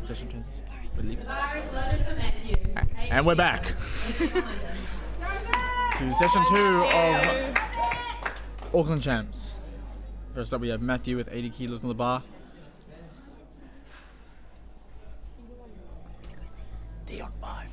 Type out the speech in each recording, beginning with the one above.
Transition. Relief. The bar is loaded for Matthew. And we're back to session 2 of Auckland Champs. First up we have Matthew with 80 kilos on the bar. D on 5.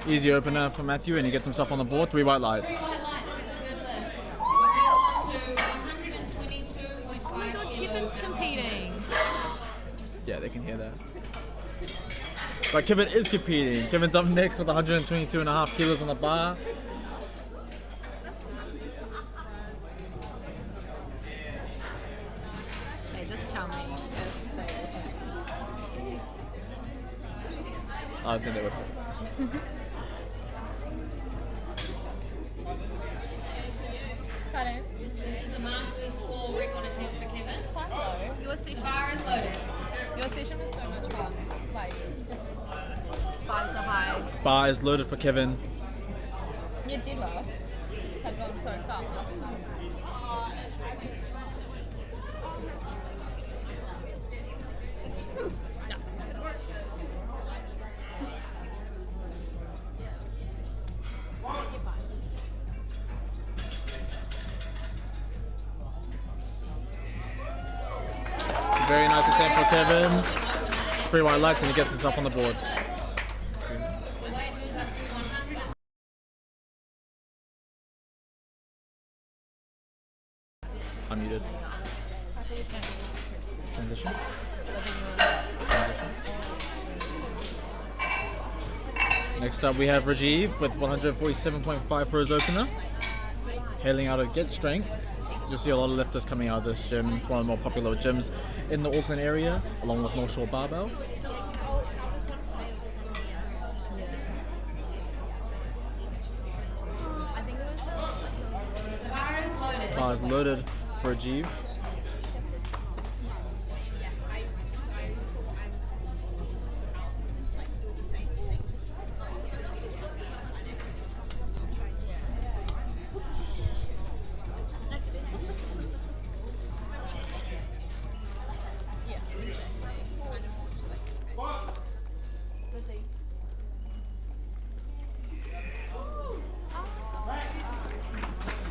Easy opener for Matthew, and he gets himself on the board. 3 white lights. 3 white lights, that's a good lift. We move on to 122.5 kilos. Kevin's competing. Yeah, they can hear that. But Kevin is competing. Kevin's up next with 122.5 kilos on the bar. Okay, just tell me if they I think they would. Pardon? This is a Masters 4 record attempt for Kevin. It's fun though. Your The session, bar is loaded. your session was so much fun. Like, just vibes are high. Bar is loaded for Kevin. Your deadlifts have gone so far. Very nice attempt for Kevin. 3 white lights and he gets himself on the board. The weight moves up to 100. Unmuted. Transition. Next up we have Rajiv with 147.5 for his opener. Hailing out of Get Strength. You'll see a lot of lifters coming out of this gym. It's one of the more popular gyms in the Auckland area, along with North Shore Barbell. The bar is loaded. Bar is loaded for Rajiv.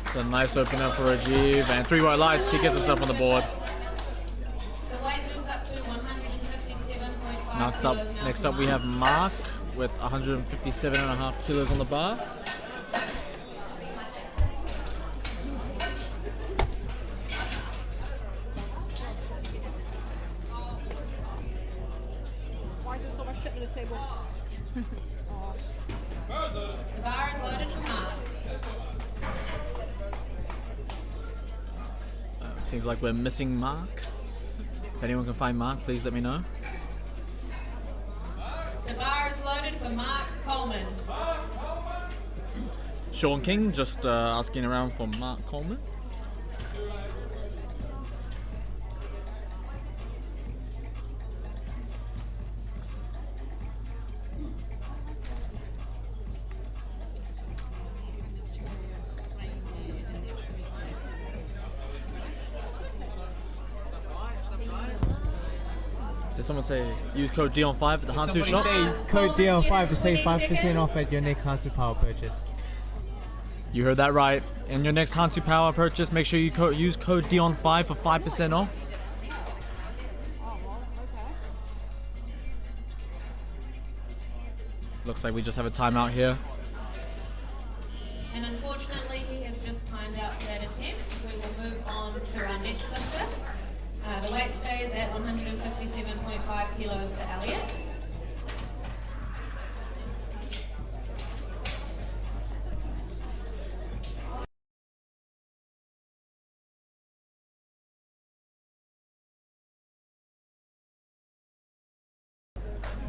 It's a nice opener for Rajiv, and 3 white lights, he gets himself on the board. The weight moves up to 157.5 Next up we have Mark with 157.5 kilos on the bar. Why is there so much shit in the table? The bar is loaded for Mark. Seems like we're missing Mark. If anyone can find Mark, please let me know. The bar is loaded for Mark Coleman. Sean King just asking around for Mark Coleman. Did someone say use code Dion5 at the Hantu shop? Say code Dion5 to save 20 5% off seconds. at your next Hansu Power purchase. You heard that right. In your next Hantu Power purchase, make sure you use code Dion5 for 5% off. Looks like we just have a timeout here. And unfortunately, he has just timed out for that attempt. We will move on to our next lifter. The weight stays at 157.5 kilos for Elliot.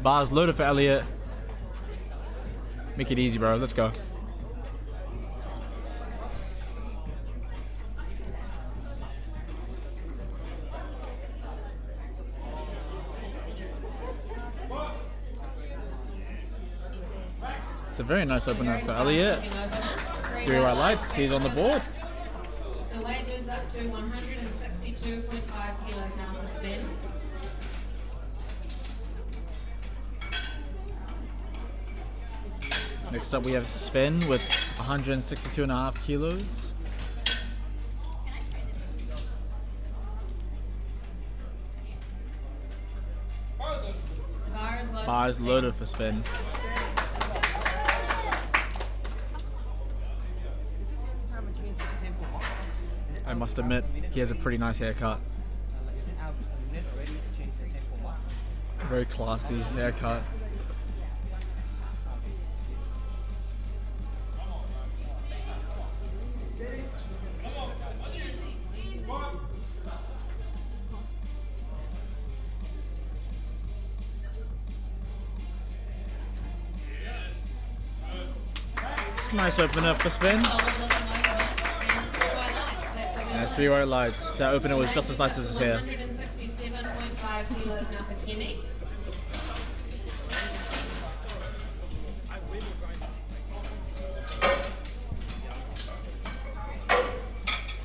Bars loaded for Elliot. Make it easy, bro. Let's go. It's a very nice opener Very for fast Elliot. looking opener. 3 white lights, he's on the board. The weight moves up to 162.5 kilos now for Sven. Next up we have Sven with 162.5 kilos. The Bar is loaded for Sven. I must admit, he has a pretty nice haircut. Very classy haircut. Nice opener for Sven. solid looking opener and 3 white lights. That's a good And one. 3 white lights. That opener was just as nice as his hair. 167.5 kilos now for Kenny.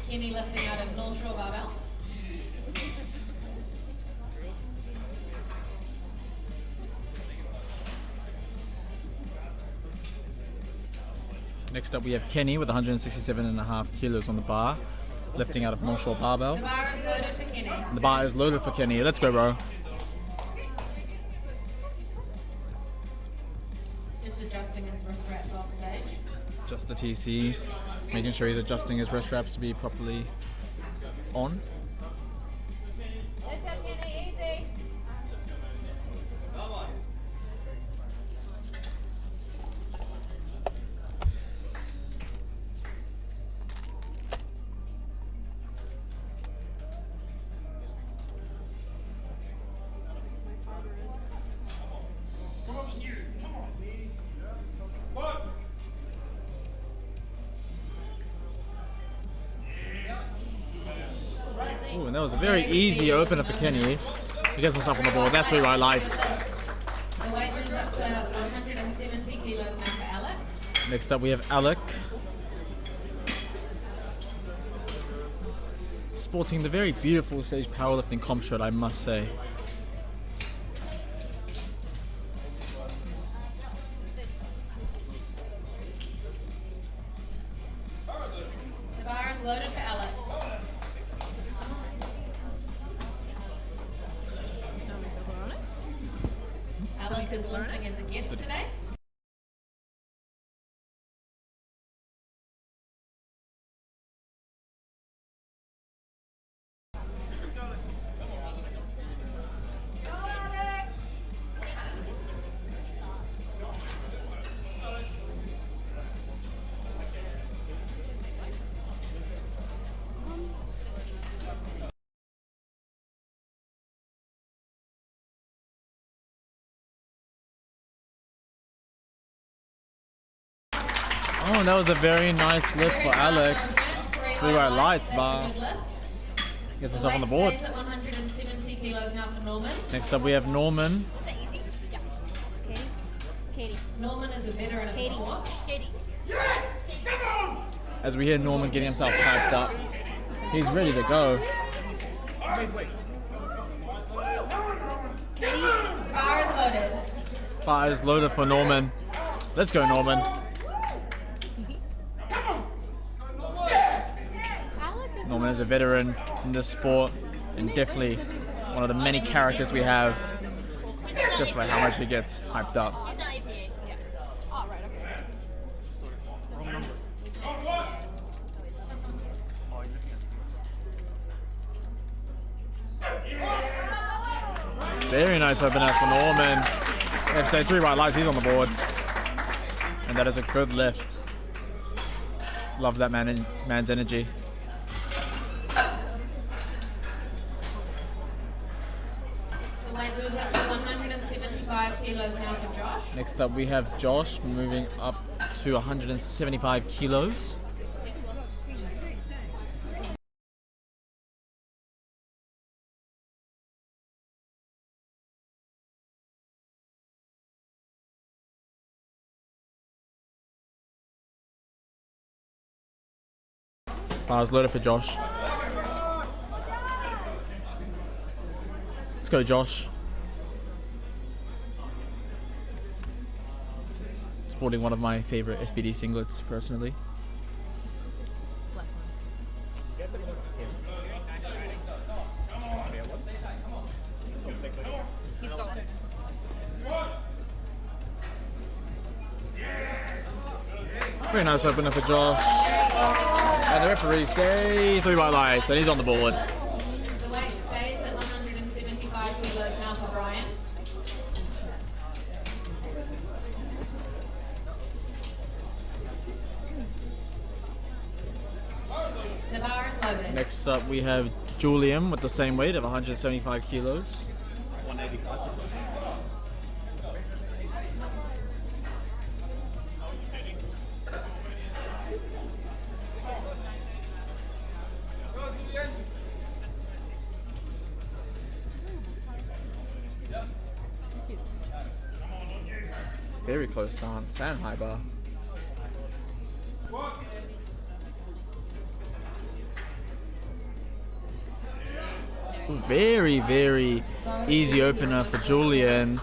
Kenny lifting out of North Shore barbell. Next up we have Kenny with 167.5 kilos on the bar, lifting out of North Shore barbell. The bar is loaded for Kenny. The bar is loaded for Kenny. Let's go, bro. Just adjusting his wrist wraps off stage. Just the TC, making sure he's adjusting his wrist wraps to be properly on. That's it, Kenny, easy. Ooh, and that was a very easy opener for Kenny. He gets himself on the board. That's 3 white lights. The weight moves up to 170 kilos now for Alec. Next up we have Alec. Sporting the very beautiful stage powerlifting comp shirt, I must say. The bar is loaded for Alec. Alec is lifting as a guest today. Oh, that was a very nice lift Very for fast Alec. movement, 3 3 white lights, That's bar. a good lift. Gets The himself on weight the board. stays at 170 kilos now for Norman. Next up we have Norman. Is that easy? Yeah. Katie? Katie. Norman is a veteran of the Katie. sport. Katie. As we hear Norman getting himself hyped up. He's ready to go. The bar is loaded. Bar is loaded for Norman. Let's go, Norman. Norman is a veteran in this sport and definitely one of the many characters we have just for how much he gets hyped up. He's not even here. Yeah. Oh, right, okay. Very nice opener for Norman. Let's say 3 white lights, he's on the board. And that is a good lift. Love that man's energy. The weight moves up to 175 kilos now for Josh. Next up we have Josh moving up to 175 kilos. Bars loaded for Josh. Let's go, Josh. Sporting one of my favorite SBD singlets, personally. He's gone. Very nice opener for Josh. And the referee say 3 white lights, and he's on the board. The weight stays at 175 kilos now for Brian. The bar is loaded. Next up, we have Julian with the same weight of 175 kilos. 185. Very close to fan high bar. Very, very easy opener for Julian.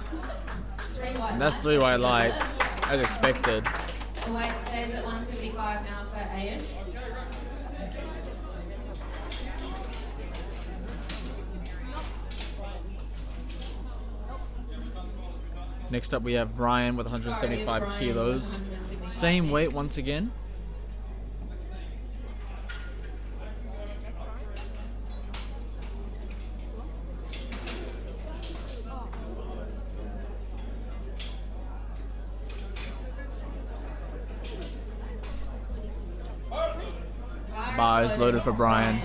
And that's 3 white lights, as expected. The weight stays at 175 now for Ayush. Next up, we have Brian with 175 Brian kilos. with 175 Same weight kilos. once again. Bar is loaded for Brian.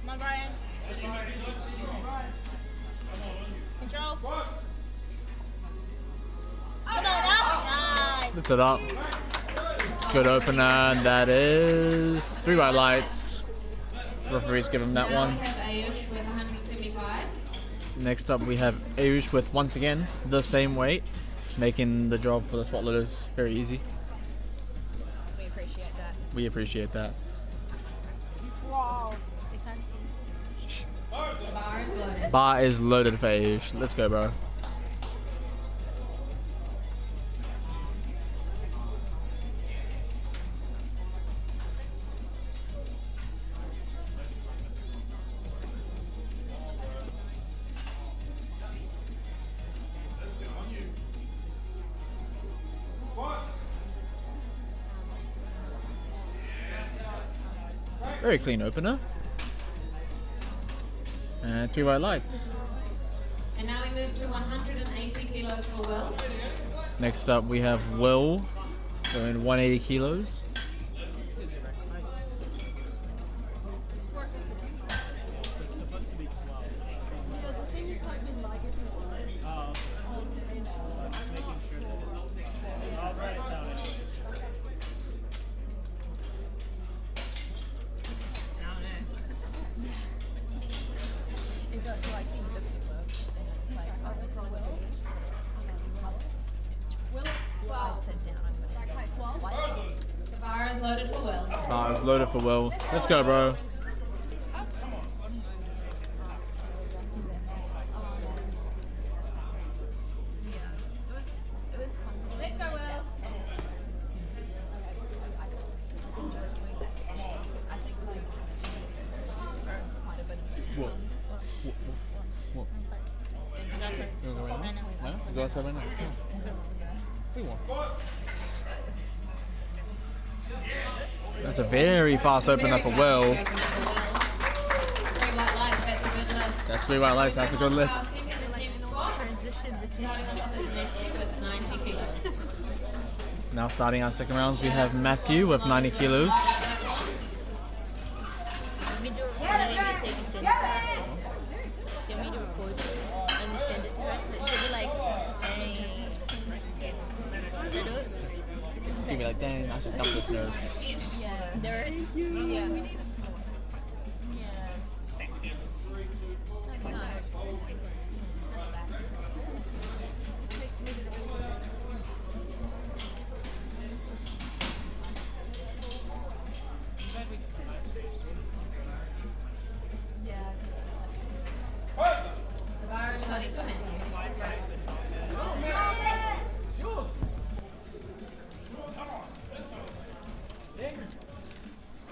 Come on, Brian. Control. Come on, up. Nice. Lift it up. Good opener, and that is 3 white lights. Referees give him that Now one. we have Ayush with 175. Next up, we have Ayush with, once again, the same weight, making the job for the spot loaders very easy. We appreciate that. We appreciate that. Wow. The bar is loaded. Bar is loaded for Ayush. Let's go, bro. Very clean opener. And 3 white lights. And now we move to 180 kilos for Will. Next up, we have Will going 180 kilos. The bar is loaded for Will. Bar is loaded for Will. Let's go, bro. Let's go, Will. What? What? You wanna go right now? No? You go outside right now? What do you want? That's a very fast opener for Will. 3 white lights, that's a good lift. That's 3 white lights, that's a good lift. Our second attempt squats. Starting us off is Matthew with 90 kilos. Now starting our second rounds, we have Matthew with 90 kilos. She'll be like, dang, I should dump this nerd. Yeah. There. Yeah. The bar is loaded for Matthew.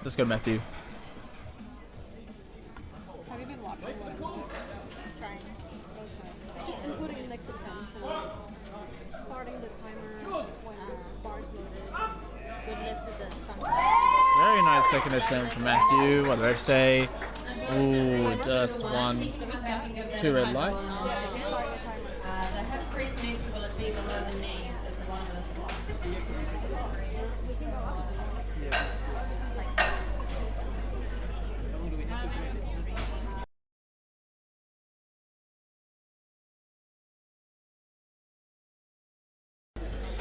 Let's go, Matthew. Have you been watching what I'm trying? Okay. Just inputting it next to the time. So starting the timer when bar's loaded. Good list is the fun. Very nice second attempt from Matthew. What did I say? Ooh, just one. Two red lights. The hip crease needs to be below the knees at the bottom of the squat.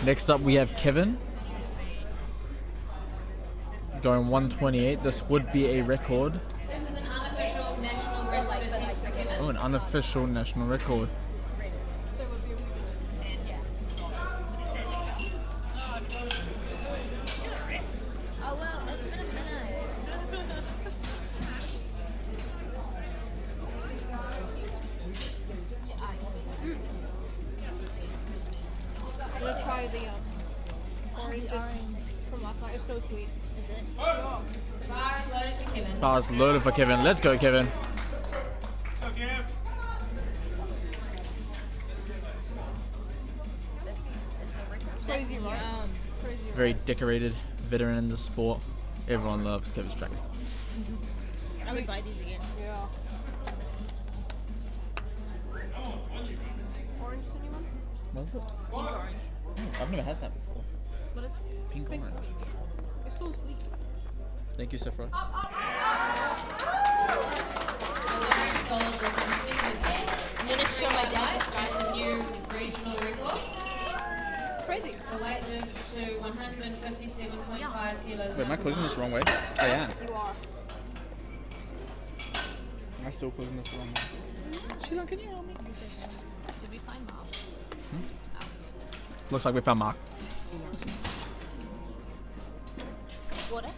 Next up, we have Kevin. Going 128. This would be a record. This is an unofficial national record attempt for Kevin. Oh, an unofficial national record. Oh well, it's been a minute. I'm gonna try the orange from last night. It's so sweet. Is it? The bar is loaded for Kevin. Bar's loaded for Kevin. Let's go, Kevin. This is a record. Crazy, right? Crazy. Very decorated veteran in the sport. Everyone loves Kevin's track. I would buy these again. Yeah. Orange, anyone? What is it? Pink orange. I've never had that before. What is it? Pink orange. It's so sweet. Thank you, Sifra. Very solid with the consecutive hit. I'm gonna show my dad. That's a new regional record. Crazy. The weight moves to 157.5 kilos. Wait, am I now. closing this the wrong way? I am. You are. Am I still closing this the wrong way? Sheila, can you help me? Did we find Mom? Looks like we found Mark. Water?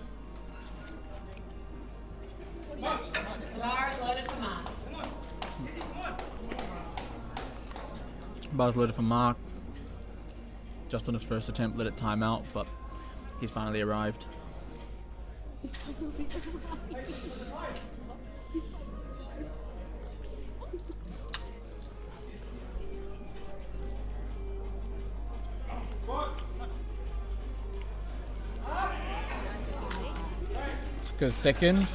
The bar is loaded for Mark. Bar's loaded for Mark. Just on his first attempt, let it time out, but he's finally arrived. Let's go second. 3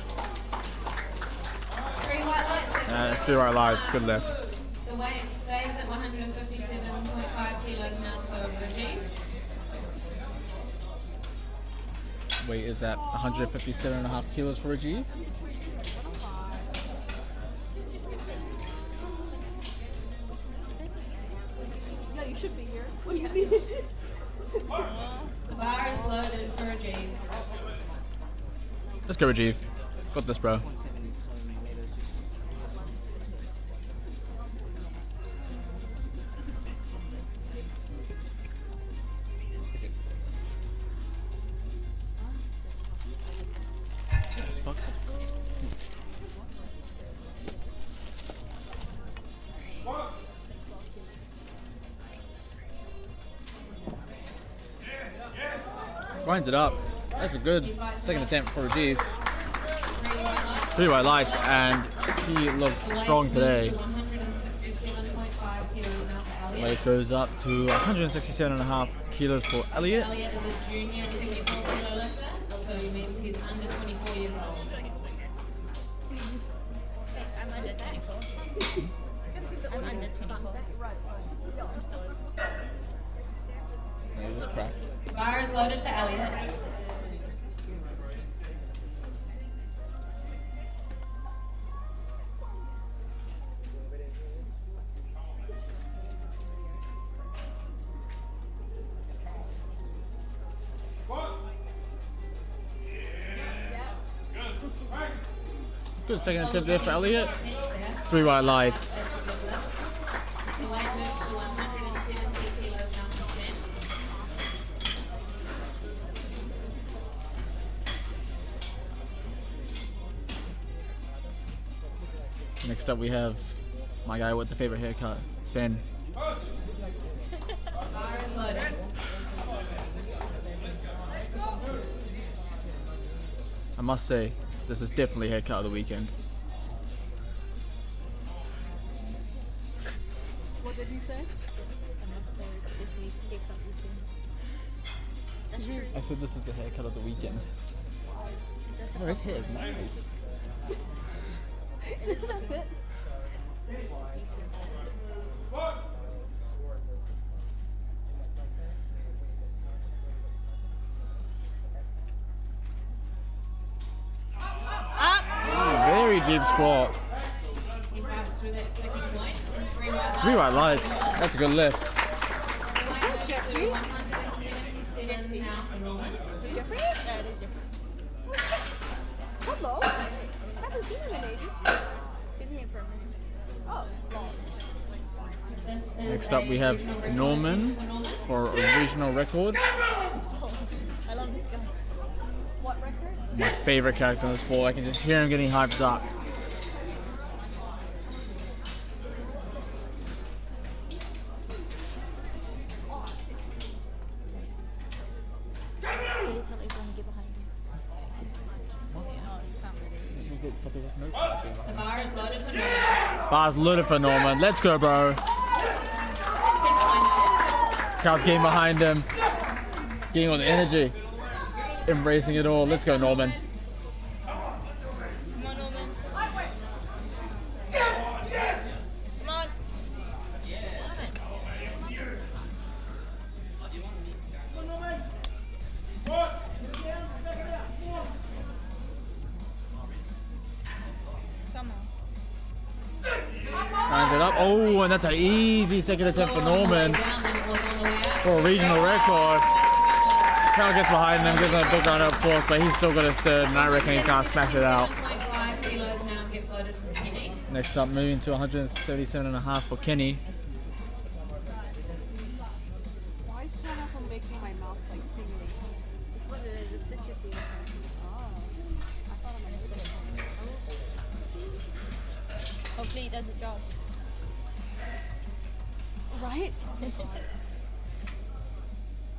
white lights. Let's do right lights. Good left. The weight stays at 157.5 kilos now for Rajiv. Weight is at 157.5 kilos for Rajiv. Yeah, you should be here. What do you mean? The bar is loaded for Rajiv. Let's go, Rajiv. Got this, bro. Winds it up. That's a good second attempt for Rajiv. 3 white lights. 3 white lights, and he looked The weight strong moves today. to 167.5 kilos now for Elliot. Weight goes up to 167.5 kilos for Elliot. Elliot is a junior 74 kilo lifter, so it means he's under 24 years old. I'm under 24. I'm under 24. No, you just cracked. Bar is loaded for Elliot. Good second attempt there for Solid Elliot. attempt there. 3 white lights. That's a good lift. The weight moves to 170 kilos now for Sven. Next up we have my guy with the favorite haircut, Sven. Bar is loaded. I must say, this is definitely haircut of the weekend. What did he say? That's true. I said this is the haircut of the weekend. Oh, his hair is nice. That's it. Very deep squat. He fights through that sticking point in 3 white lights. 3 white lights. That's a good lift. The weight moves to 177 now for Norman. Jeffrey? Yeah, it is Jeffrey. Hello. I haven't seen him in ages. Been here for a minute. Oh, long. This is Next up we a have regional record Norman attempt for Norman. for a regional record. I love this guy. What record? My favorite character in this sport. I can just hear him getting hyped up. So he's not even going to get behind him. The bar is loaded for Norman. Bar's loaded for Norman. Let's go, bro. Let's get behind it. Crowd's getting behind him. Getting on the energy. Embracing it all. Let's go, Norman. Come on, Norman. Come on. Come on. Lines it up. Oh, and that's an easy second attempt for Norman Down than it was on the way up. for a regional record. Crowd gets behind him, gives him a big round of applause, but he's still got his third, and I reckon he can't smash it out. 7.5 kilos now gets loaded from Kenny. Next up, moving to 177.5 for Kenny. Why is pineapple making my mouth like tingly? It's what it is. It's citrusy. Oh. I thought I might put it. Hopefully it does the job. Right?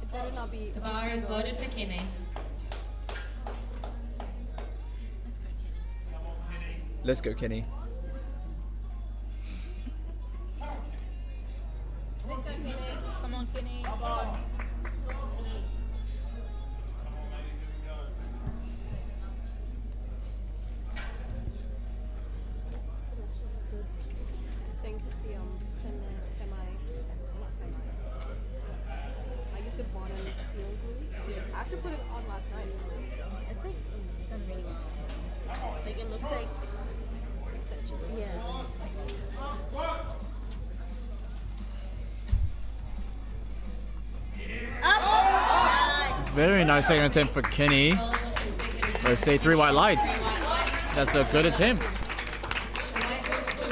It better not be. The bar is loaded for Kenny. Let's go, Kenny. Let's go, Kenny. Come on, Kenny. Thanks, it's the semi, not semi. I used the bottom seal glue. I actually put it on last night. It's like done really well. Like it looks like Extension. yeah. Up. Nice. Very nice second attempt for Kenny. Solid looking second attempt. Let's say 3 white lights. White lights. That's a good attempt. The weight moves to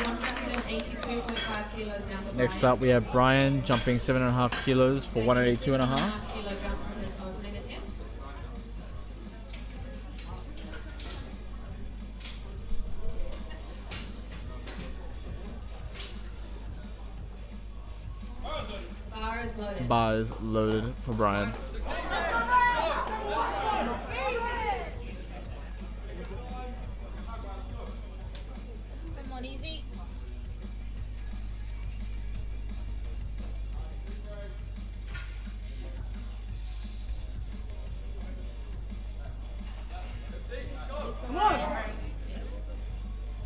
182.5 kilos now for Next Brian. up, we have Brian jumping 7.5 kilos for 182.5. 7.5 kilo jump from his opening attempt. Bar is loaded. Bar is loaded for Brian. Come on, easy.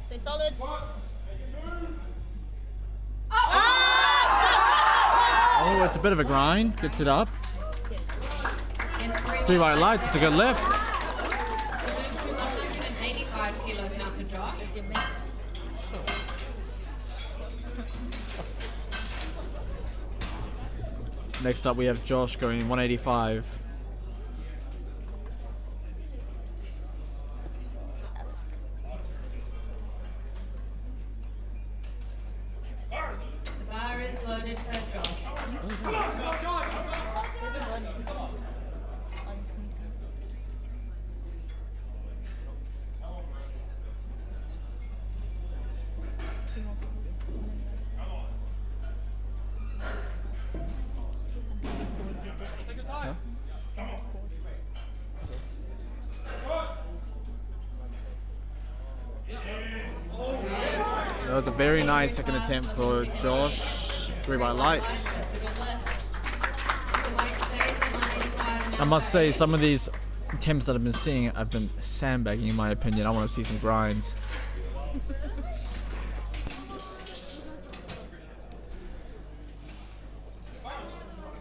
Stay solid. Oh, it's a bit of a grind. Gets it up. And 3 white lights. It's a good lift. We move to 185 kilos now for Josh. That's your mate. Next up, we have Josh going 185. loaded for Josh. There's a one. On this console. Two more people. Huh? That was a very nice second attempt for Josh. 3 by lights. That's a good lift. The weight stays at 185 now. I must say, some of these attempts that I've been seeing, I've been sandbagging in my opinion. I want to see some grinds.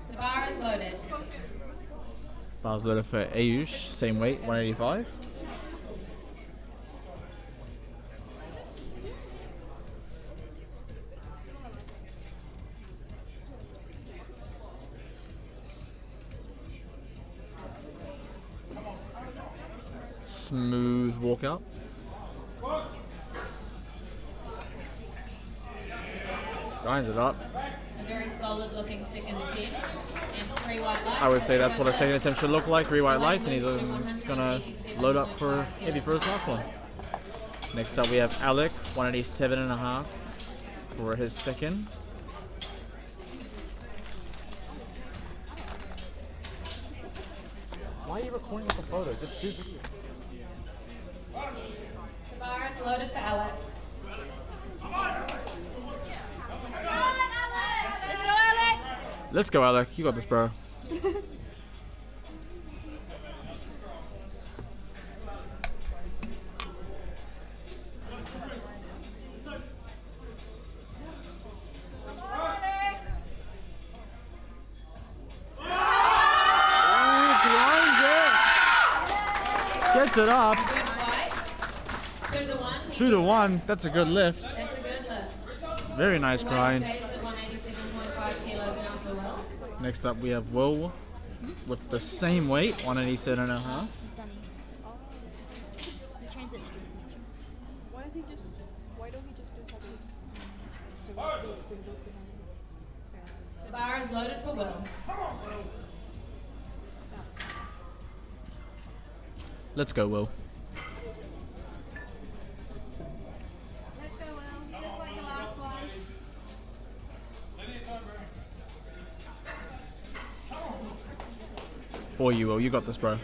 The bar is loaded. Bar's loaded for Ayush, same weight, 185. Smooth walkout. Grinds it up. A very solid looking second attempt. And 3 white lights. I would say that's what a second attempt should look like. 3 white lights, and he's gonna load up for maybe for his last one. Next up we have Alec, 187.5 for his second. Why are you recording with the photo? Just do video. The bar is loaded for Alec. Let's go, Alec. You got this, bro. Gets it up. Good fight. 2 to 1. 2 to 1. That's a good lift. That's a good lift. Very nice The weight grind. stays at 187.5 kilos now for Will. Next up we have Will with the same weight, 187.5. Danny. Oh. You changed it. Why don't he just do something? The bar is loaded for Will. Let's go, Will. Let's go, Will. Just like the last one. For you, Will. You got this, bro.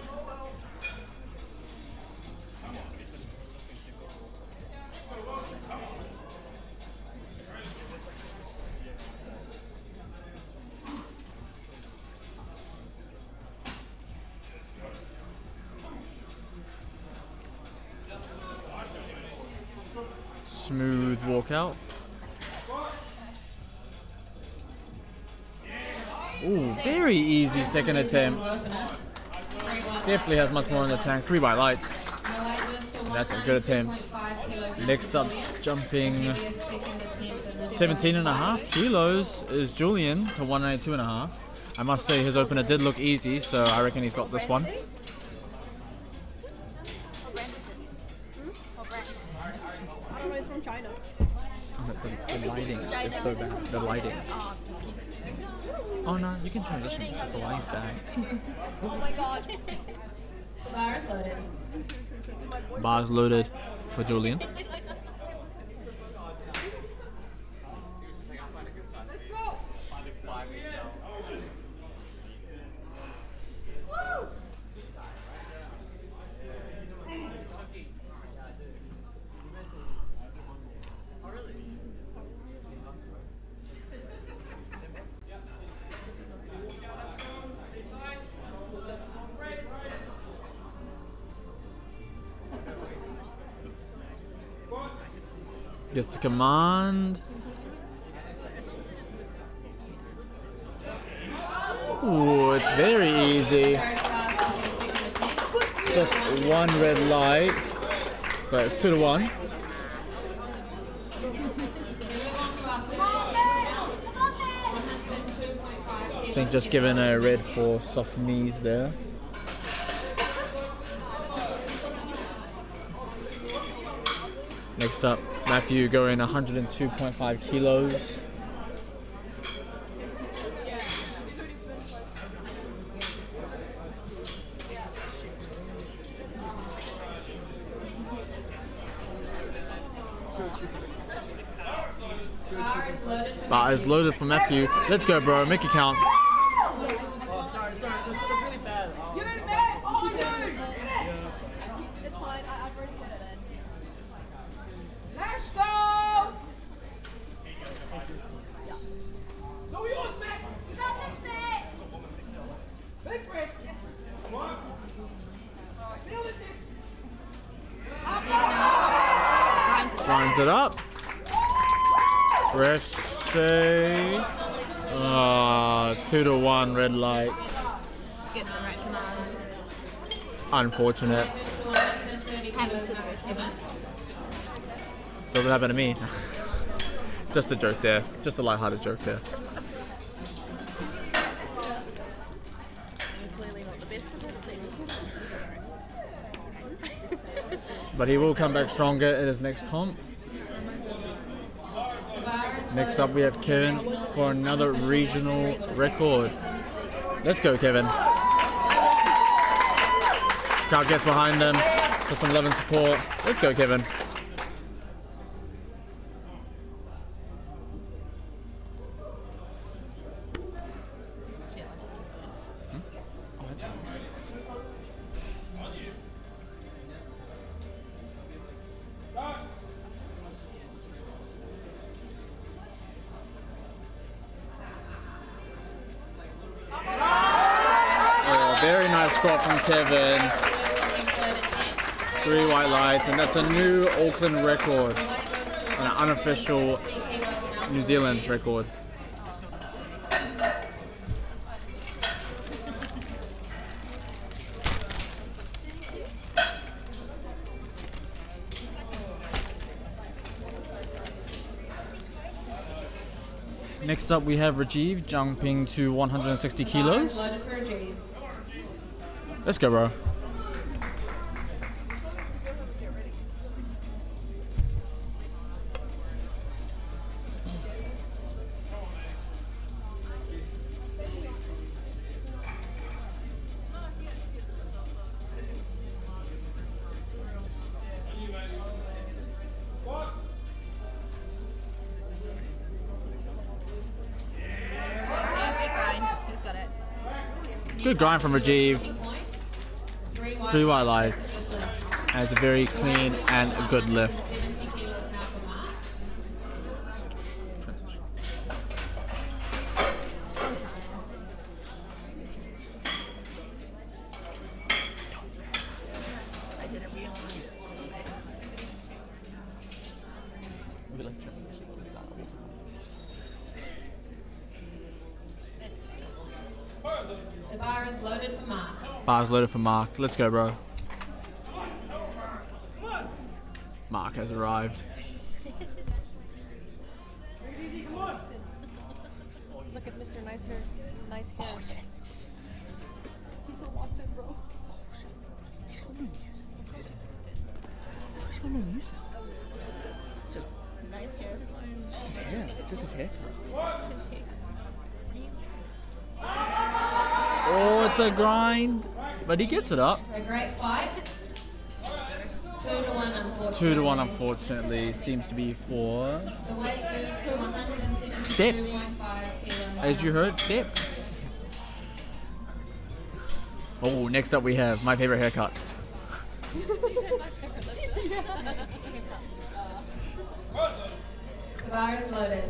Smooth walkout. Ooh, very easy second attempt. Definitely has much more in the tank. 3 by lights. That's a good attempt. Next up, jumping 17.5 kilos is Julian to 192.5. I must say his opener did look easy, so I reckon he's got this one. I don't know, it's from China. The lighting is so bad. The lighting. Oh no, you can transition. It's the lighting's bad. Oh my god. The bar is loaded. Bars loaded for Julian. Let's go. Gets the command. Ooh, it's very easy. Very fast looking second attempt. Just 1 red light, but it's 2 to 1. We move on to our third attempt now. 102.5 kilos. I think just giving a red for soft knees there. Next up, Matthew going 102.5 kilos. Bar is loaded for Bar is loaded for Matthew. Let's go, bro. Make it count. It's fine. I've already put it in. Lines it up. Refs say 2-1 red light. Just getting the right command. Unfortunate. moves to 130 Happens kilos to the now rest for of Mark. us. Doesn't happen to me. Just a joke there. Just a light-hearted joke there. I'm clearly not the best of this thing. But he will come back stronger in his next comp. The bar is Next loaded. up we have Kevin for another regional record. Let's go, Kevin. Crowd gets behind him for some love and support. Let's go, Kevin. Oh, very nice squat from Kevin. Looking third attempt. 3 white lights, and that's a new Auckland record. The weight goes to An unofficial 160 kilos now New for Zealand Reeve. record. Next up we have Rajiv jumping to 160 Bar is kilos. loaded for Rajiv. Let's go, bro. Good grind. He's got it. Good grind from Rajiv. Tipping point. 3 3 white lights. lights. That's a good lift. And it's a very The clean weight moves to and a good lift. 170 kilos now for Mark. The bar is loaded for Mark. Bar's loaded for Mark. Let's go, bro. Mark has arrived. Look at Mr. Nice Hair. Nice hair. He's a locked in, bro. Nice just his own. It's just his hair. His hair. Oh, it's a grind. But he gets it up. A great fight. 2-1, unfortunately. 2-1, unfortunately. Seems to be for, The weight moves to 172.5 Depth. kilos. as you heard, depth. Oh, next up we have my favorite haircut. The bar is loaded.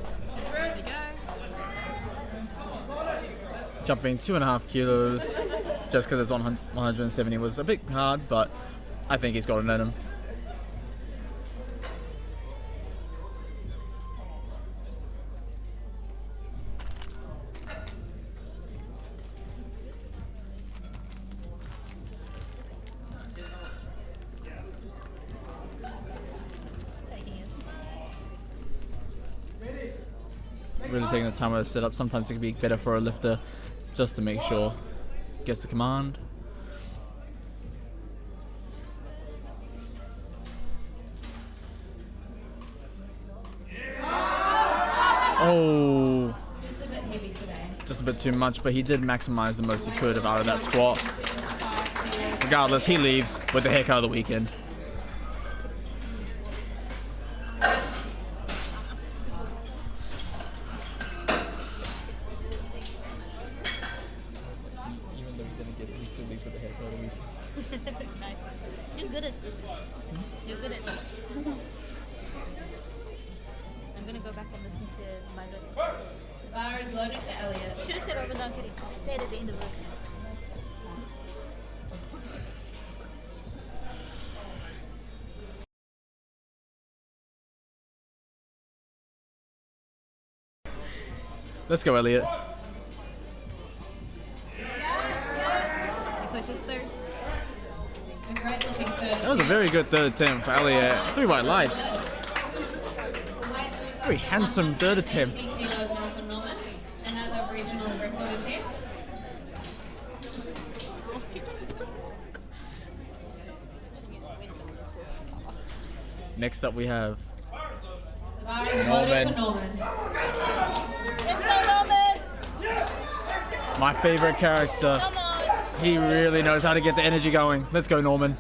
Jumping 2.5 kilos just because it's on 170 was a bit hard, but I think he's got it in him. Taking his time. Really taking the time with the setup. Sometimes it can be better for a lifter just to make sure gets the command. Oh, Just a bit heavy today. just a bit too much, but he did maximize the most he could out of that squat. 175 kilos. Regardless, he leaves with the haircut of the weekend. my list. The bar is loaded for Elliot. Should have said over down, kidding. Say it at the end of this. Let's go, Elliot. He pushes third. A great looking third That was a very good third attempt for Elliot. 3 white lights. Very handsome third attempt. 18 kilos now for Norman. Another regional record attempt. Next up we have The bar is loaded for Norman. Norman. Let's go, Norman! my favorite character. Come on! He really knows how to get the energy going. Let's go, Norman.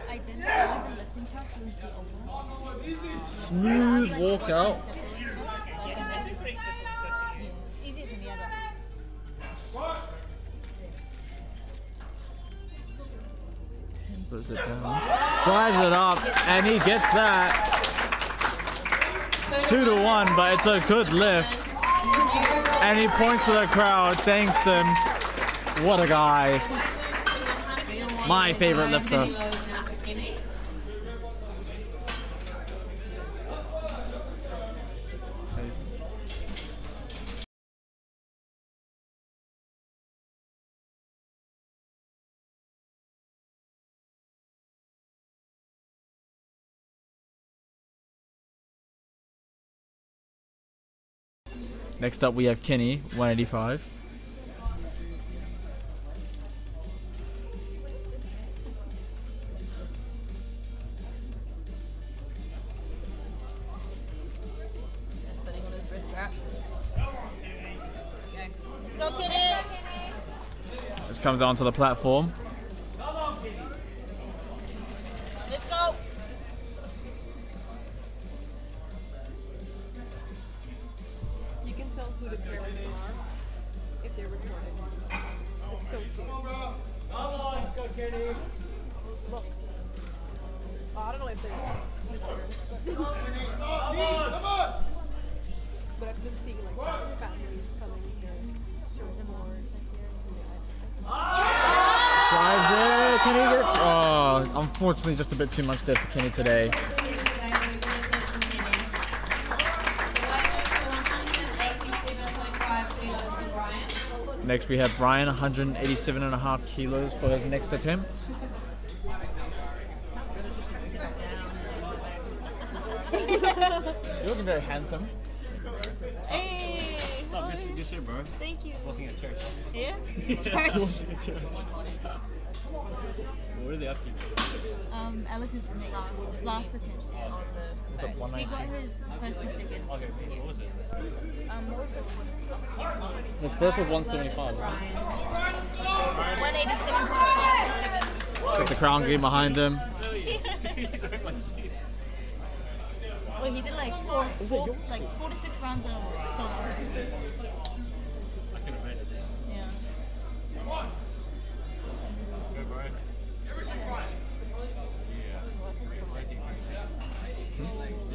I didn't. I wasn't listening to it. It was the over. Smooth walkout. Easier than the other. Puts it down. Drives it up, and he gets that. 2-1, but it's a good lift. And he points to the crowd, thanks them. What a guy. My favorite lifter. Next up we have Kenny, 185. Spinning on his wrist wraps. Go, Kenny! This comes onto the platform. Let's go! You can tell who the parents are if they're recording. It's so cute. Look. Oh, I don't know if they're his parents, but I've been seeing like families coming here, showing them more. Drives it. Kenny get. Oh, unfortunately, just a bit too much there for Kenny today. Next we have Brian, 187.5 kilos for his next attempt. You're looking very handsome. Hey! What's up? Good shit, bro. Thank you. Wasn't at church. Yeah? What are they up to? Alec is last attempt on the first. He got his first and second. Okay, what was it? What was it? His first was 175. 187.5 Got the crown game behind him. Well, he did like four to 6 rounds of solo. I can imagine. Yeah. Go, bro. Yeah.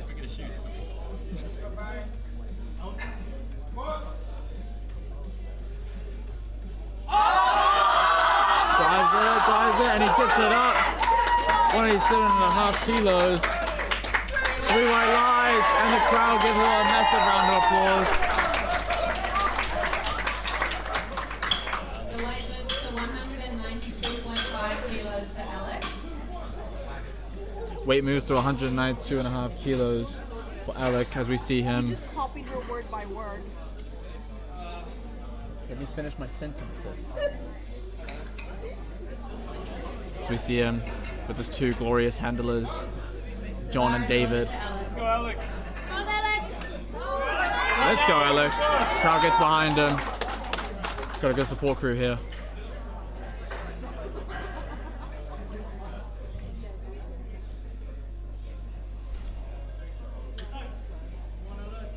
Forget to shoot or something. Drives it, and he gets it up. 187.5 kilos. 3 white lights, and the crowd gives her a massive round of applause. The weight moves to 192.5 kilos for Alec. Weight moves to 192.5 kilos for Alec as we see him. Just copied her word by word. Let me finish my sentences. So we see him with his 2 glorious handlers, John and David. Let's go, Alec. Let's go, Alec. Crowd gets behind him. Got a good support crew here.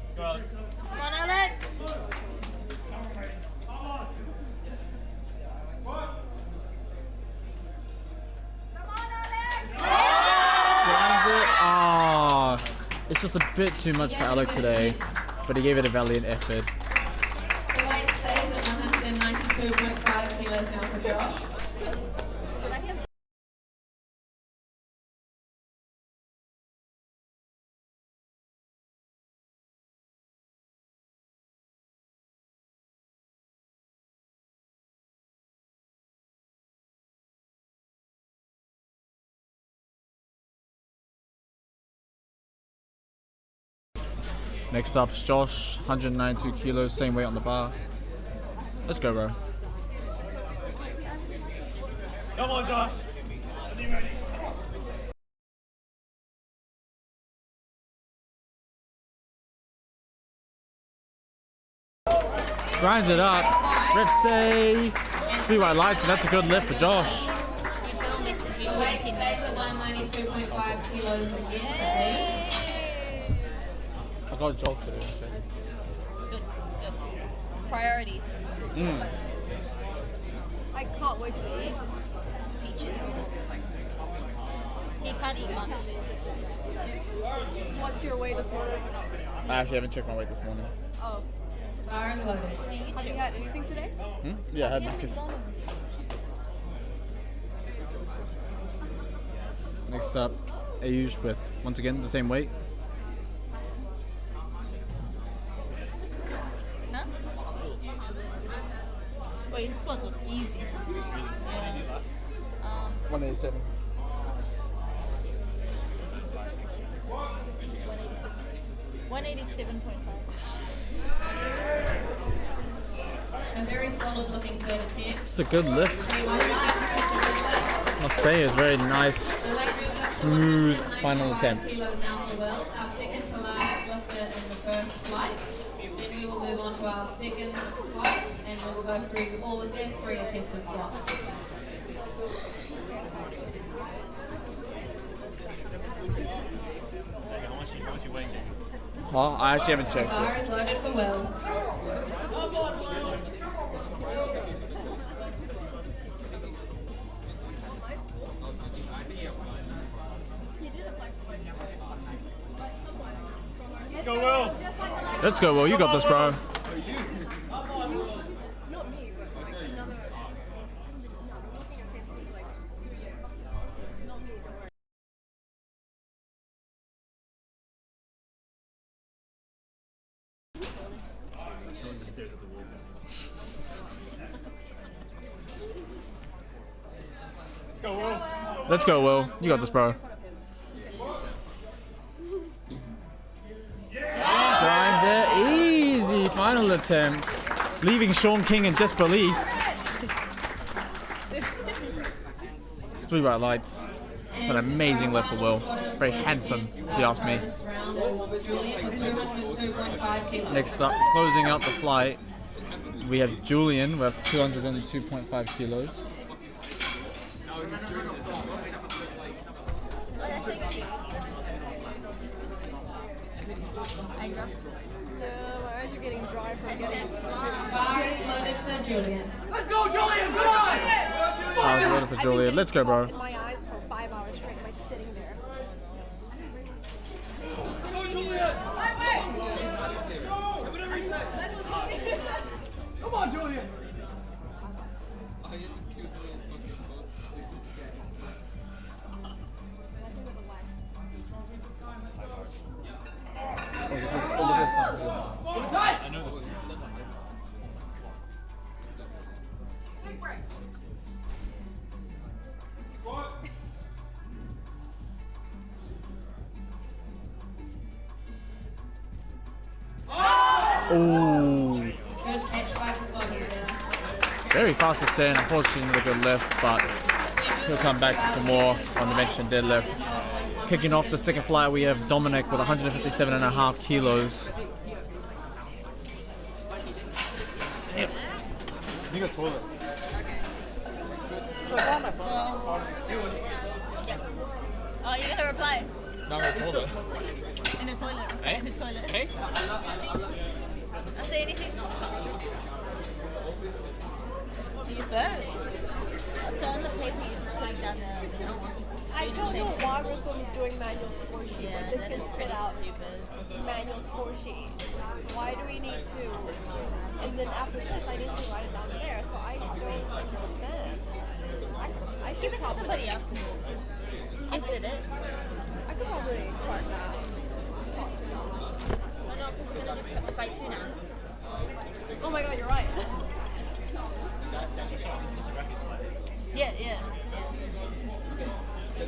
Let's go, Alec. Come on, Alec! That's just a bit too much for Alec today, but he gave it a valiant effort. The weight stays at 192.5 kilos now for Josh. Next up's Josh, 192 kilos, same weight on the bar. Let's go, bro. Come on, Josh. Grinds it up. Ref say 3 white lights, and that's a good lift for Josh. The weight stays at 192.5 kilos again for him. I got a job to do. Good. Priorities. I can't wait to eat. Peaches. He can't eat much. What's your weight this morning? I actually haven't checked my weight this morning. Oh. Bar is loaded. Have you had anything today? Yeah, I had Macca's. Next up, Ayush with, once again, the same weight. Huh? Wait, your squat look easy. Yeah. 187. 187.5. A very solid looking third attempt. It's a good lift. 3 white lights, it's a good lift. I'll say it's very nice. The weight moves up to Smooth 195 final attempt. kilos now for Will, our second to last lifter in the first flight. Then we will move on to our second flight and we will go through all of their 3 attempts of squats. How much you weighing? Oh, I actually haven't checked Bar it. is loaded for Will. Let's go, Will. Let's go, Will. You got this, bro. Not me, but like another. I don't think I've seen someone for like 2 years. Not me, don't worry. Someone just stares at the wall. Let's go, Will. Let's go, Will. You got this, bro. Grinds it. Easy. Final attempt. Leaving Sean King in disbelief. It's 3 white lights. It's an amazing lift for Will. Very handsome, if you ask me. This round is Julian with 202.5 kilos. Next up, closing out the flight, we have Julian with 202.5 kilos. No, my eyes are getting dry from getting. Bar is loaded for Julian. I was waiting for Julian. Let's go, bro. In my eyes for 5 hours straight by sitting there. Come on, Julian! I know this. Ooh. Good catch by the Scotties there. Very fast descent. Unfortunately, not a good lift, but he'll come back for more on the bench and deadlift. Kicking off the second flight, we have Dominic with 157.5 kilos. You go toilet. Oh, you're gonna reply? No, I told her. In the toilet. Eh? In the toilet. Hey? I'll say anything. Do you vote? So on the paper, you're just putting down the. I doing the don't same know thing. why we're still doing manual score sheet. Yeah, Like this that can is spit pretty out stupid. manual score sheet. Why do we need to? And then after this, I need to write it down there. So I don't understand. I should Give it to probably, somebody else. You just did it. I could probably start now. Oh no, because we're gonna just fight two now. Oh my god, you're right. Yeah, yeah.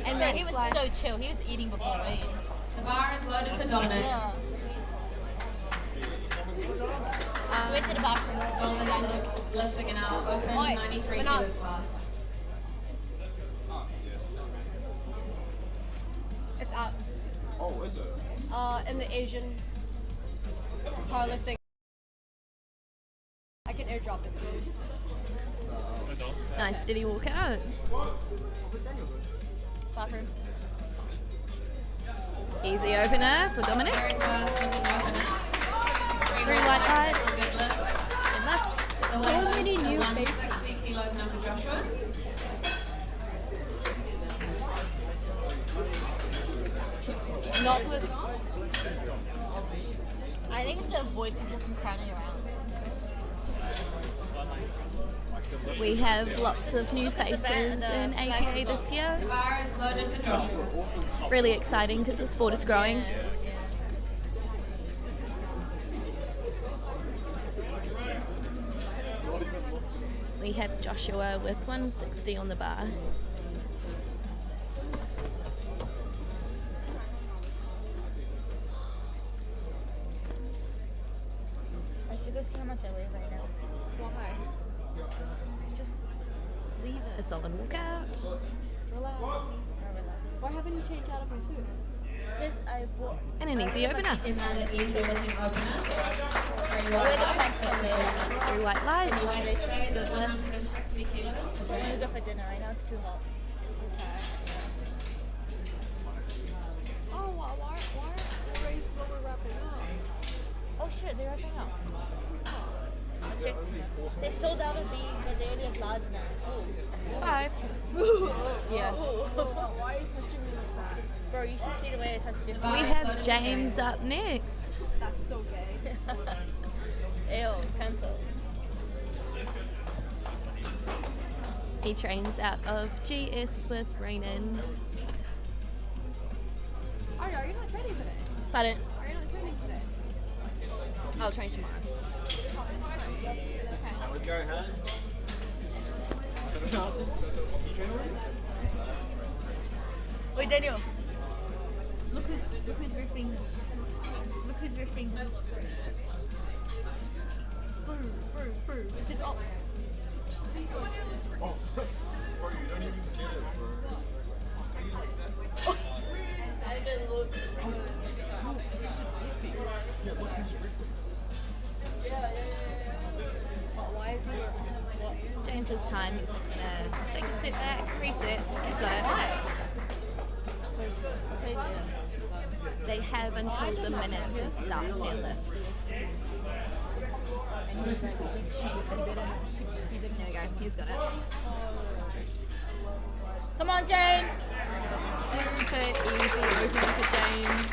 And But he was so chill. He was eating before weighing. The bar is loaded for Dominic. Yeah. Went to the bathroom. Dominic is lifting in our open Oi, 93 we're not- kilo class. It's out. Oh, is it? In the Asian powerlifting. I can airdrop it to you. Nice steady walk out. Bathroom. Easy opener for Dominic. Very fast looking opener. Three white lights. That's a good lift. Good left. The weight moves to 160 kilos now for Joshua. Not with. I think it's to avoid people from crowding around. We have lots of new faces in AKA this year. The bar is loaded for Joshua. Really exciting because the sport is growing. We have Joshua with 160 on the bar. I should go see how much I weigh right now. Why? It's just leave it. A solid walkout. Relax. Why haven't you changed out of your suit? Because I bought. And an easy opener. Another easy looking opener. Three Where white the lights. heck That's a is good it? lift. Three white lights. The weight stays Good at lift. 160 kilos for I'm gonna go James. for dinner right now. It's too hot. Oh, why are the race slower wrapping up? Oh shit, they're wrapping up. I checked. They sold out of these, but they only have large now. Oh. 5. Yeah. Why are you touching me like that? Bro, you should see the way I touch your We have James up next. That's so gay. Ew, cancel. He trains out of GS with Rainan. Are you not training today? Pardon? Are you not training today? I'll train tomorrow. Let's go, huh? Wait, Daniel. Look who's ripping. Look who's ripping. It's up. Oh, bro, you don't even get it, bro. I didn't look. Why is he? What? James's time, he's just gonna take a step back, reset. He's got it. They have until the minute to start their lift. There we go, he's got it. Come on, James. Super easy opening for James.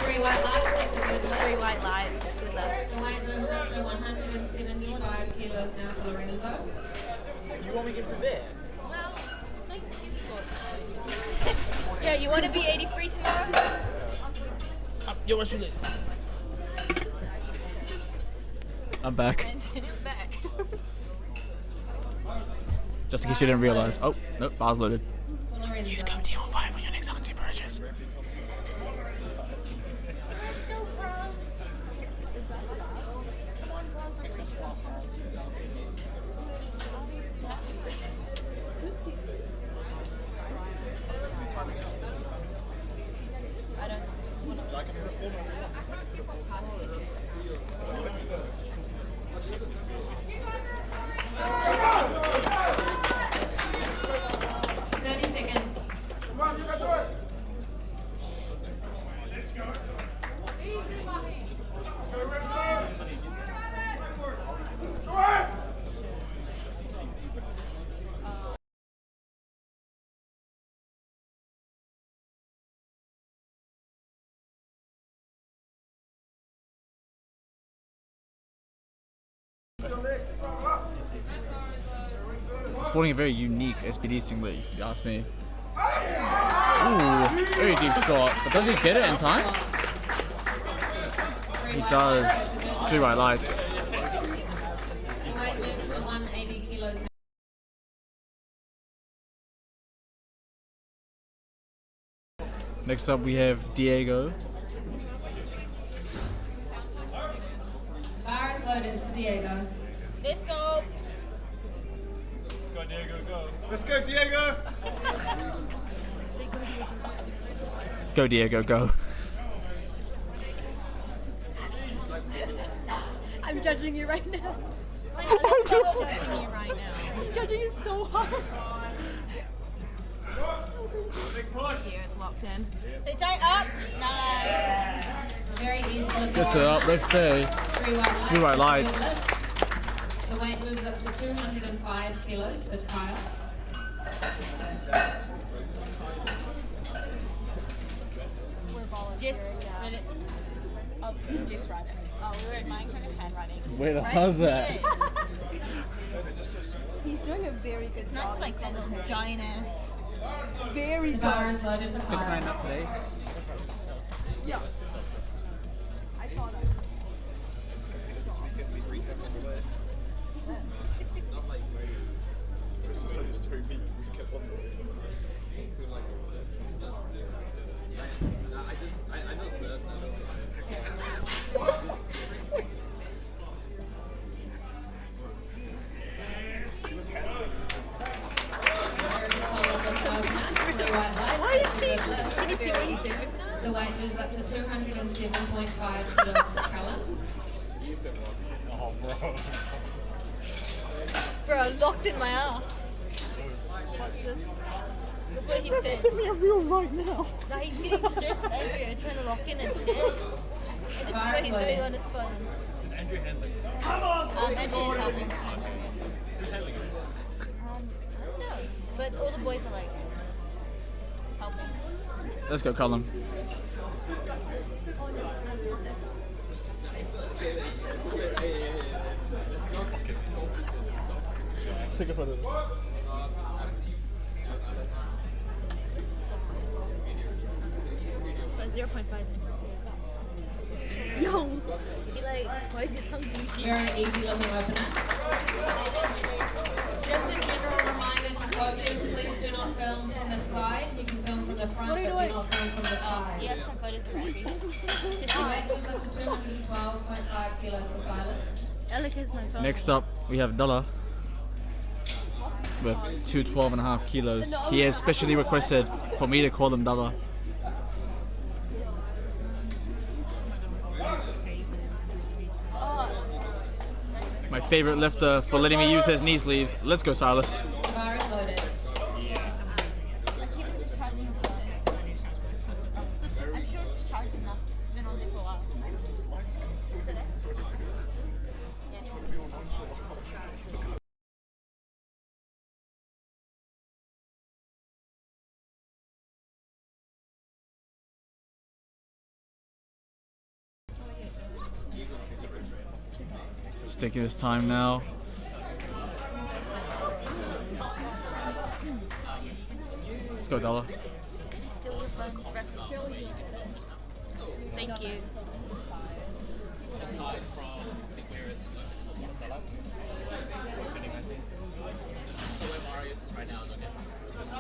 Three white lights. That's a good Three lift. white lights, good lift. The weight moves up to 175 kilos now for Lorenzo. You want me to get through there? Yeah, you want to be 83 tomorrow? Yo, what's your I'm back. It's back. Just in case you didn't realize. Oh, nope, bar's loaded. For Lorenzo. Use code TR5 on your next hunting purchase. Let's go, pros. Come on, pros. I don't. sporting a very unique SPD singlet, if you ask me. Ooh, very deep squat. But does he get it in time? He does. 3 white lights. The weight moves to 180 kilos now. Next up we have Diego. Bar is loaded for Diego. Let's go. Let's go, Diego! Go Diego, go. I'm judging you right now. I'm judging you right now. I'm judging you so hard. Here it's locked in. They tie up. Nice. Very easy to Gets it up, let's say. 3 white lights. 3 white lights. The weight moves up to 205 kilos for Kyle. Just read it. Oh, just write it. Oh, we were at mine kind of handwriting. Wait, how's that? He's doing a very good It's job. not like that little giant ass. Very The good. bar is loaded for Kyle. up today. Yeah. I saw that. Can you see what he's doing? The weight moves up to 207.5 kilos to Callum. Bro, locked in my ass. What's this? Look what he said. Send me a reel right now. Nah, he's getting stressed with Andrea trying to lock in and shit. And this is what he's doing on his phone. Is Andrew handling? Andrea's helping. Who's handling it? No, but all the boys are like helping. Let's go, Colin. Take a photo of this. 0.5. Yo! Be like, why is your tongue bleeding? Very easy looking opener. Just a general reminder to coaches, please do not film from the side. You can film from the front, What are you but doing? do not film from the side. You have some photos already. The weight moves up to 212.5 kilos for Silas. Alec has my phone. Next up, we have Dalla with 212.5 kilos. He has specially requested for me to call him Dalla. My favorite lifter for letting me use his knee sleeves. Let's go, Silas. The bar is loaded. I'm sure it's charged enough. It's been on there for a while. Just taking his time now. Let's go, Dalla. Still your phone is record. Thank you.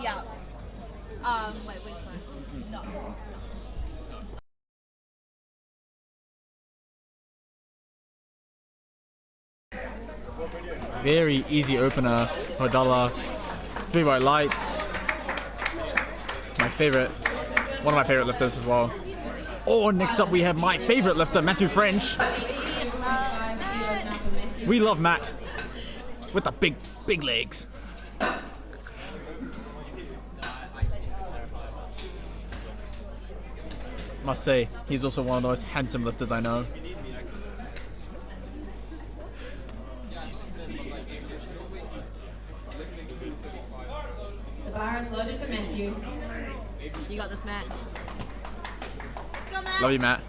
Yeah. Wait, which one? No. Very easy opener for Dalla. 3 white lights. My favorite. One of my favorite lifters as well. Oh, next up we have my favorite lifter, Matthew French. 82.5 kilos now for Matthew. We love Matt with the big legs. Must say, he's also one of the most handsome lifters I know. The bar is loaded for Matthew. You got this, Matt. Love you, Matt.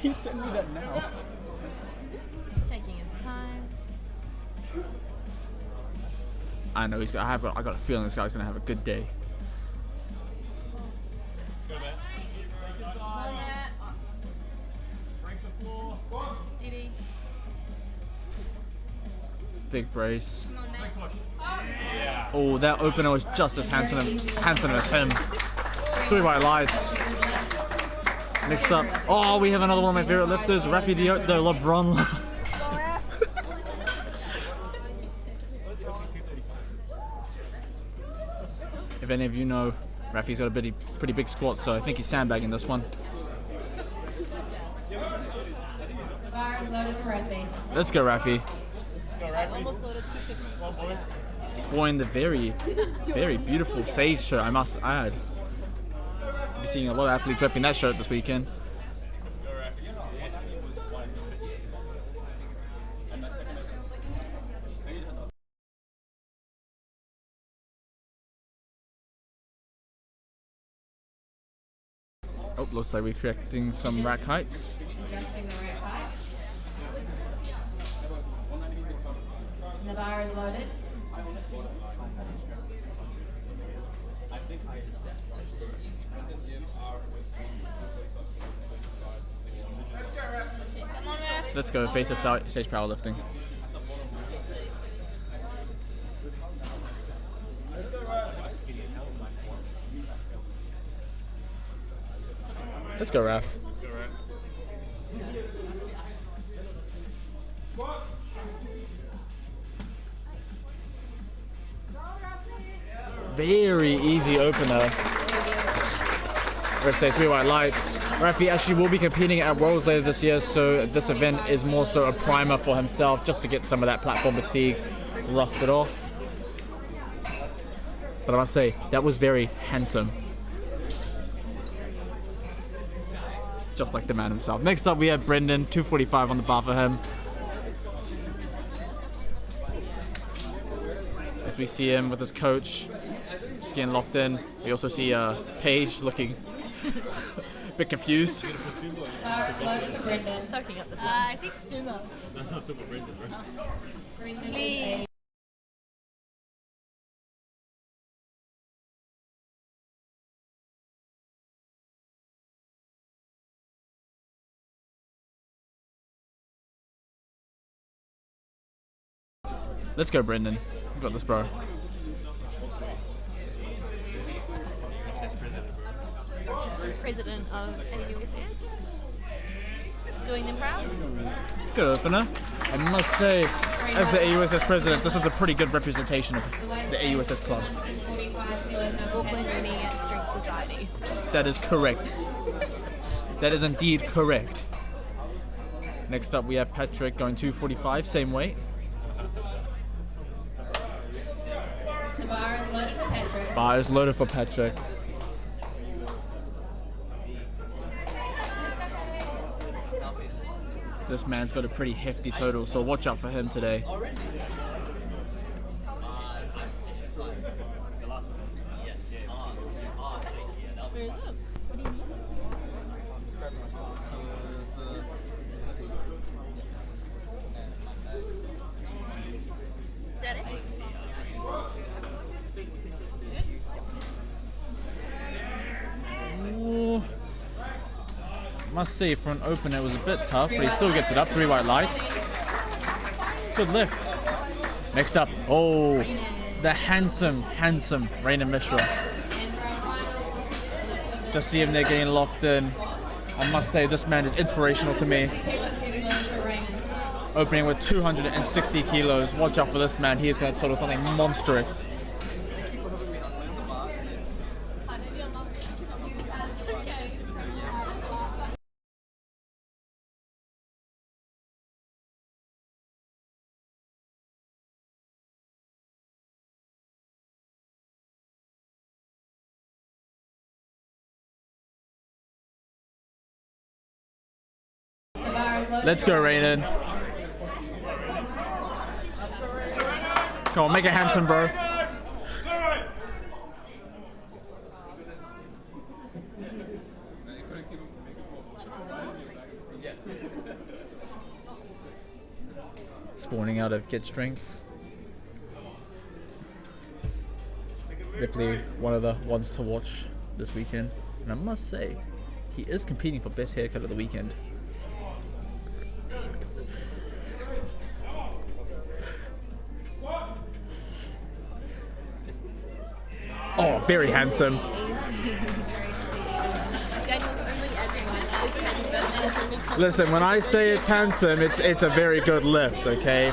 He sent me that now. Taking his time. I know he's got. I got a feeling this guy's gonna have a good day. Steady. Big brace. Oh, that opener was just as handsome as him. 3 white lights. Next up, oh, we have another one of my favorite lifters, Rafi the LeBron lover. If any of you know, Rafi's got a pretty big squat, so I think he's sandbagging this one. The bar is loaded for Rafi. Let's go, Rafi. Almost loaded 250. Sporting the very beautiful Sage shirt, I must add. I'll be seeing a lot of athletes repping that shirt this weekend. Oh, looks like we're correcting some rack heights. Adjusting the rack height. And the bar is loaded. Come on, Ref. Let's go face of Sage powerlifting. Let's go, Raf. Very easy opener. Let's say 3 white lights. Rafi actually will be competing at Worlds later this year, so this event is more so a primer for himself, just to get some of that platform fatigue rusted off. But I must say, that was very handsome. Just like the man himself. Next up we have Brendan, 245 on the bar for him. As we see him with his coach, just getting locked in. We also see Paige looking a bit confused. Bar is loaded for Brendan. Soaking up the sun. I think sumo. Brendan is a Let's go, Brendan. We've got this, bro. President of AUSS. Doing them proud. Good opener. I must say, as the AUSS president, this is a pretty good representation of the AUSS club. 145 kilos now for Auckland Patrick. Uni at Strength Society. That is correct. That is indeed correct. Next up, we have Patrick going 245, same weight. The bar is loaded for Patrick. Bar is loaded for Patrick. This man's got a pretty hefty total, so watch out for him today. Where is it? Is that it? Ooh. Must say, for an opener it was a bit tough, but he still gets it up. 3 white lights. Good lift. Next up, oh, the handsome Raina Mishra. And for our final, Just see him there getting locked in. I must say, this man is inspirational to me. 60 kilos getting loaded for Raymond. Opening with 260 kilos. Watch out for this man. He is going to total something monstrous. The bar is loaded. Let's for go, Raymond. Raiden. Come on, make it handsome, bro. spawning out of Get Strength. Definitely one of the ones to watch this weekend. And I must say, he is competing for best haircut of the weekend. Oh, very handsome. Listen, when I say it's handsome, it's a very good lift, okay?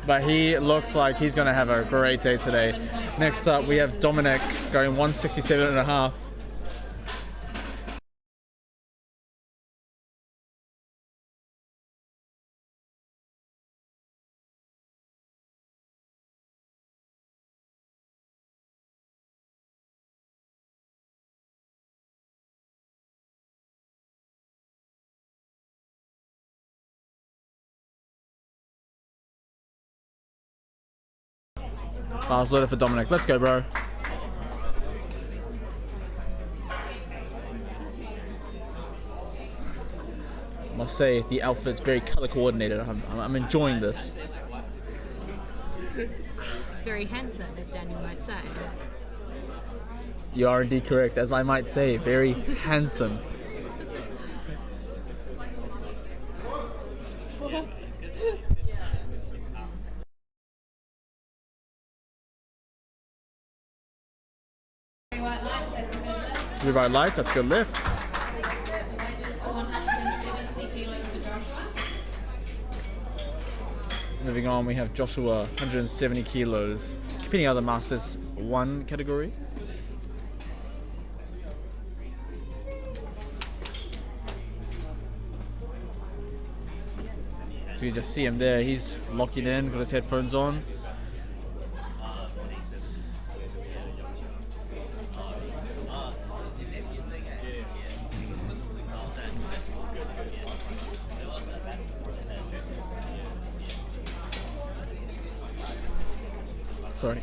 But he looks like he's gonna have a great day today. Next up, we have Dominic going 167.5. Bars loaded for Dominic. Let's go, bro. Must say the outfit's very color coordinated. I'm enjoying this. Very handsome, as Daniel might say. You are indeed correct, as I might say, very handsome. Three white lights, that's a good lift. 3 white lights, that's a good lift. The weight goes to 170 kilos for Joshua. Moving on, we have Joshua, 170 kilos. Competing out of the Masters 1 category. So you just see him there, he's locking in, got his headphones on. Sorry.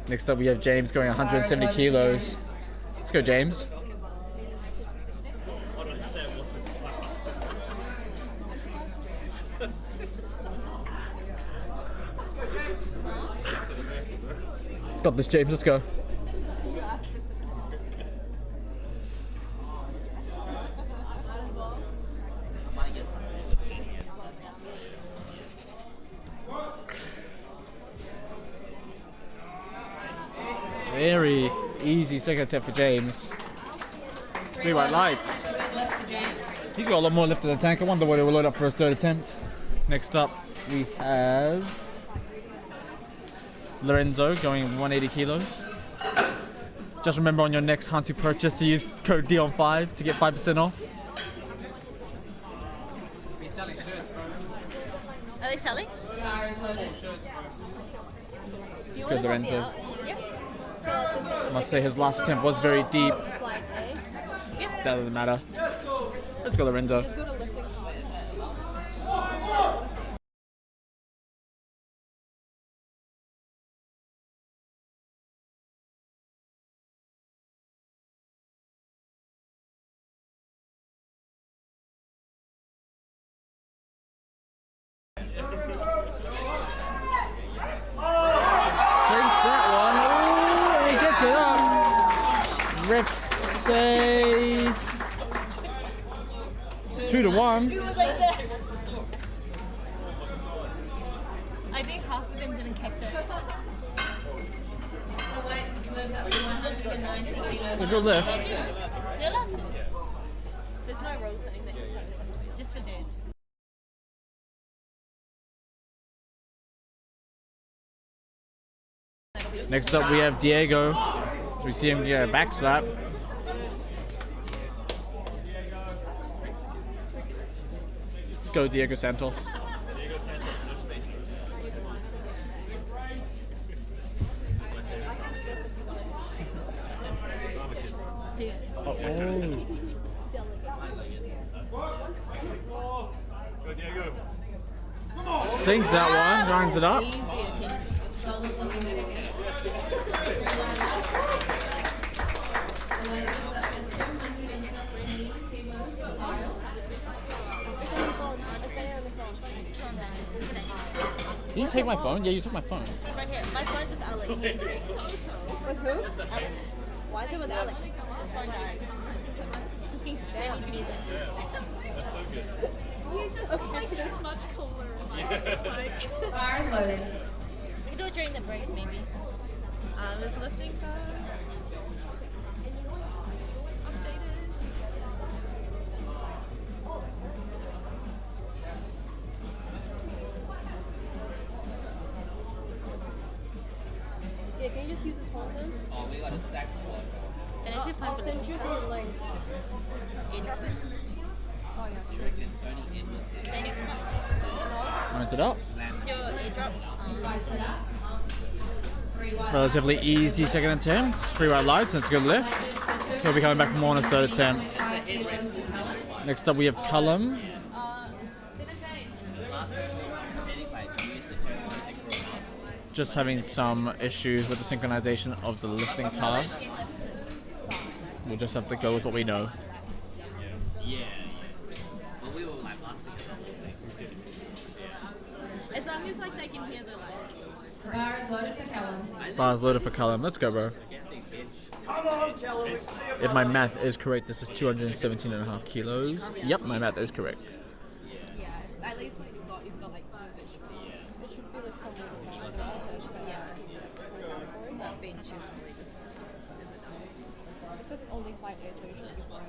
Next up we have James going 170 kilos. Let's go, James. Got this, James, let's go. Very easy second attempt for James. 3 white lights. That's a good lift for James. He's got a lot more lift in the tank. I wonder what he will load up for his third attempt. Next up, we have Lorenzo going 180 kilos. Just remember on your next Hantu purchase to use code Dion5 to get 5% off. Are they selling? Car is loaded. Do you Good, want to help me Lorenzo. out? Yep. I must say his last attempt was very deep. That doesn't matter. Let's go, Lorenzo. Just go to lifting. Sinks that one. Ooh, he gets it up. Refs say 2-1. He was like that. I think half of them didn't catch it. The weight moves up to 190 kilos. It's a good lift. You're allowed to. There's no rule saying that your toes have to be Just for dudes. Next up, we have Diego. We see him get a back slap. Let's go, Diego Santos. Diego Santos, no spacer. Oh. Go, Diego. Sinks that one, rounds it up. easy attempt. Solid looking second. 3 wide lights. The weight goes up to 215 kilos for Kyle. Did you take my phone? Yeah, you took my phone. Right here. My phone's with Alex. With who? Alex. Why is it with Alex? His phone died. That needs music. That's so good. You just make this much cooler. Bar is loaded. We can do it during the break, maybe. Is lifting first. Updated. Yeah, can you just use this phone then? Oh, we got a stack squad. And if you're I'll fun send you the link. you drop it. Oh yeah. You reckon Tony in was there? Then you come Rounds it up. It's your airdrop. Bites it up. 3 wide Relatively easee second attempt. 3 white lights, and it's a good lift. He'll be coming back for more on his third attempt. 5 kilos for Cullen. Next up, we have Cullum. 17. Last anyway, you used to turn something for a month. Just having some issues with the synchronization of the lifting cast. We'll just have to go with what we know. Yeah. But we were like lasting the whole thing. As long as like they can hear the like. The bar is loaded for Cullen. Bar's loaded for Cullum. Let's go, bro. Come on, Callum. If my math is correct, this is 217.5 kilos. Yep, my math is correct. Yeah, at least like Scott, you've got like the visual. It should be like somewhere yeah. That bench is really just isn't done. This is only 5 days, so you should be fine.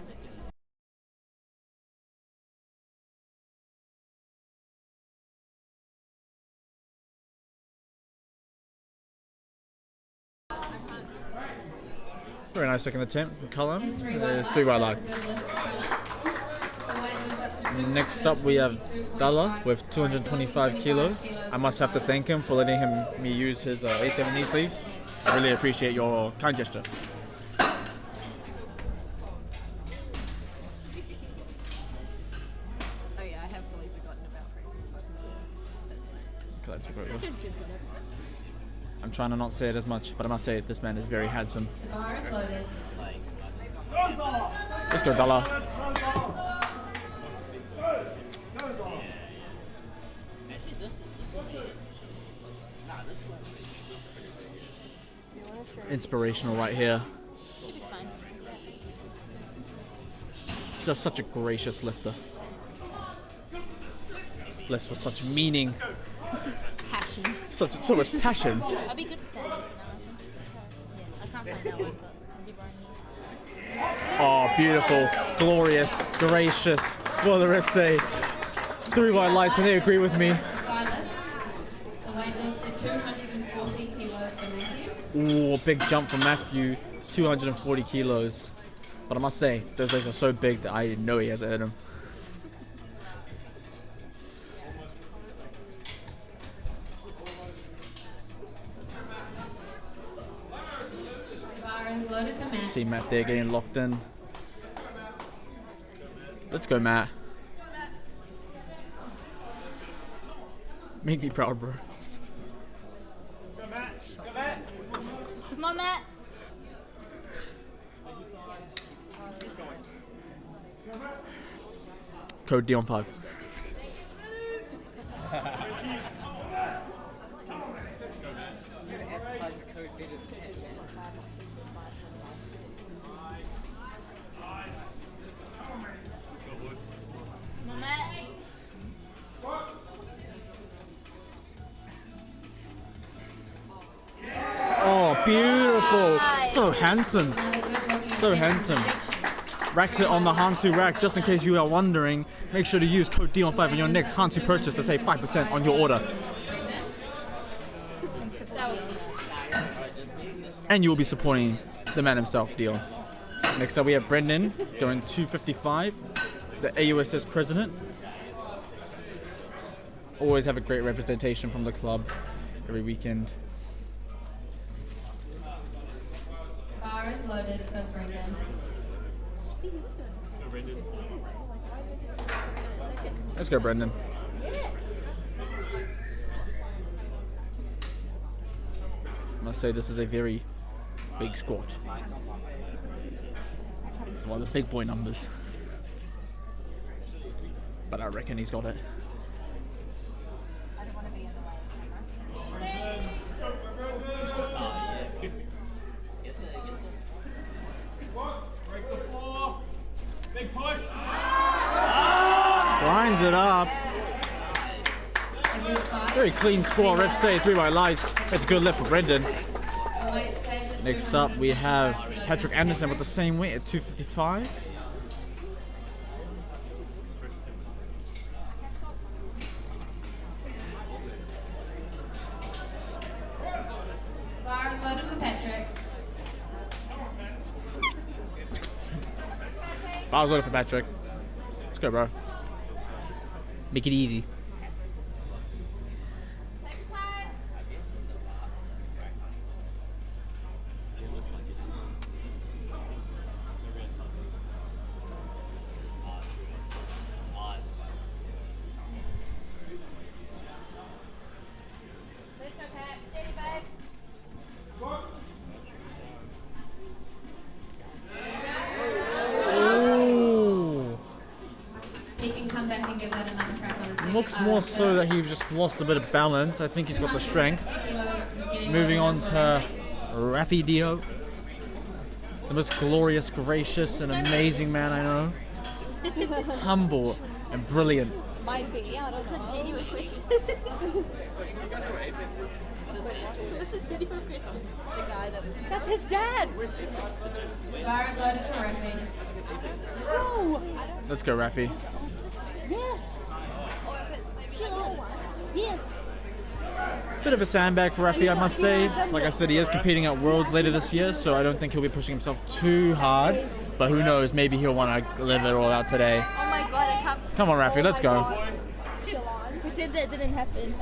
Very nice second attempt for Cullum. And 3 There's 3 white lights. Good lift for Cullen. The weight moves up to Next up, we have Dalla with 225 kilos. I must have to thank him for letting me use his A7 knee sleeves. I really appreciate your kind gesture. Oh yeah, I have fully forgotten about Christmas. That's fine. Glad to go over. I'm trying to not say it as much, but I must say it. This man is very handsome. the bar is loaded. Let's go, Dalla. Inspirational right here. Should be fine. Just such a gracious lifter. Blessed with such meaning, Passion. so much passion. I'll be good for that. Yeah, I can't find that one, but I'll be borrowing it. Oh, beautiful, glorious, gracious. What do the refs say? 3 white lights, and they agree with me. For Silas, the weight moves to 240 kilos for Matthew. Ooh, big jump from Matthew, 240 kilos. But I must say, those legs are so big that I know he has it in him. The bar is loaded for Matt. See Matt there getting locked in. Let's go, Matt. Make me proud, bro. Come on, Matt. Code Dion5. Come on, Matt. Oh, beautiful. So handsome. Another good looking So attempt. handsome. racks it on the Hansu rack. Just in case you are wondering, make sure to use code Dion5 in your next Hansu purchase to save 5% on your order. And you will be supporting the man himself, Dion. Next up we have Brendan doing 255, the AUSS president. Always have a great representation from the club every weekend. Bar is loaded for Brendan. Let's go, Brendan. I must say this is a very big squat. It's one of the big boy numbers. But I reckon he's got it. Big push. Grinds it up. A good fight. Very clean squat. Ref say 3 by lights. It's a good lift for Brendan. The weight stays at Next up we have 205 kilos. Patrick Anderson with the same weight at 255. Bar is loaded for Patrick. Bar's loaded for Patrick. Let's go, bro. Make it easy. Ooh. He can come back and give that another crack on his second. Looks more so that he just lost a bit of balance. I think he's got the strength. Moving on to Rafi Dio. The most glorious, gracious, and amazing man I know. Humble and brilliant. Might be. Yeah, that's a genuine question. The guy that was. That's his dad! Bar is loaded for Rafi. No! Let's go, Rafi. Yes! Yes! Bit of a sandbag for Rafi, I must say. Like I said, he is competing at Worlds later this year, so I don't think he'll be pushing himself too hard. But who knows, maybe he'll want to live it all out today. Oh my god, I can't. Come on, Rafi, let's go. Pretend that didn't happen.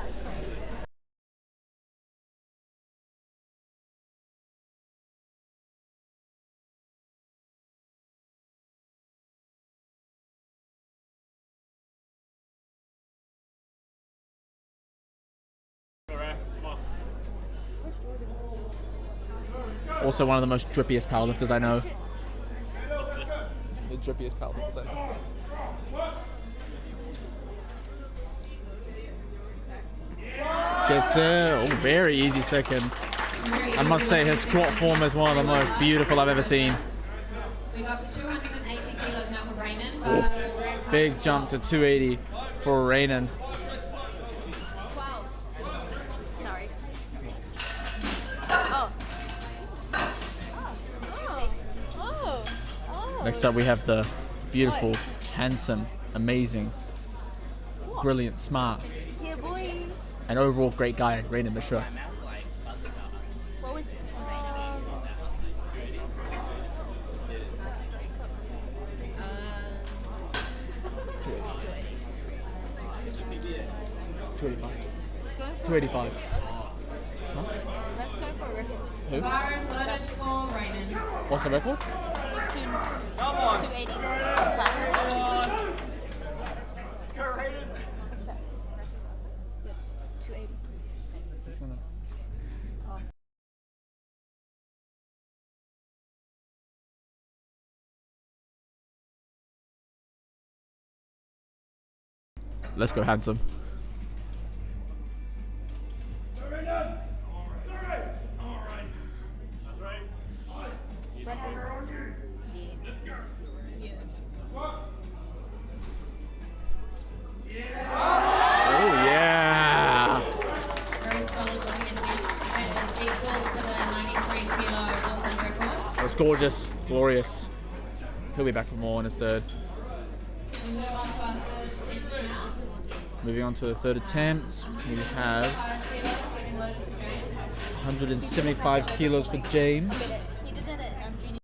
Also one of the most drippiest powerlifters I know. The drippiest powerlifters I know. Gets it. Oh, very easy second. I must say his squat form is one of the most beautiful I've ever seen. We got to 280 kilos now for Raynan. Big jump to 280 for Raynan. Wow. Sorry. Oh. Oh. Next up we have the beautiful, handsome, amazing, brilliant, smart, Yeah, boy. and overall great guy, Raynan Mishra. What was this one? 285. Let's go for a record. Who? Bar is loaded for Raynan. What's the record? 280. What's that? Yep, 280. It's gonna... Let's go, handsome. Oh yeah! Very solid looking intent. That is equal to the 93 kilo Auckland record. It was gorgeous, glorious. He'll be back for more in his third. We move on to our third attempts now. Moving on to the third attempt, we have 5 kilos getting loaded for James. 175 kilos for James. He did that at junior.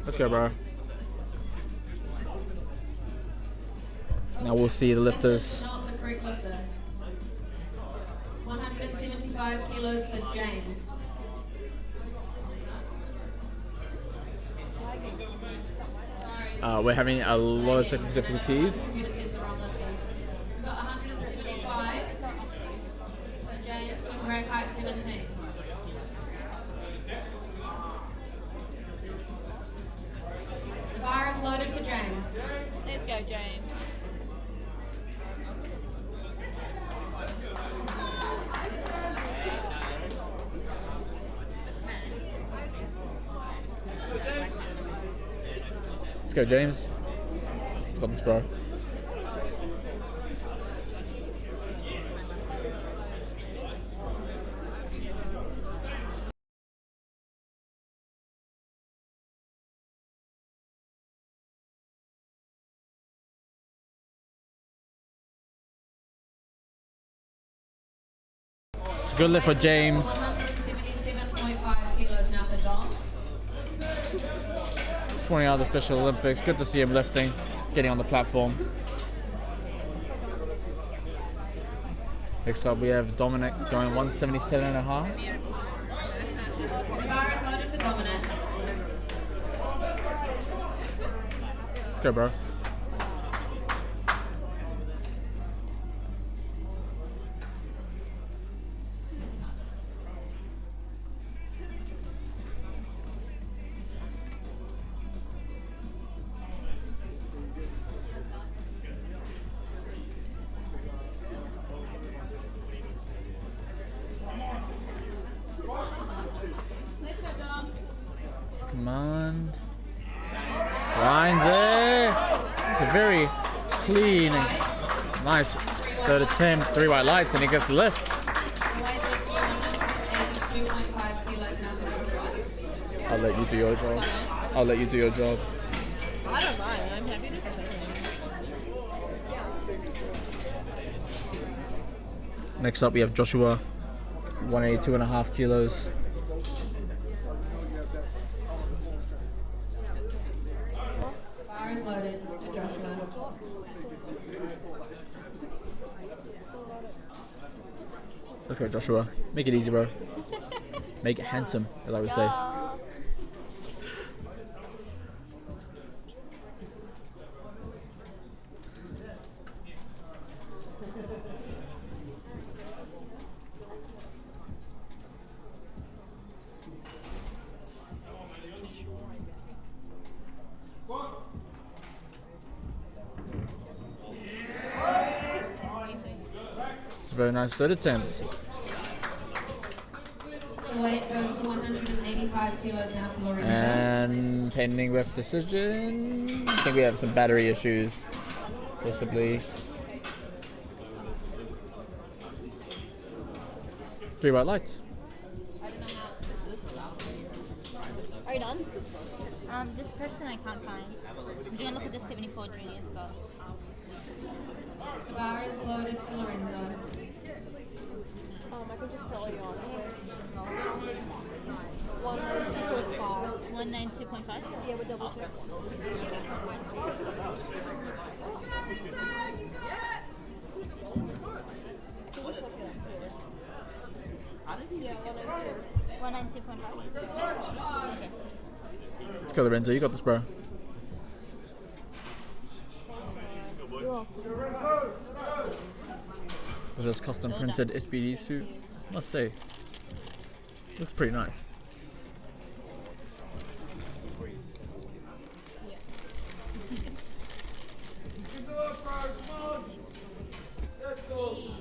Let's go, bro. Now we'll see the This lifters. is not the correct lifter. 175 kilos for James. Sorry. We're having a lot of technical difficulties. Computer says the wrong lifter. We've got 175 for James with rack height 17. The bar is loaded for James. Let's go, James. Let's go, James. Got this, bro. It's a good lift for James. 177.5 kilos now for Dom. He's pointing out the Special Olympics. Good to see him lifting, getting on the platform. Next up, we have Dominic going 177.5. The bar is loaded for Dominic. Let's go, bro. Let's go, Dom. Come on. Lines it. It's a very clean and nice third attempt. 3 white lights, and he gets the lift. The weight lifts to 182.5 kilos now for Joshua. I'll let you do your job. I'll let you do your job. I don't mind. I'm happy to stay. Next up, we have Joshua, 182.5 kilos. Bar is loaded for Joshua. Let's go, Joshua. Make it easy, bro. Make it handsome, as I would say. It's a very nice third attempt. The weight goes to 185 kilos now for Lorenzo. And pending ref decision. I think we have some battery issues, possibly. 3 white lights. Are you done? This person I can't find. I'm gonna look at the 74 juniors though. The bar is loaded for Lorenzo. I can just tell you honestly. 192.5. 192.5? Yeah, we double check. Yeah, 192. 192.5? Okay. Let's go, Lorenzo. You got this, bro. With this custom printed SBD suit, must say, looks pretty nice. The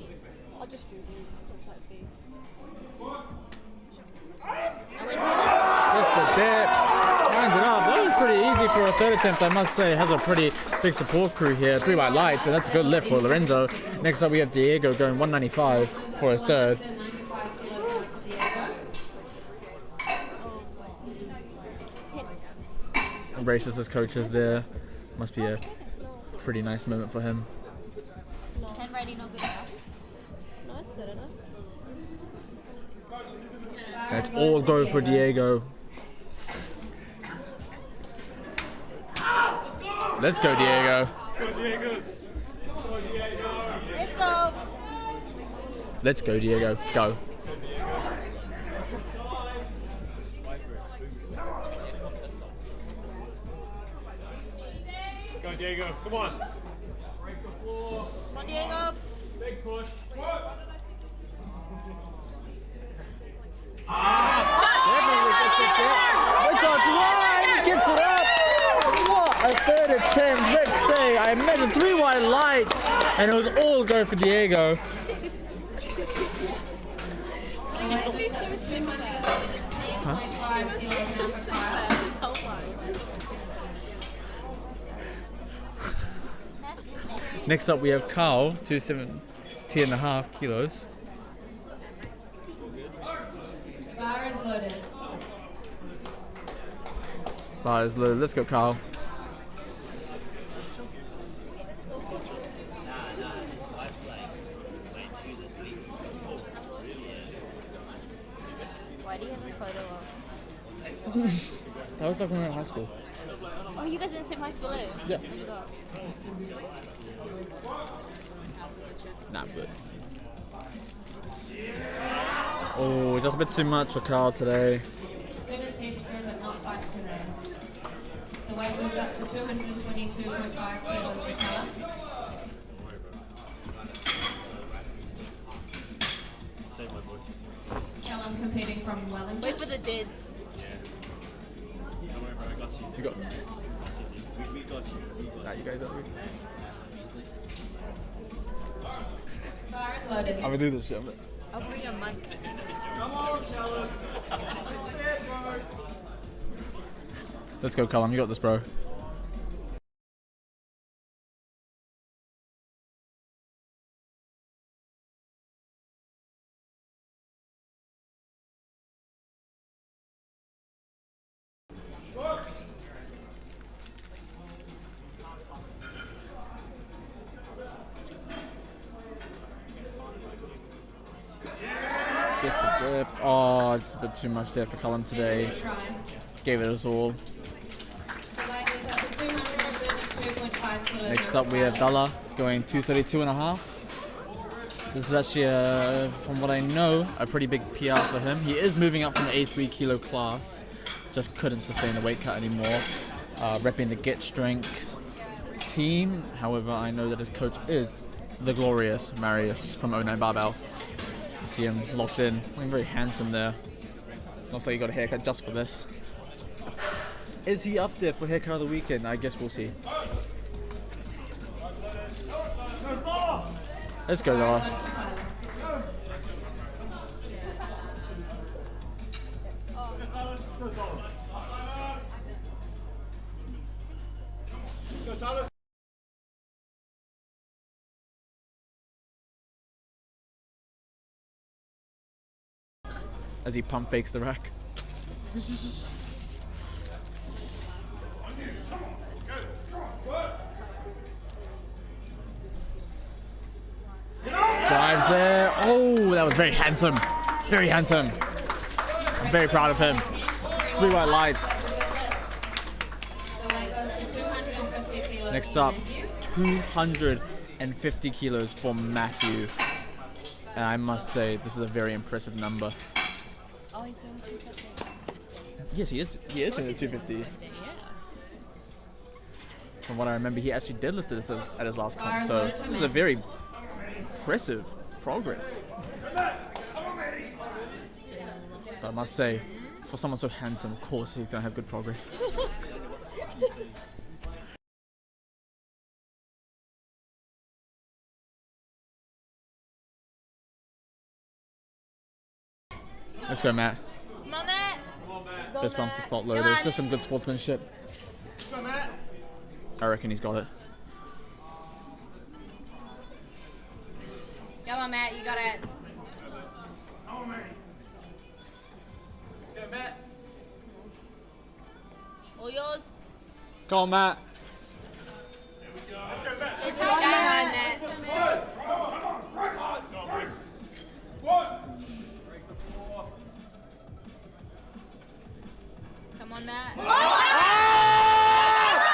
pretty easy for a third attempt, I must say. Has a pretty big support crew here. 3 white lights, and that's a good lift for Lorenzo. Next up we have Diego going 195 for his third. 195 kilos for Diego. Embraces his coaches there. Must be a pretty nice moment for him. 10 ready, no good enough. No, it's good enough. Let's all go for Diego. Let's go, Diego. Let's go. Let's go, Diego. Go. Go, Diego. Come on. Come on, Diego. Big push. It's a grind. Gets it up. What a third attempt. Let's say I measured 3 white lights, and it was all go for Diego. The weight moves up to 217.5 kilos now for Kyle. Next up we have Carl, 270.5 kilos. Bar is loaded. Bar is low. Let's go, Carl. Why do you have a photo of? That was back when we were in high school. Oh, you guys in the same high school, eh? Yeah. Not good. Oh, just a bit too much for Carl today. Good attempt there, but not quite today. The weight moves up to 222.5 kilos for Callum. Callum competing from Wellington. Wait for the dids. You got. Nah, you guys are. Bar is loaded. I'm gonna do this shit. I'll bring a mic. Let's go, Callum. You got this, bro. Gets the dip. Oh, it's a bit too much there for Callum today. Good try. Gave it us all. The weight moves up to 232.5 kilos. Next for up we have Sally. Dalla going 232.5. This is actually, from what I know, a pretty big PR for him. He is moving up from the 83 kilo class. Just couldn't sustain the weight cut anymore. Repping the Get Strength team. However, I know that his coach is the glorious Marius from 09 Barbell. You see him locked in, looking very handsome there. Looks like he got a haircut just for this. Is he up there for haircut of the weekend? I guess we'll see. Let's go, Bar is Dalla. loaded for Silas. As he pump fakes the rack. Drives there. Oh, that was very handsome. Very handsome. I'm very proud of him. 3 white lights. The weight goes to 250 kilos. Next for up, Matthew. 250 kilos for Matthew. And I must say, this is a very impressive number. Oh, he's doing 250. Yes, he is. He is in the 250. Yeah. From what I remember, he actually deadlifted this at his last comp. Bars So loaded for this is a Matthew. very impressive progress. But I must say, for someone so handsome, of course, he's gonna have good progress. Let's go, Matt. Come on, Matt. fist bumps the spot loader. It's just some good sportsmanship. I reckon he's got it. Come on, Matt, you got it. All yours. Go on, Matt. It's Come on, Matt. Come on, Matt.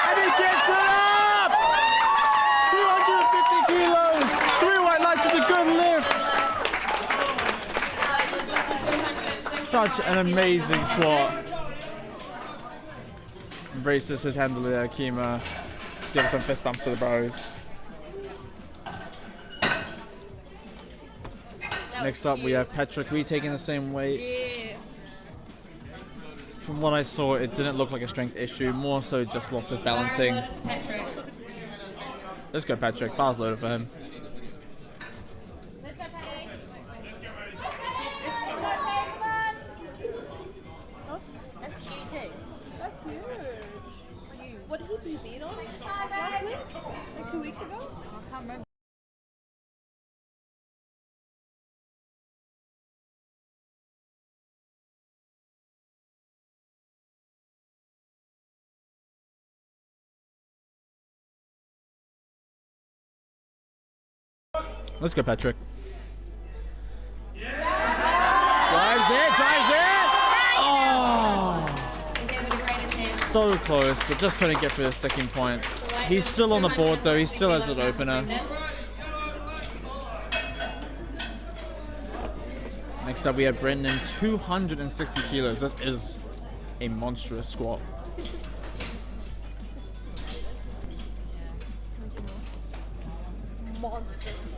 And he gets it up! 250 kilos! 3 white lights is a good lift! Such an amazing squat. Embraces his handle there, Kima. Give some fist bumps to the bros. Next up, we have Patrick retaking the same weight. Yeah. From what I saw, it didn't look like a strength issue, more so just lost his balancing. Let's go, Patrick. Bars loaded for him. That's huge. That's huge. What did he beat on last week? Like 2 weeks ago? I can't remember. Let's go, Patrick. Drives it, drives it! Oh! So close, but just couldn't get through the sticking point. He's still on the board though, he still has an opener. Next up we have Brendan, 260 kilos. This is a monstrous squat. Monsters.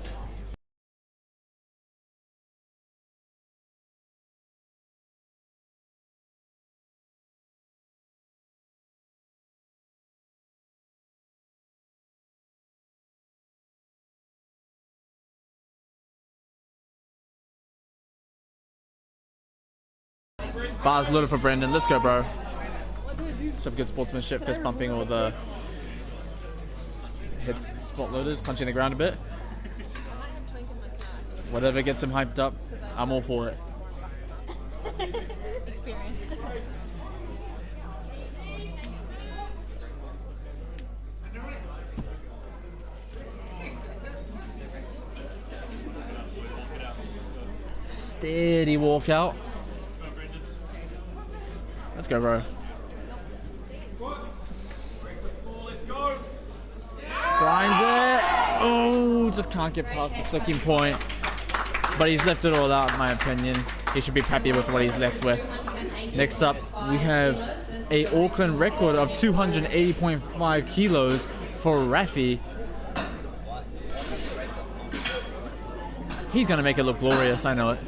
Bars loaded for Brendan. Let's go, bro. Some good sportsmanship, fist pumping or the hit spot loaders, punching the ground a bit. Whatever gets him hyped up, I'm all for it. Experience. Steady walkout. Let's go, bro. Grinds it. Oh, just can't get past the sticking point. But he's left it all out, in my opinion. He should be happy with what he's left with. Next up, we have a Auckland record of 280.5 kilos for Rafi. He's gonna make it look glorious, I know it.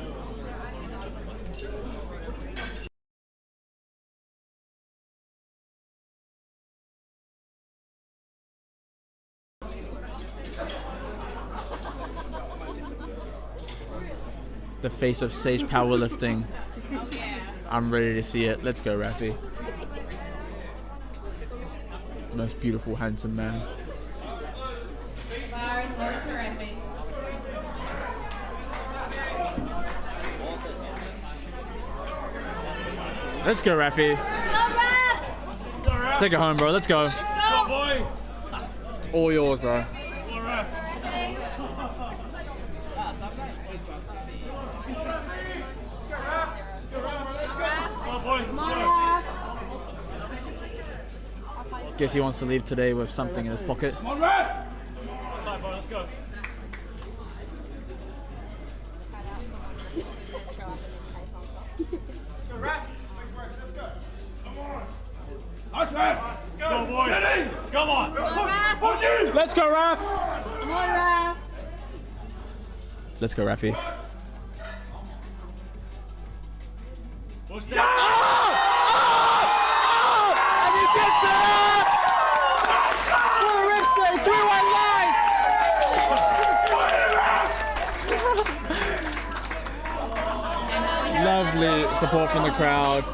The face of Sage powerlifting. I'm ready to see it. Let's go, Rafi. Most beautiful, handsome man. Bar is loaded for Rafi. Let's go, Rafi. Take it home, bro. Let's go. Go, boy. It's all yours, bro. Guess he wants to leave today with something in his pocket. Come on, Ref! Time, boy, let's go. Nice, Ref! Go, boy. Come on. Let's go, Raf! Let's go, Rafi. Push Oh! down. And he gets it up! For a ref save, 3 white lights! Lovely support from the crowd.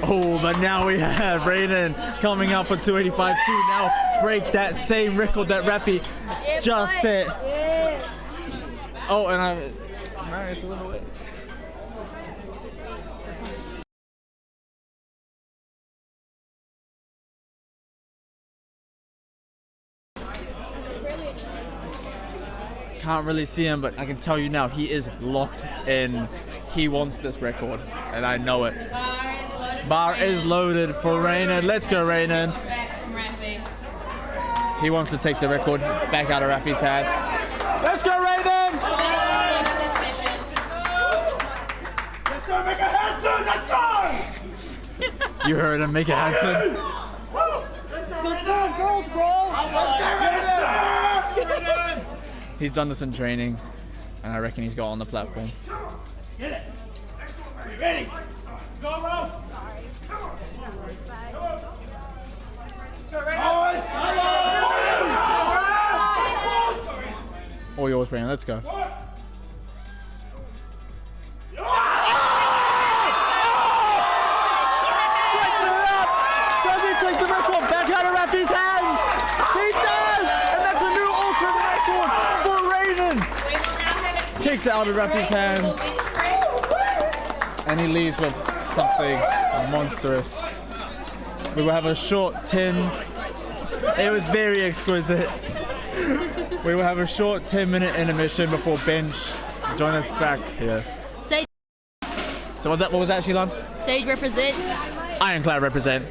Oh, but now we have Raiden coming up for 285 to now break that same record that Rafi just set. Oh, and I'm Marius a little bit. Can't really see him, but I can tell you now, he is locked in. He wants this record, and I know it. Bar is loaded for Rainen. Let's go, Rainen. He wants to take the record back out of Rafi's hand. Let's go, Raiden! Yes, sir, make a Hanson, let's go! You heard him, make it Hanson. Girls, bro. Yes, sir! He's done this in training, and I reckon he's got on the platform. Get it! Are you ready? Go, bro! All yours, Rainen. Let's go. Does he take the record back out of Rafi's hands? He does! And that's a new Auckland record for Raiden! Takes it out of Rafi's hands. And he leaves with something monstrous. We will have a short 10. It was very exquisite. We will have a short 10-minute intermission before bench. Join us back here. Sage. So what was that, Shilan? Sage represent. Ironclad represent.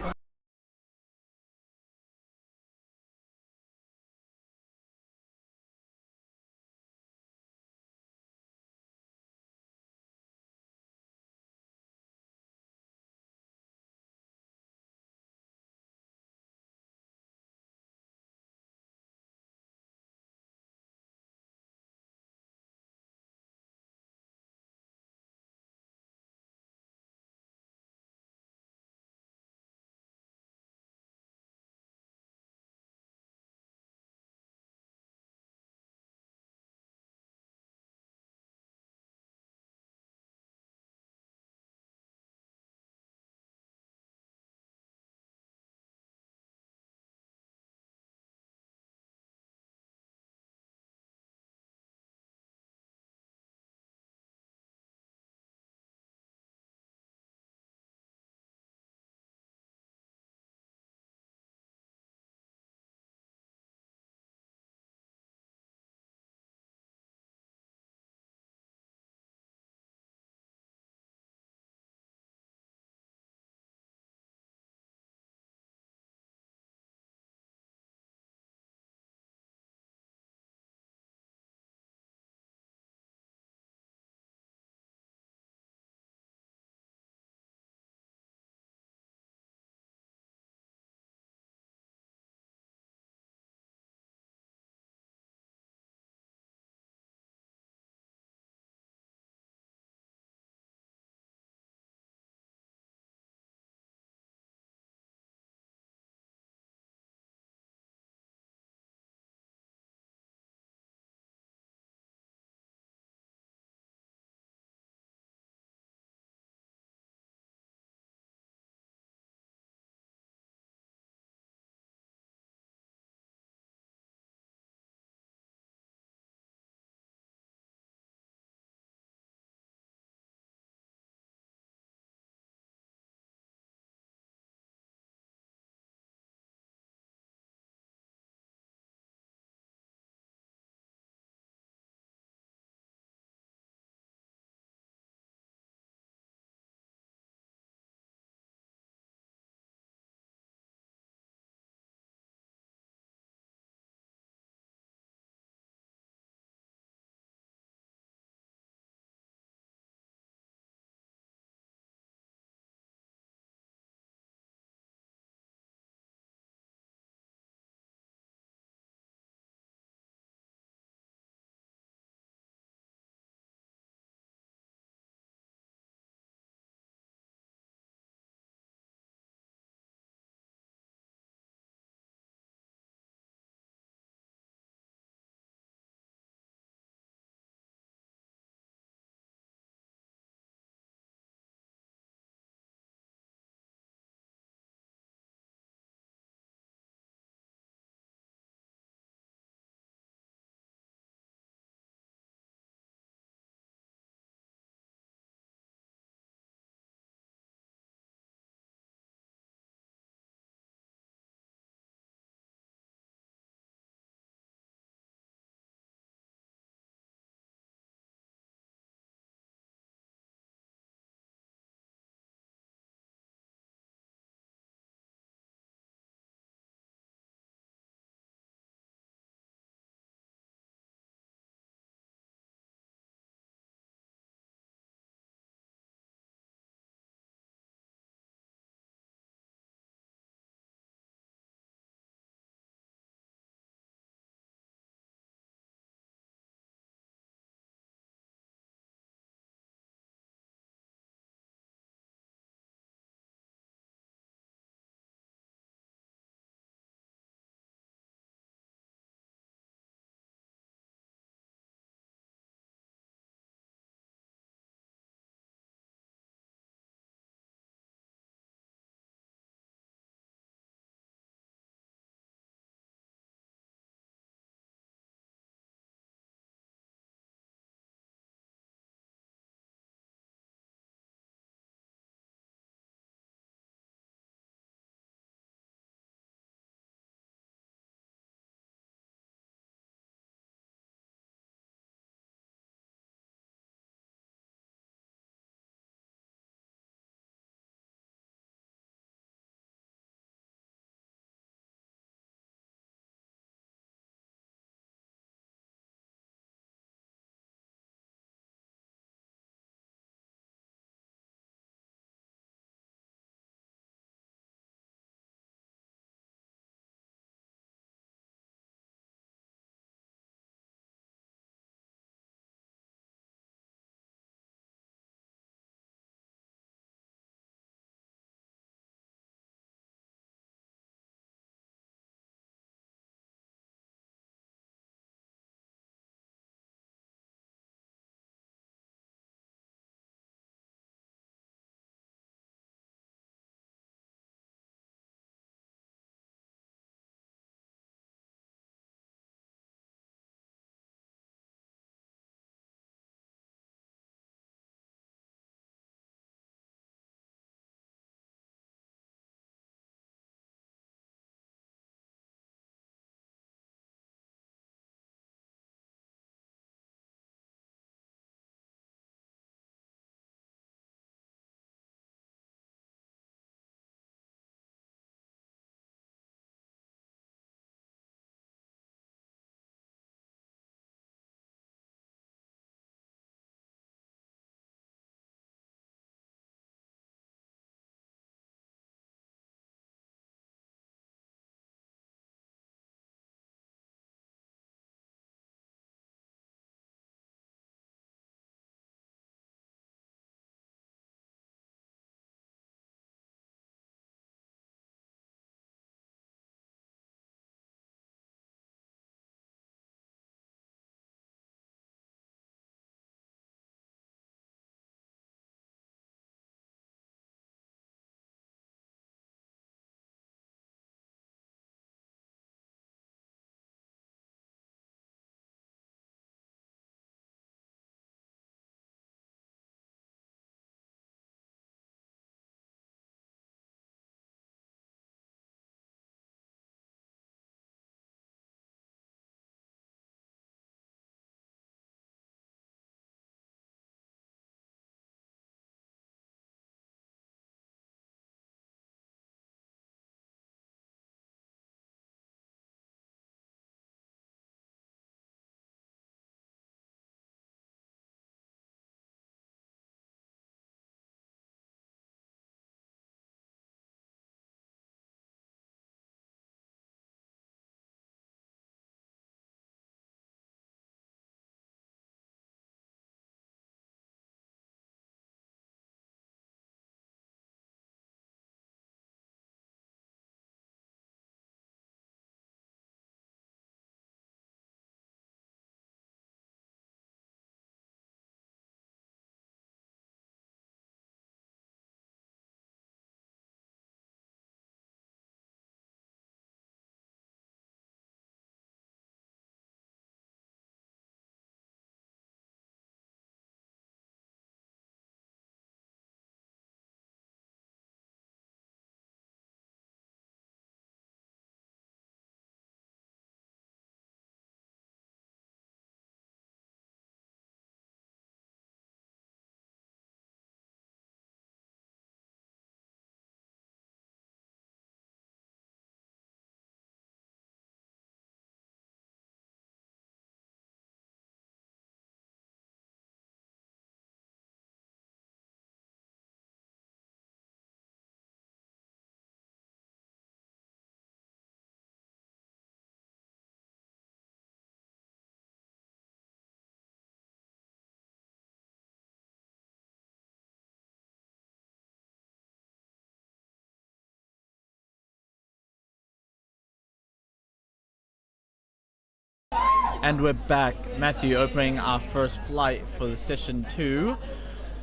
And we're back. Matthew opening our first flight for the session 2.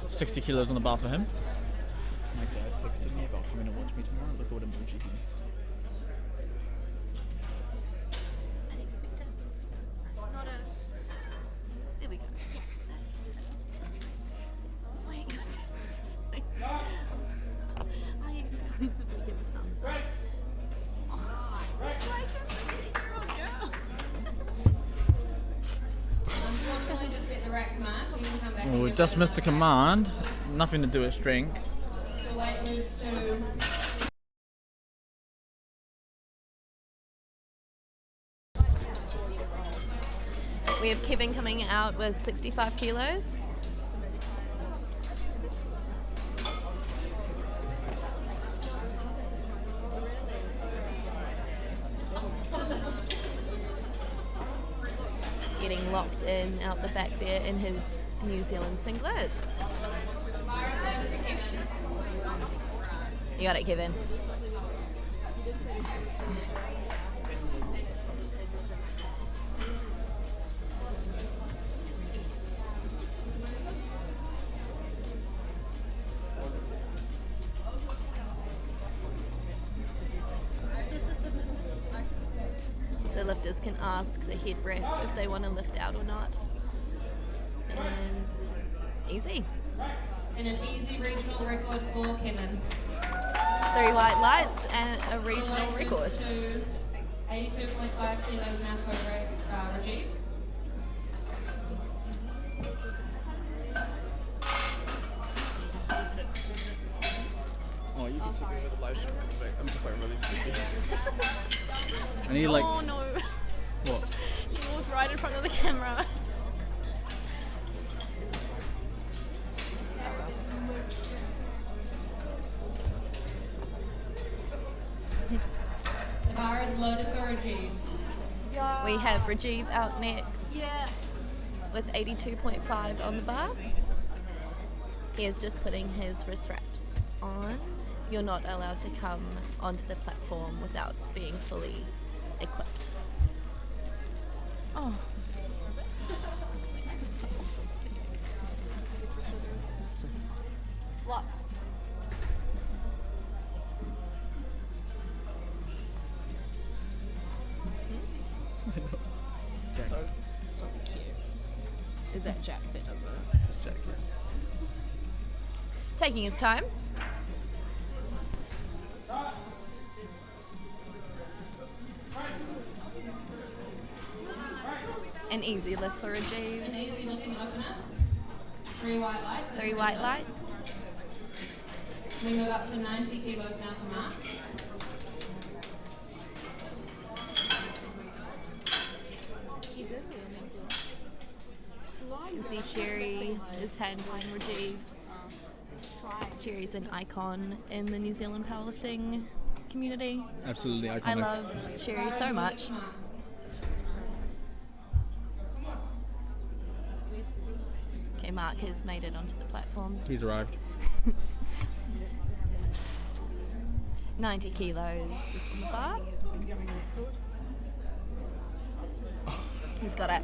60 kilos on the bar for him. My dad texted me about coming to watch me tomorrow. Look what emoji he used. Unexpected. Not a. There we go. Yeah, that's. Oh my goodness. I exclusively give a thumbs up. Oh, it's like a 15-year-old girl. Unfortunately, just hit the right command. You can come back. Oh, and we give just it missed a another command. Nothing to do with strength. go. The weight moves to We have Kevin coming out with 65 kilos. Getting locked in out the back there in his New Zealand singlet. fire is loaded for Kevin. You got it, Kevin. So lifters can ask the head ref if they want to lift out or not. And easy. And an easy regional record for Kevin. 3 white lights and a The regional weight record. moves to 82.5 kilos now for Rajiv. Oh, you can see me with the live stream from the back. I'm just like really sleepy. I need like. Oh no. What? You walked right in front of the camera. The bar is loaded for Rajiv. We have Rajiv out next with 82.5 on the bar. He is just putting his wrist wraps on. You're not allowed to come onto the platform without being fully equipped. Oh. That's so awesome. What? So cute. Is that Jack that does it? Jack, yeah. Taking his time. An easy lift for An Rajiv. easy looking opener. 3 white lights. 3 white lights. We move up to 90 kilos now for Mark. You can see Sherry is handling Rajiv. Sherry's an icon in the New Zealand powerlifting community. Absolutely iconic. I love Sherry so much. Okay, Mark has made it onto the platform. He's arrived. 90 kilos is on the bar. He's got it.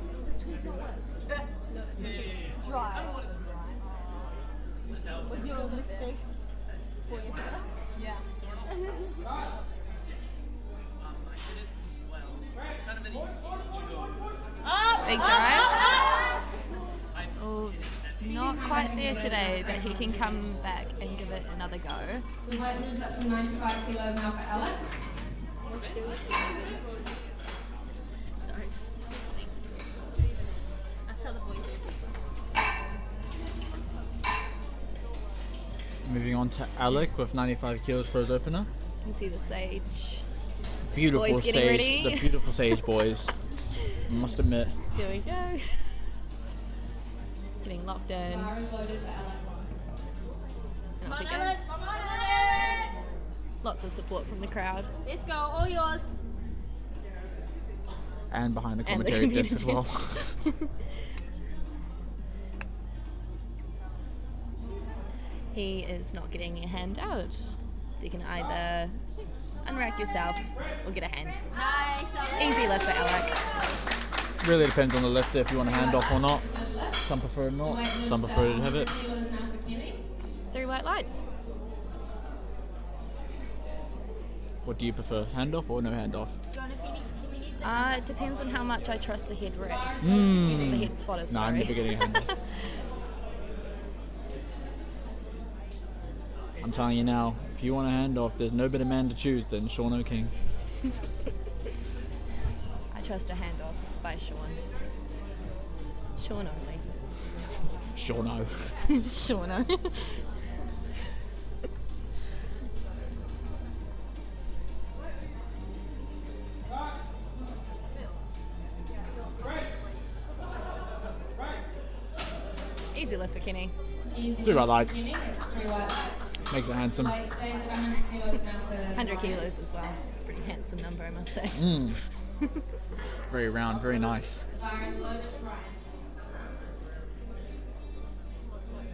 Dry. Was your mistake for yourself? Yeah. Big drive. Oh, not quite there today, but he can come back and give it another go. The weight moves up to 95 kilos now for Alec. Sorry. I'll tell the boys. Moving on to Alec with 95 kilos for his opener. You can see the sage. Beautiful Boys getting sage. ready. The beautiful sage boys. I must admit. Here we go. Getting locked in. Bar is loaded for Alec. And off he Come goes. on, Alex. Lots of support from the crowd. Let's go, all yours. And behind the And the commentary desk as well. He is not getting a hand out. So you can either unrack yourself or get a hand. Nice. Easy lift for Alec. Really depends on the lifter if you want to hand off or not. Good lift. Some prefer The not. weight moves Some to prefer to have it. 100 kilos now for Kenny. 3 white lights. What do you prefer, hand off or no hand off? It depends on how much I trust the head ref. The head spotter, No, sorry. I'm never getting a hand off. I'm telling you now, if you want a hand off, there's no better man to choose than Sean O'King. I trust a handoff by Sean. Sean only. Sean O. Sean only. Easy lift for Kenny. Easy 3 white lift for lights. Kenny. That's 3 white lights. Makes it handsome. Weight stays at 100 kilos now for 100 Brian. kilos as well. It's a pretty handsome number, I must say. Very round, very nice. The bar is loaded for Brian.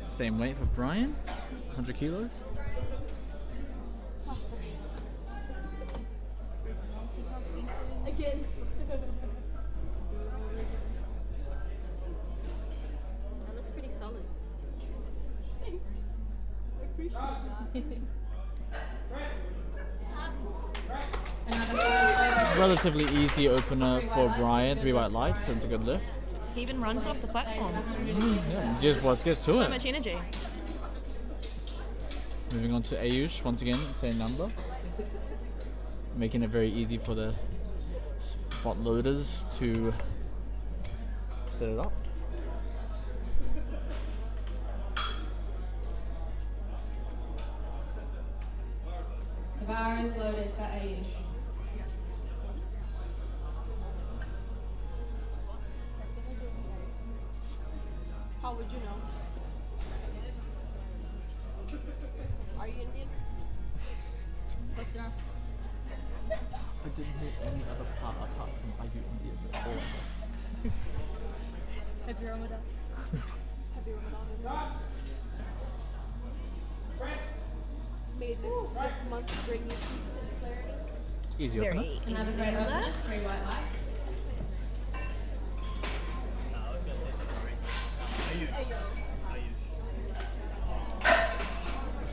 Same weight for Brian, 100 kilos. Again. That looks pretty solid. Another first weight. Relatively easy opener for Brian, 3 white lights, and it's a good lift. He even runs off the platform. Yeah, just gets to So it. much energy. Moving on to Ayush, once again, same number. Making it very easy for the spot loaders to set it up. The bar is loaded for Ayush. How would you know? Are you Indian? What's that? I didn't hear any other part apart from Are You Indian? Happy Ramadan. Happy Ramadan. May this month bring you peace and clarity. Easy opener. Very Another easy great opener, lift. 3 white lights.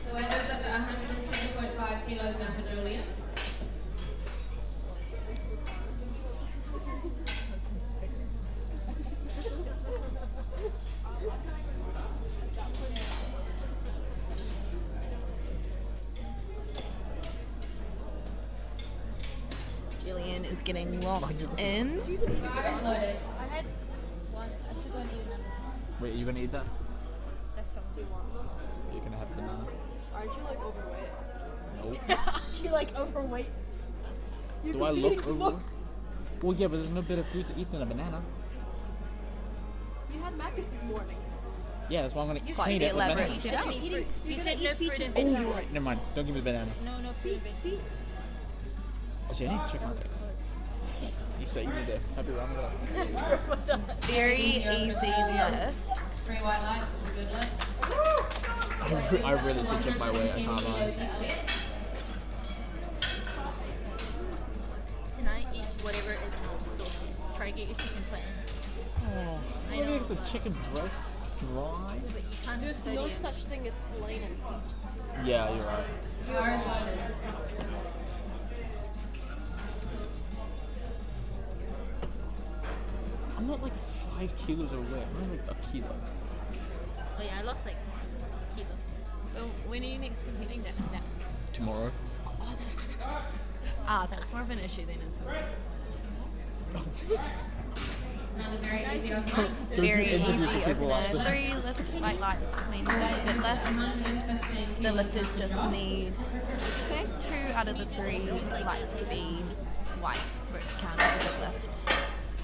The weight goes up to 107.5 kilos now for Julian. Julian is getting locked in. The bar is loaded. I had one. I should go and eat another. Wait, are you gonna eat that? That's how Do you want one? You're gonna have banana. Aren't you like overweight? Nope. She like overweight. Do I look over? Well, yeah, but there's no better food to eat than a banana. You had Macca's this morning. Yeah, that's why I'm gonna eat Quite the it with elaborate banana. setup. You said no fruit and Oh, vegetables. you're right. Never mind. Don't give me the banana. No fruit and vegetables. Actually, I need to check my day. You say you need to happy Ramadan. Very easy lift. 3 white lights, it's a good lift. I really should check my weight. I 110 can't kilos lie. for Elliot. Tonight, eat whatever is saucy. Try to get your chicken plain. Oh, I know, the but- chicken breast dry. But you can't There's do no sodium. such thing as plain and peach. Yeah, you're right. The bar is loaded. I'm not like 5 kilos away. I'm only like a kilo. Oh yeah, I lost like a kilo. Well, when are you next competing, Nats? Tomorrow. That's more of an issue then, isn't it? Another very easy opener. Very interview easy people opener. after. 3 lift white lights means it's a Weight good moves to lift. 115 The kilos lifters now for just Joel. need 2 out of the 3 lights to be white for it to count as a good lift.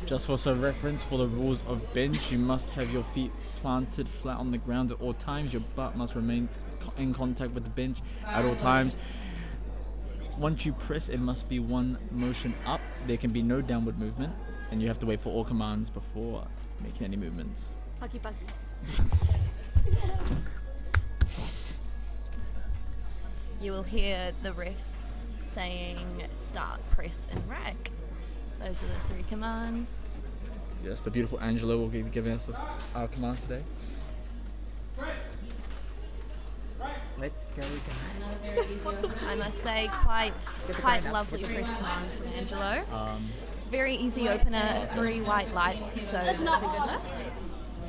Just for some reference, for the rules of bench, you must have your feet planted flat on the ground at all times. Your butt must remain in contact with the bench at all times. Once you press, it must be one motion up. There can be no downward movement, and you have to wait for all commands before making any movements. Paki paki. You will hear the refs saying start, press, and rack. Those are the 3 commands. Yes, the beautiful Angela will be giving us our commands today. Let's go, guys. Another very easy opener. I must say, quite lovely press commands from Angelo. Very easy opener, 3 white lights, so that's a good lift.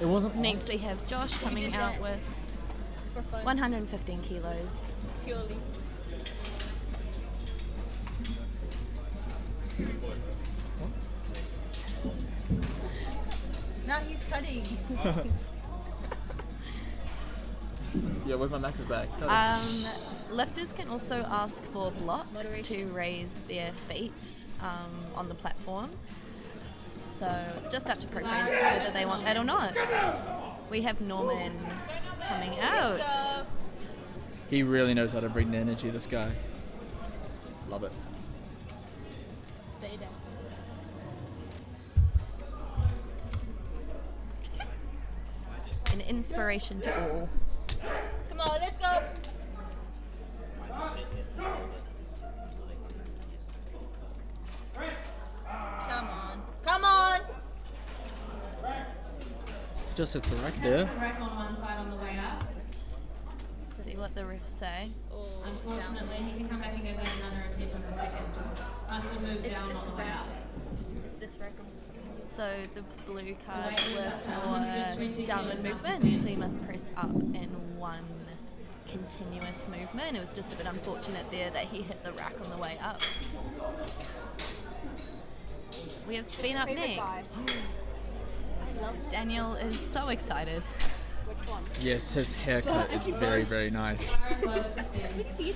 It wasn't. Next we have Josh coming out with For fun. 115 kilos. Purely. Now he's cutting. Yeah, where's my Macca's bag? Lifters can also ask for blocks to raise their feet on the platform. So it's just up to preference whether they want that or not. We have Norman coming out. He really knows how to bring the energy, this guy. Love it. Stay down. An inspiration to all. Come on, let's go. Come on. Come on. Just hits the rack Hits there. the rack on one side on the way up. See what the refs say. Oh, Unfortunately, he can come back and give that another attempt in a second. Just must have moved It's down this on the way rack. up. It's this record. So the blue cards Weight is up to were 120 for downward kilos, movement, so you must press up in one continuous movement. It was just a bit unfortunate there that he hit the rack on the way up. We have Spin up Favorite guy. next. Daniel is so excited. Which one? Yes, his haircut is very, very nice. Bar is loaded for 10. Japan.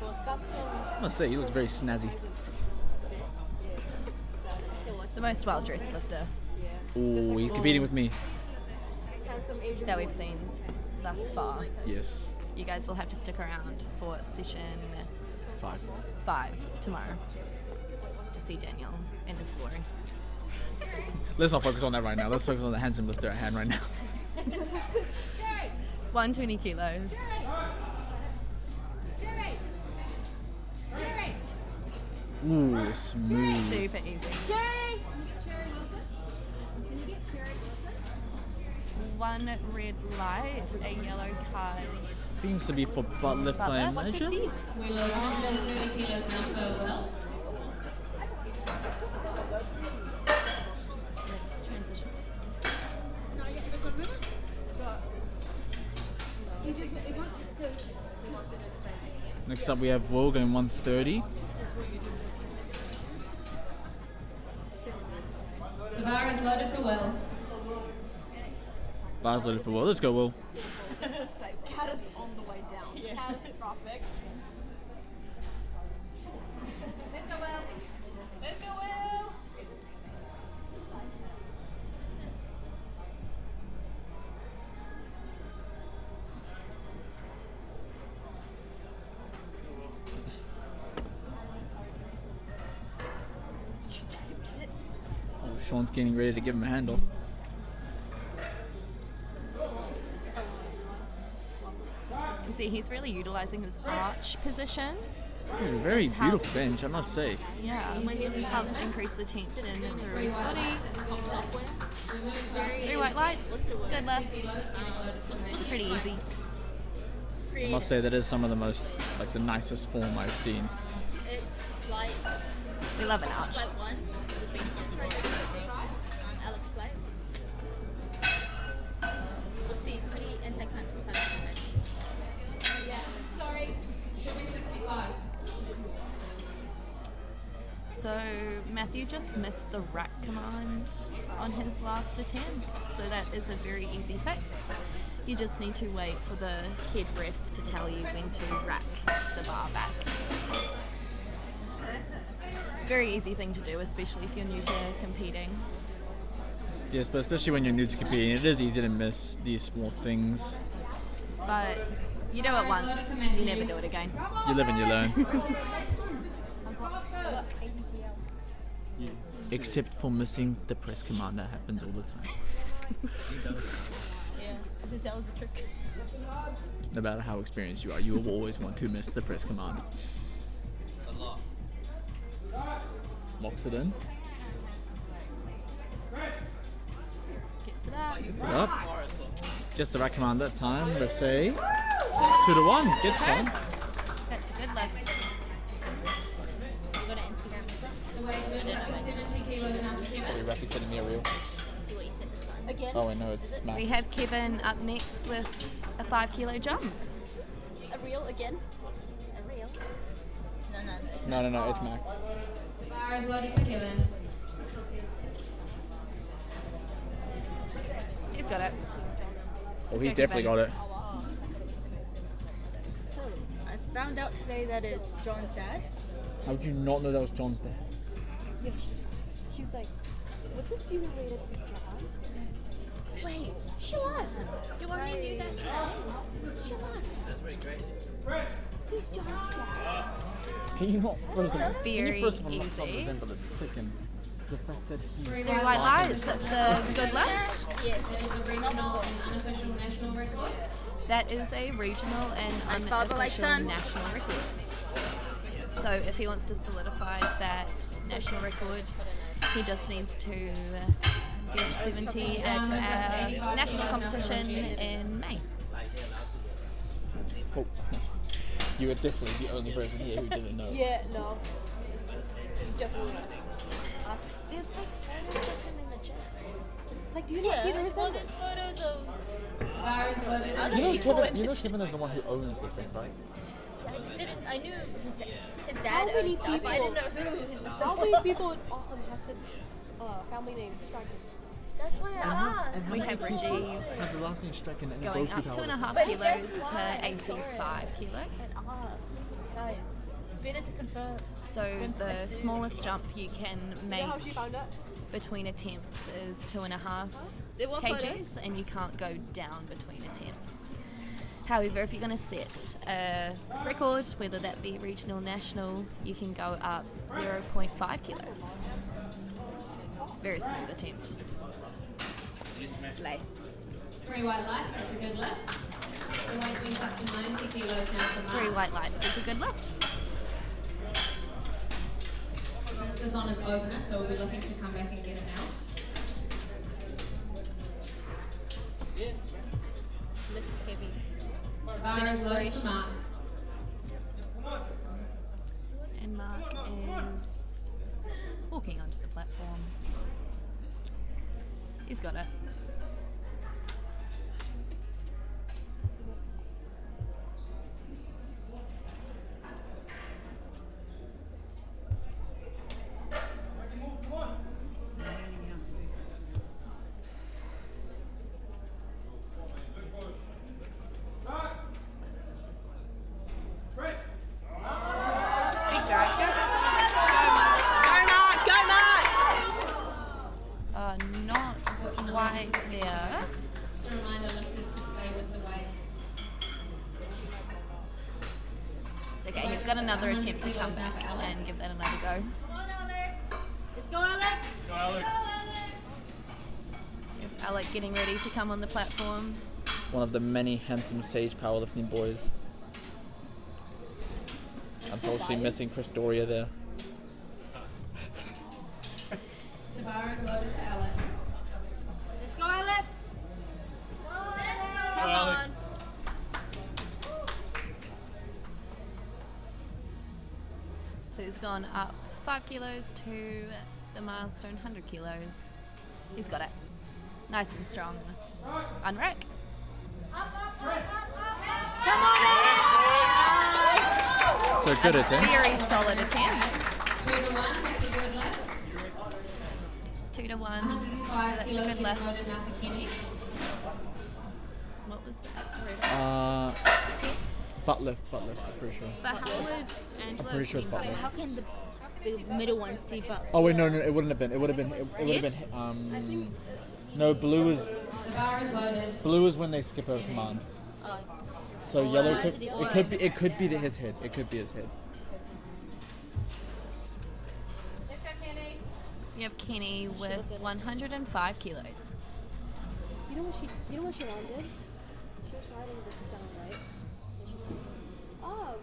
Well, that's I must say, he looks very snazzy. The most well-dressed lifter Oh, he's competing with me. handsome Asian that boy. we've seen thus far. Yes. You guys will have to stick around for session 5 tomorrow to see Daniel in his glory. Let's not focus on that right now. Let's focus on the handsome lifter at hand right now. 120 kilos. Ooh, smooth. Super easy. One red light, a yellow card. Seems to be for butt lift, I imagine. We load 130 kilos now for Will. Transition. Next up, we have Will going 130. The bar is loaded for Will. Bar's loaded for Will. Let's go, Will. Cat is on the way down. Cat is traffic. Let's go, Will. Let's go, Will. Oh, Sean's getting ready to give him a handoff. You see, he's really utilizing his arch position. Ooh, very This beautiful helps. bench, I must say. Yeah, helps increase the tension through his body. 3 white lights, good lift. Pretty easy. I must say that is some of the most, like, the nicest form I've seen. It's flight We love an arch. 1. Alex flight. Let's see, pretty anti-contact. Yeah. Sorry. Should be 65. So Matthew just missed the rack command on his last attempt, so that is a very easy fix. You just need to wait for the head ref to tell you when to rack the bar back. Very easy thing to do, especially if you're new to competing. Yes, but especially when you're new to competing, it is easy to miss these small things. But you do it once, you never do it again. You live and you learn. Except for missing the press command, that happens all the time. Yeah, that was a trick. No matter how experienced you are, you will always want to miss the press command. Locks it in. Up. Just the right command that time. Let's say 2-1. Good fun. That's a good lift. You go to Instagram. The weight moves up to 70 kilos now for Kevin. Rafi sending me a reel. See what you said this time. Again? Oh, I know it's smack. We have Kevin up next with a 5 kilo jump. A reel again? A real? No. No, it's max. Bar is loaded for Kevin. He's got it. Oh, Let's he's go, definitely Kevin. got it. So, I found out today that it's John's dad. How would you not know that was John's dad? Yeah, she was like, would this be related to John? Wait, Shalon. You already knew that today. Shalon. That's pretty crazy. Who's John's dad? Can you not first of all, Very easy. The fact that he 3 3 white lights. It's a good lift. Yes. That is a regional and unofficial national record. That is a regional and father like unofficial son. national record. So if he wants to solidify that national record, he just needs to get 70 at a national competition in May. Oh, you are definitely the only person here who didn't know. Yeah, no. Definitely not. There's like photos of him in the gym. Like, do you not see the All resemblance? these photos of The bar is loaded for You know Kevin is the one who owns the thing, right? I just didn't. I knew his How dad many owned stuff, but I didn't know people- who. How many people in Auckland has a family name Striker? That's why I asked. We have Rajiv Has the last name Stricken and going up 2.5 kilos to 85 kilos. Guys, better to confirm. So the smallest jump you can You make know how she found out? between attempts is 2.5 There were kgs, and you can't go down between attempts. However, if you're going to set a record, whether that be regional, national, you can go up 0.5 kilos. Very smooth attempt. Slay. 3 white lights, that's a good lift. The weight moves up to 90 kilos now for 3 Mark. white lights is a good lift. This is on his opener, so we'll be looking to come back and get it now. Lift is heavy. The bar is loaded for Mark. And Mark is walking onto the platform. He's got it. Big drive. Go, Mark! Go, Mark! Not quite there. Just a reminder, lifters to stay with the weight. It's okay, he's got another attempt to come back and give that another go. Let's go, Alex. Go, Alec. Alec getting ready to come on the platform. One of the many handsome Sage powerlifting boys. Unfortunately missing Chris Doria there. The bar is loaded for Alex. Let's go, Alex. Come Alex. on. So he's gone up 5 kilos to the milestone 100 kilos. He's got it. Nice and strong. Unrack. So good attempt. Very solid attempt. 2 to 1, that's a good lift. 2 to 1. So 105 that's a kilos good getting loaded lift. now for Kenny. What was that? Butt lift, I'm pretty sure. But how would Angelo pretty sure it's see butt that? lift. How can the middle one see but Oh wait, no, it wouldn't have been. It would have been. No, blue is The bar is loaded. when they skip a command. So yellow could be his head. It could be his head. Let's go, Kenny. You have Kenny with 105 kilos. You know what Sharon did? She was riding this stone, right? And she's like, oh,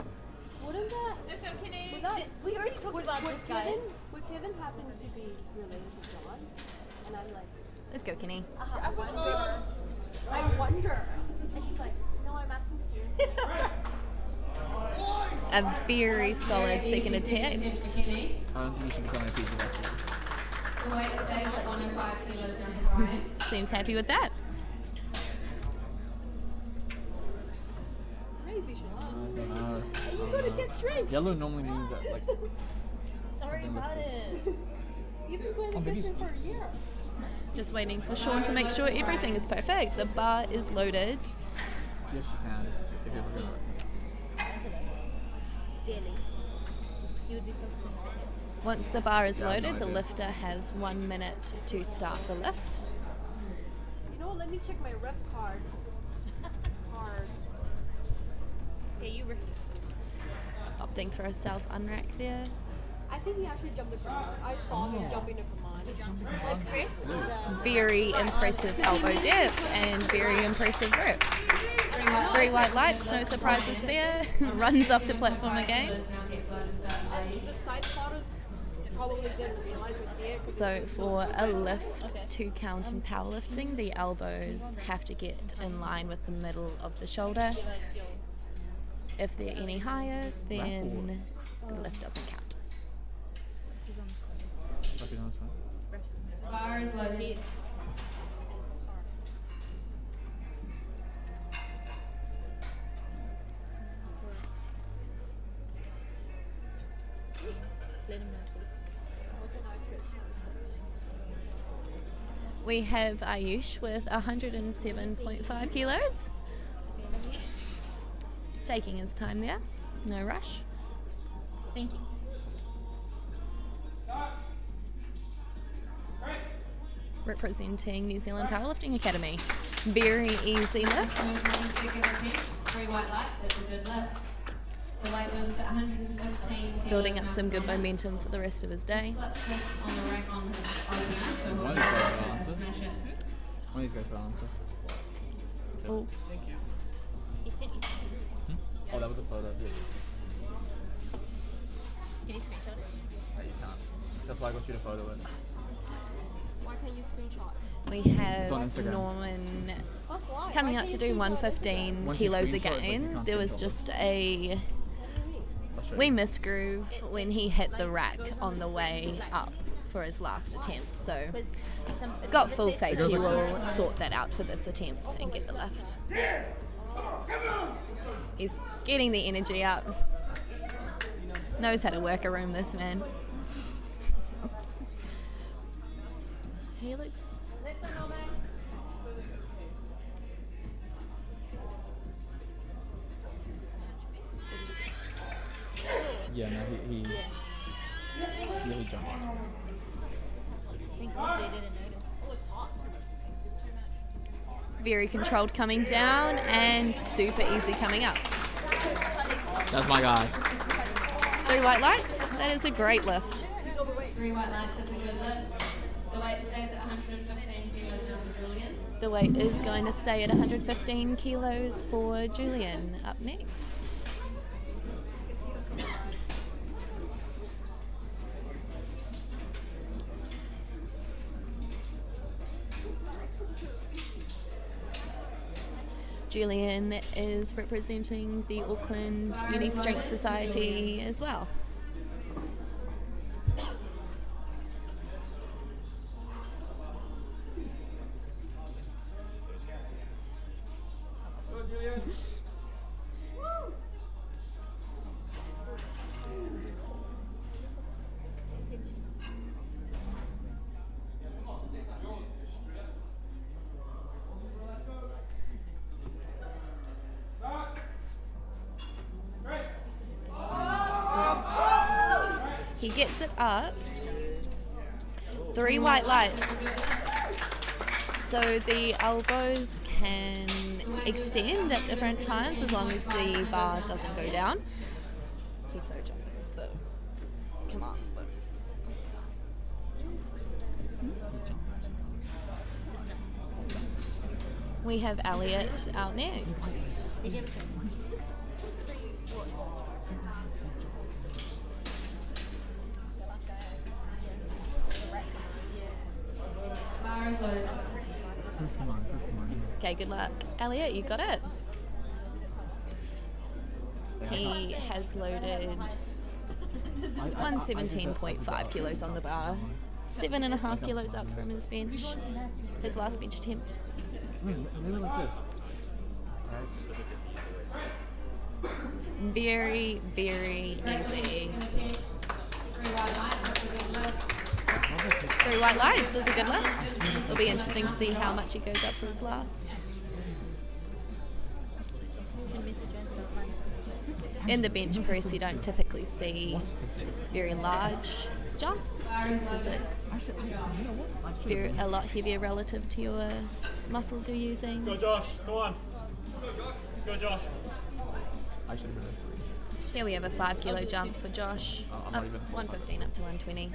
wouldn't that... Let's go, Kenny. Would that... We already talked about this guy. Would Kevin happen to be related to John? And I'm like... Let's go, Kenny. I wonder. And she's like, no, I'm asking seriously. A very solid second Easy attempt. for Kenny. I don't think you should become a piece of that. The weight stays at 105 kilos now for Brian. Seems happy with that. Crazy, Shalon. I don't know. Are you going to get strength? Yellow normally means that, like, Sorry about it. You've been going to get strength for a year. Just waiting for Sean to make sure everything is perfect. The bar is loaded. yes, you can. If you're looking at it. Really. You would be focusing on it. Once the bar is Yeah, I have no loaded, the idea. lifter has 1 minute to start the lift. You know what? Let me check my ref card. Cards. Okay, you repeat. Opting for a self unrack there. I think he actually jumped the command. I saw him jumping the command. Like Chris? Very impressive elbow depth and very impressive grip. 3 white lights, no surprises there. Runs off the platform again. The side spotters probably didn't realize we see it. So for a lift to count in powerlifting, the elbows have to get in line with the middle of the shoulder. If they're any higher, then the lift doesn't count. Copy, no, it's fine. The bar is loaded. Let him know, please. We have Ayush with 107.5 kilos. Taking his time there, no rush. Thank you. Representing New Zealand Powerlifting Academy. Very easy lift. Movement, second attempt. 3 white lights. That's a good lift. The weight moves to 115 kilos. Building up now some for good Brian. momentum for the rest of his day. Flip this on the rack on his opener, so we'll One go is better to answer. smash it. One of these guys for answer. Oh, He sent you. Oh, that was a photo. Yeah. Can you screenshot it? No, you can't. That's why I got you to photo it. Why can't you screenshot? we It's on have Instagram. Norman Oh, why? coming Why out can't to you do screenshot? 115 Once you kilos screenshot it, but you again. can't There was screenshot it. just a I'll show wee you. misgroove when he hit the rack on the way up for his last attempt. So Because some. got full faith It goes he like will sort that out for this attempt and get the lift. He's getting the energy up. Knows how to work a room, this man. He looks... Yeah, no, he jumped. Thank God they didn't notice. very controlled coming down and super easy coming up. That's my guy. 3 white lights, that is a great lift. 3 white lights. That's a good lift. The weight stays at 115 kilos now for Julian. The weight is going to stay at 115 kilos for Julian. Up next. Julian is representing the Auckland Uni Strength Society as well. He gets it up. 3 white lights. So the elbows can extend at different times as long as the bar doesn't go down. He's so jumpy. Boom. Come on. Boom. We have Elliot out next. They gave it to us. Bar is loaded. Okay, good luck. Elliot, you got it. He has loaded 117.5 kilos on the bar. 7.5 kilos up from his bench. His last bench attempt. Maybe like this. Very, very easy. 3 wide lines, that's a good lift. 3 white lines is a good lift. It'll be interesting to see how much he goes up for his last. In the bench press, you don't typically see very large jumps just because it's a lot heavier relative to your muscles you're using. Let's go, Josh. Go on. Let's go, Josh. Here we have a 5 kilo jump for Josh. Up 115 up to 120.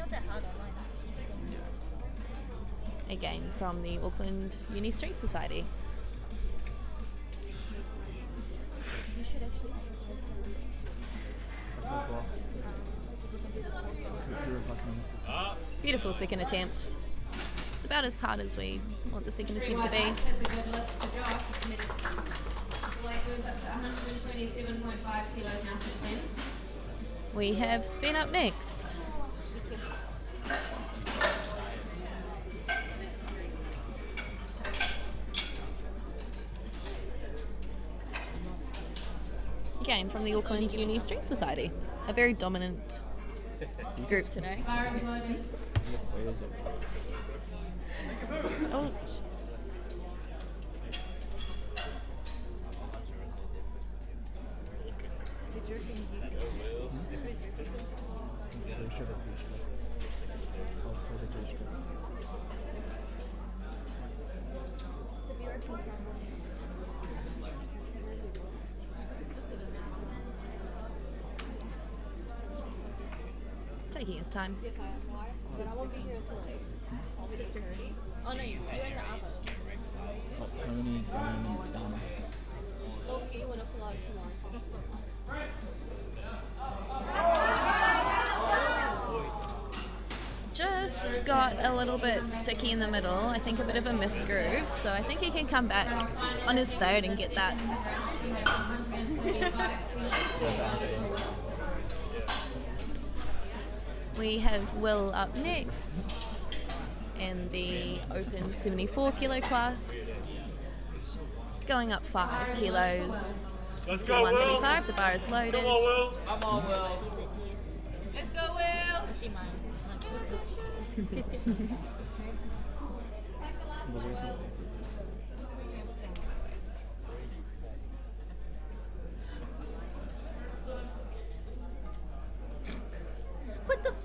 Again from the Auckland Uni Street Society. Beautiful second attempt. It's about as hard as we want the second attempt to be. That's a good lift for Josh. The weight goes up to 127.5 kilos now for Sven. We have Sven up next. Again from the Auckland Uni Street Society. A very dominant group today. Bar is loaded. Oh. Taking his time. Yes, I am. Why? But I won't be here until like 6:30. Oh no, you're in the office. Tony, Brian, and Donna. Okay, you want to pull out tomorrow. Just got a little bit sticky in the middle. I think a bit of a misgroove. So I think he can come back on his third and get that. We have Will up next in the open 74 kilo class. Going up 5 kilos. Let's To go, Will. 135, the bar is loaded. Come on, Will. Come on, Will. Let's go, Will. Actually, mine. What the fuck?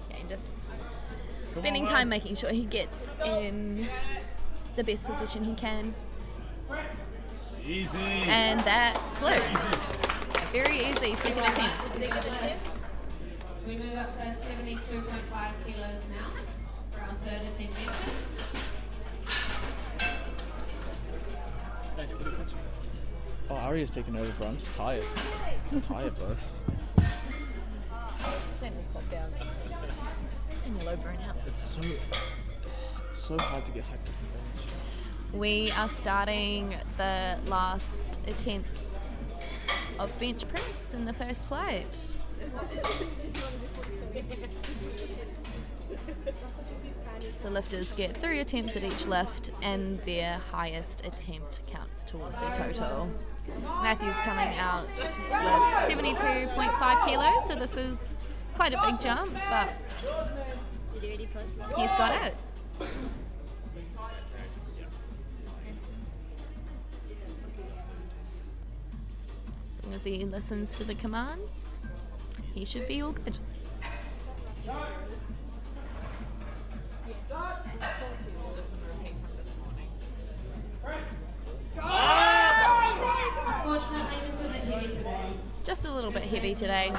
Yeah, and just spending time making sure he gets in the best position he can. Easy. And that flew. A very easy second attempt. We move up to 72.5 kilos now for our third attempt benches. Oh, Aria's taking over, bro. I'm just tired. I'm tired, bro. And you'll over and out. It's so hard to get hyped up in bench. We are starting the last attempts of bench press in the first flight. So lifters get 3 attempts at each lift and their highest attempt counts towards their total. Matthew's coming out with 72.5 kilos, so this is quite a big jump, but Did you already post? he's got it. As long as he listens to the commands, he should be all good. Unfortunately, just a bit heavy today. Just a little bit heavy today.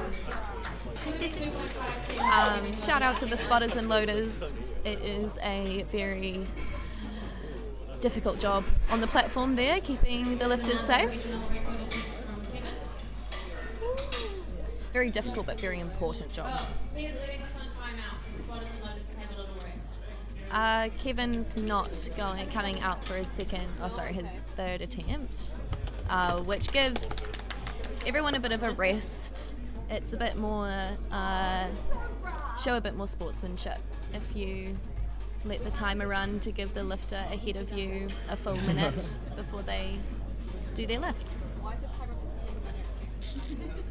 72.5 kilos. Shout out to the spotters and loaders. It is a very difficult job on the platform there, keeping the lifters safe. Regional record attempt from Kevin. very difficult but very important job. Well, he is letting this one time out, so the spotters and loaders can have a little rest. Kevin's not coming out for his third attempt, which gives everyone a bit of a rest. It's a bit more, show a bit more sportsmanship if you let the timer run to give the lifter ahead of you a full minute before they do their lift. Why is it timer for 10 minutes?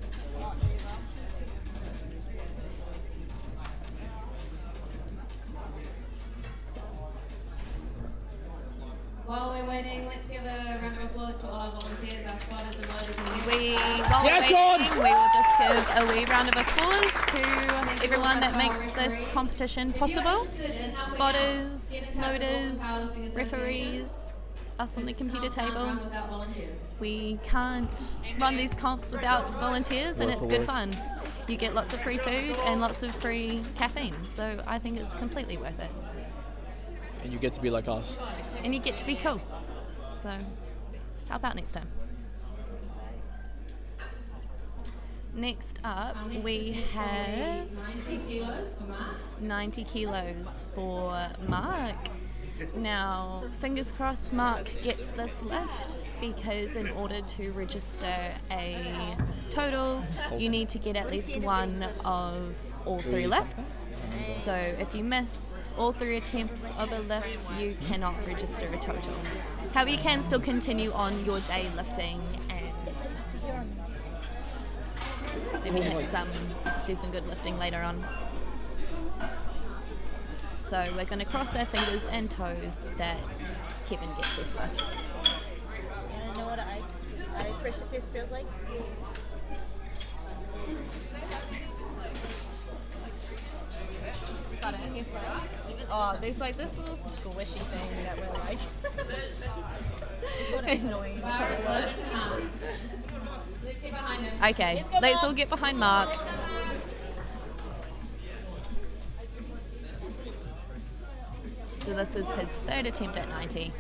While we're waiting, let's give a round of applause to all our volunteers, our spotters and loaders and While we're waiting, we will just give a wee round of applause to everyone that makes this competition possible. Spotters, loaders, referees, us on the computer table. We can't run these comps without volunteers, and it's good fun. You get lots of free food and lots of free caffeine, so I think it's completely worth it. And you get to be like us. And you get to be cool. So, how about next time? Next up, we have 90 kilos for Mark. 90 kilos for Mark. Now, fingers crossed Mark gets this lift, because in order to register a total, you need to get at least one of all 3 lifts. So if you miss all 3 attempts of a lift, you cannot register a total. However, you can still continue on your day lifting and maybe do some good lifting later on. So we're going to cross our fingers and toes that Kevin gets this lift. You wanna know what eye pressure test feels like? Got it. Oh, there's like this little squishy thing that we're like annoying. Let's get behind him. Okay, let's all get behind Mark. So this is his 3rd attempt at 90.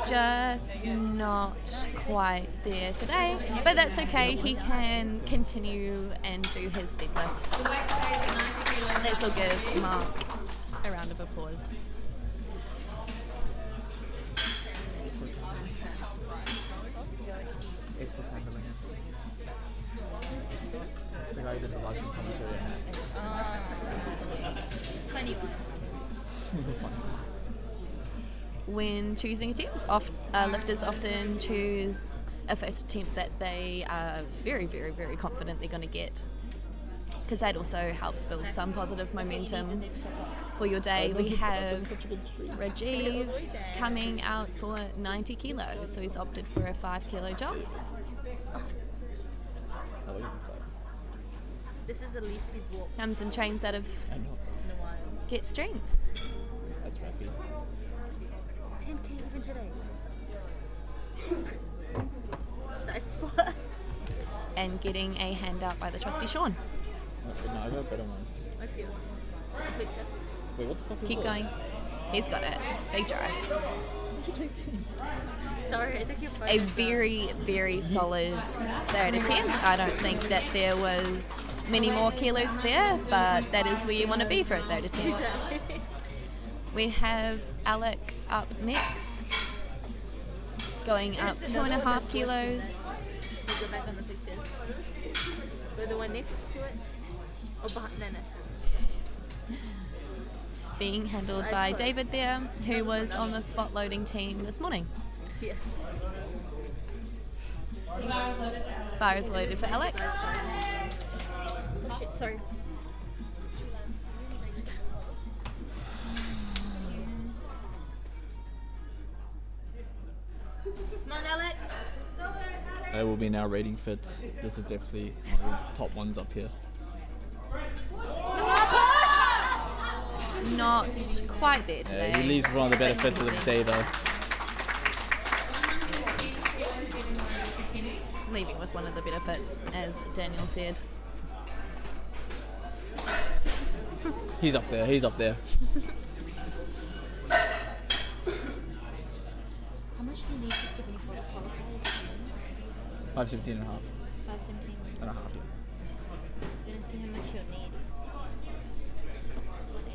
Just not quite there today, but that's okay. He can continue and do his deadlifts. The weight stays at 90 kilos. Let's all give Mark a round of applause. It's the handling. The guys in the large commentary. Funny one. When choosing attempts, lifters often choose a first attempt that they are very, very, very confident they're going to get, because that also helps build some positive momentum for your day. We have Rajiv coming out for 90 kilos, so he's opted for a 5 kilo jump. This is the least he's walked Comes and trains out of I know. in a while. Get Strength. That's rappy. 10k even today. Side spot. And getting a handout by the trusty Sean. No, I got a better one. What's yours? A picture. Wait, what the fuck is Keep this? going. He's got it. Big drive. Sorry, I took your phone. A very, very solid 3rd attempt. I don't think that there was many more kilos there, but that is where you want to be for a 3rd attempt. We have Alec up next, going up 2.5 kilos. You go back on the picture. Go the one next to it. Oh, behind, no. Being handled by David there, who was on the spot loading team this morning. Yeah. The bar is loaded for Alex. Bar is loaded for Alec. Oh shit, sorry. Come on, Alec. I will be now rating fit. This is definitely one of the top ones up here. Not quite there today. He leaves one of the better fits of the day though. 110 kilos getting loaded for Kenny. Leaving with one of the better fits, as Daniel said. He's up there. He's up there. How much do you need to 74 to qualify? 517 and a half. 517. And a half, yeah. Gonna see how much you'll need.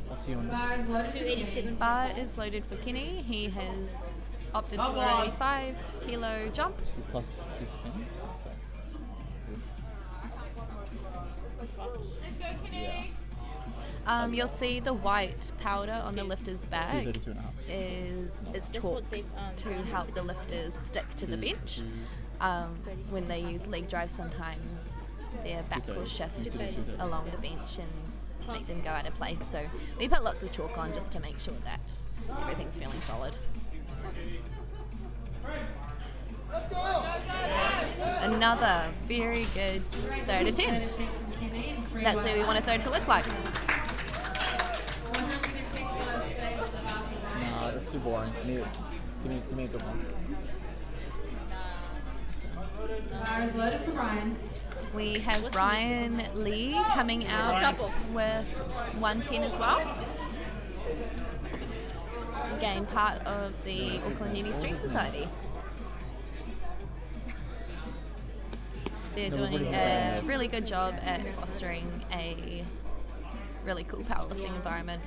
What's he on? Bar is loaded for Kenny. 287. Bar is loaded for Kenny. He has opted for a 5 kilo jump. Plus 2%. You'll see the white powder on the lifter's bag 232 and a half. is That's chalk what they've, to help the lifters stick to the bench. When they use leg drive, sometimes their back will shift along the bench and make them go out of place. So we put lots of chalk on just to make sure that everything's feeling solid. Another very good third attempt. That's what we want a third to look like. 110 kilos stays at the bar for Ryan. Nah, that's too boring. Give me a good one. The bar is loaded for Ryan. We have Ryan Lee coming out with 110 as well. Again, part of the Auckland Uni Street Society. They're doing a really good job at fostering a really cool powerlifting environment.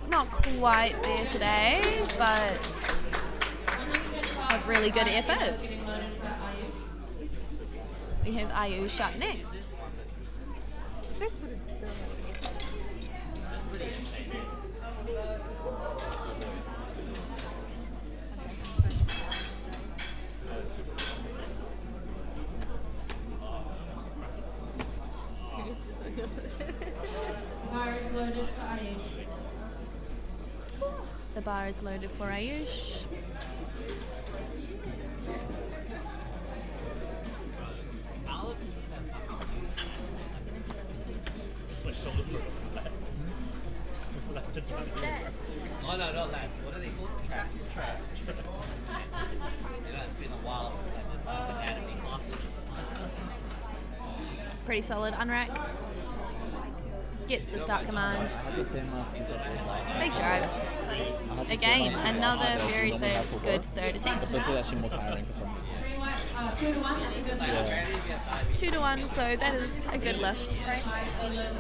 Not quite there today, but a really good effort. Getting loaded for Ayush. We have Ayush up next. You guys put in so much effort. The bar is loaded for Ayush. The bar is loaded for Ayush. That's my shoulders broken. Lads. Lads are trying to Oh no, not lads. What are they called? Traps. traps. You know, it's been a while since I did anatomy classes. Pretty solid unrack. Gets the start command. I had the same last week. Big drive. Again, another very good third But attempt. this is actually more tiring for some reason. 2 to 1, that's a good lift. 2 to 1, so that is a good lift. 5 kilos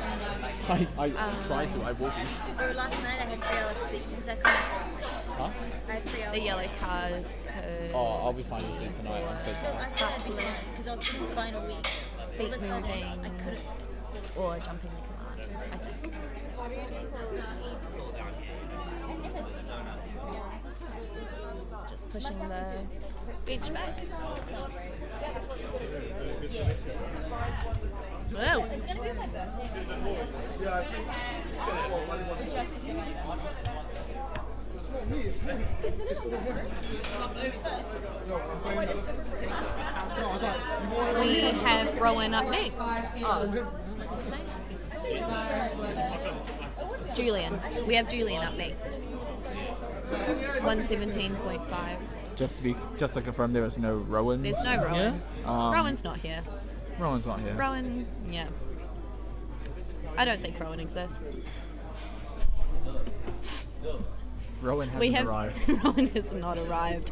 on I tried to. I walked. Bro, last night I had 3 hours sleep because I couldn't fall asleep. Huh? I had 3 hours. The yellow card could Oh, I'll be fine to sleep tonight. I'm so No, tired. I thought I'd be fine because I was doing the final week. All of feet a sudden, I moving couldn't. or jumping the command, I think. It's just pushing the bench back. Whoa. It's gonna be my birthday. We have Rowan up next. 5 kilos. What's his name? The bar is loaded. Julian. We have Julian up next. 117.5. Just to confirm, there is no Rowan. There's no Rowan. Rowan's not here. Rowan's not here. Rowan, yeah. I don't think Rowan exists. Rowan hasn't We have arrived. Rowan has not arrived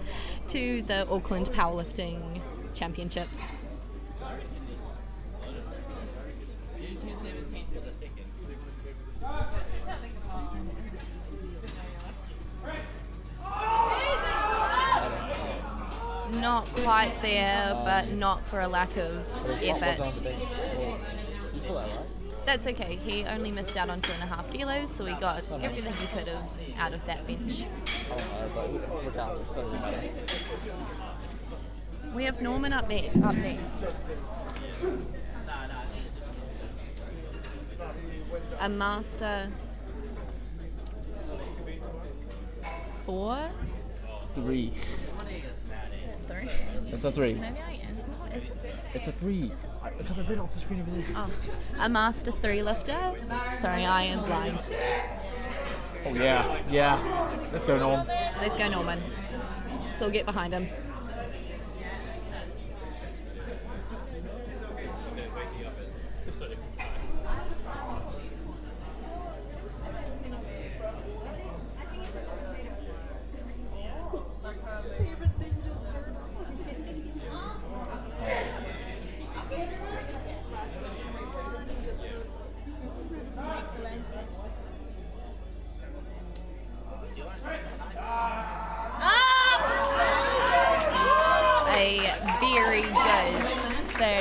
to the Auckland Powerlifting Championships. Not quite there, but not for a lack of effort. That's okay. He only missed out on 2.5 kilos, so he got everything he could have out of that bench. But regardless, doesn't really matter. We have Norman up next. A master 4. 3. Is it 3? It's a 3. Maybe I am. What is it? It's a 3. Because I read it off the screen over there. Oh, a master 3 lifter. Sorry, I am blind. Oh yeah. Let's go, Norm. Let's go, Norman. So we'll get behind him.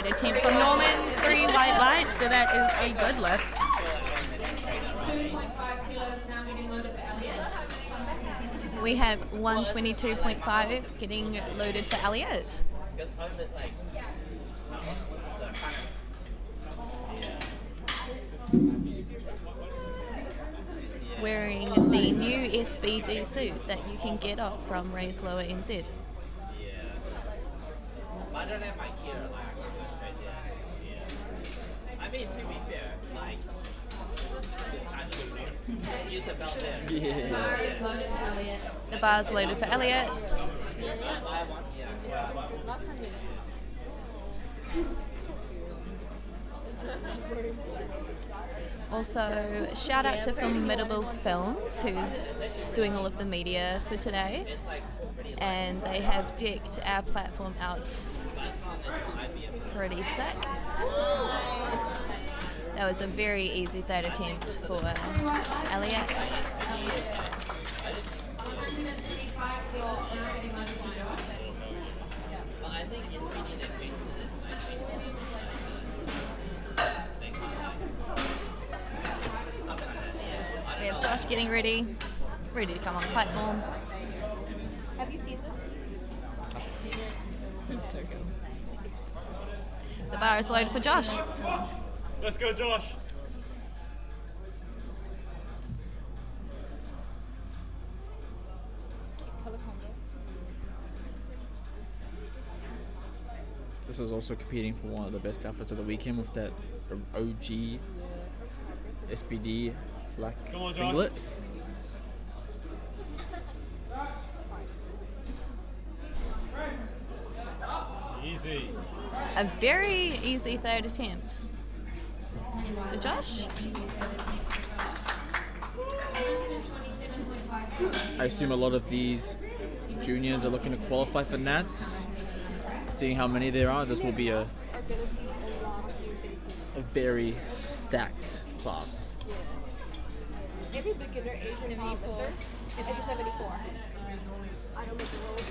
attempt from Norman, 3 white lights, so that is a good lift. 2.5 kilos now getting loaded for Elliot. We have 122.5 getting loaded for Elliot. Because home is like, so kind of, Wearing the new SBD suit that you can get off from Raise Lower NZ. yeah. But I don't have my gear, like I can go straight there. Yeah. I mean, to be fair, like, just use a belt there. The bar is loaded for Elliot. The bar's loaded for Elliot. I want, Also, shout out to Formidable Films, who's doing all of the media for today. And they have decked our platform out pretty sick. That was a very easy third attempt for Elliot. 135 kilos now getting loaded for Josh. But I think it's really the weight to this, We have Josh getting ready to come on the platform. Have you seen this? It's so good. The bar is loaded for Josh. Let's go, Josh. This is also competing for one of the best outfits of the weekend with that OG SBD black Come on, Josh. singlet. Easy. A very easy third attempt. For Josh. Easy third attempt for Josh. 127.5 kilos. I assume a lot of these juniors are looking to qualify for Nats. Seeing how many there are, this will be a very stacked class. Every beginner Asian powerlifter is a 74. I don't make the rules.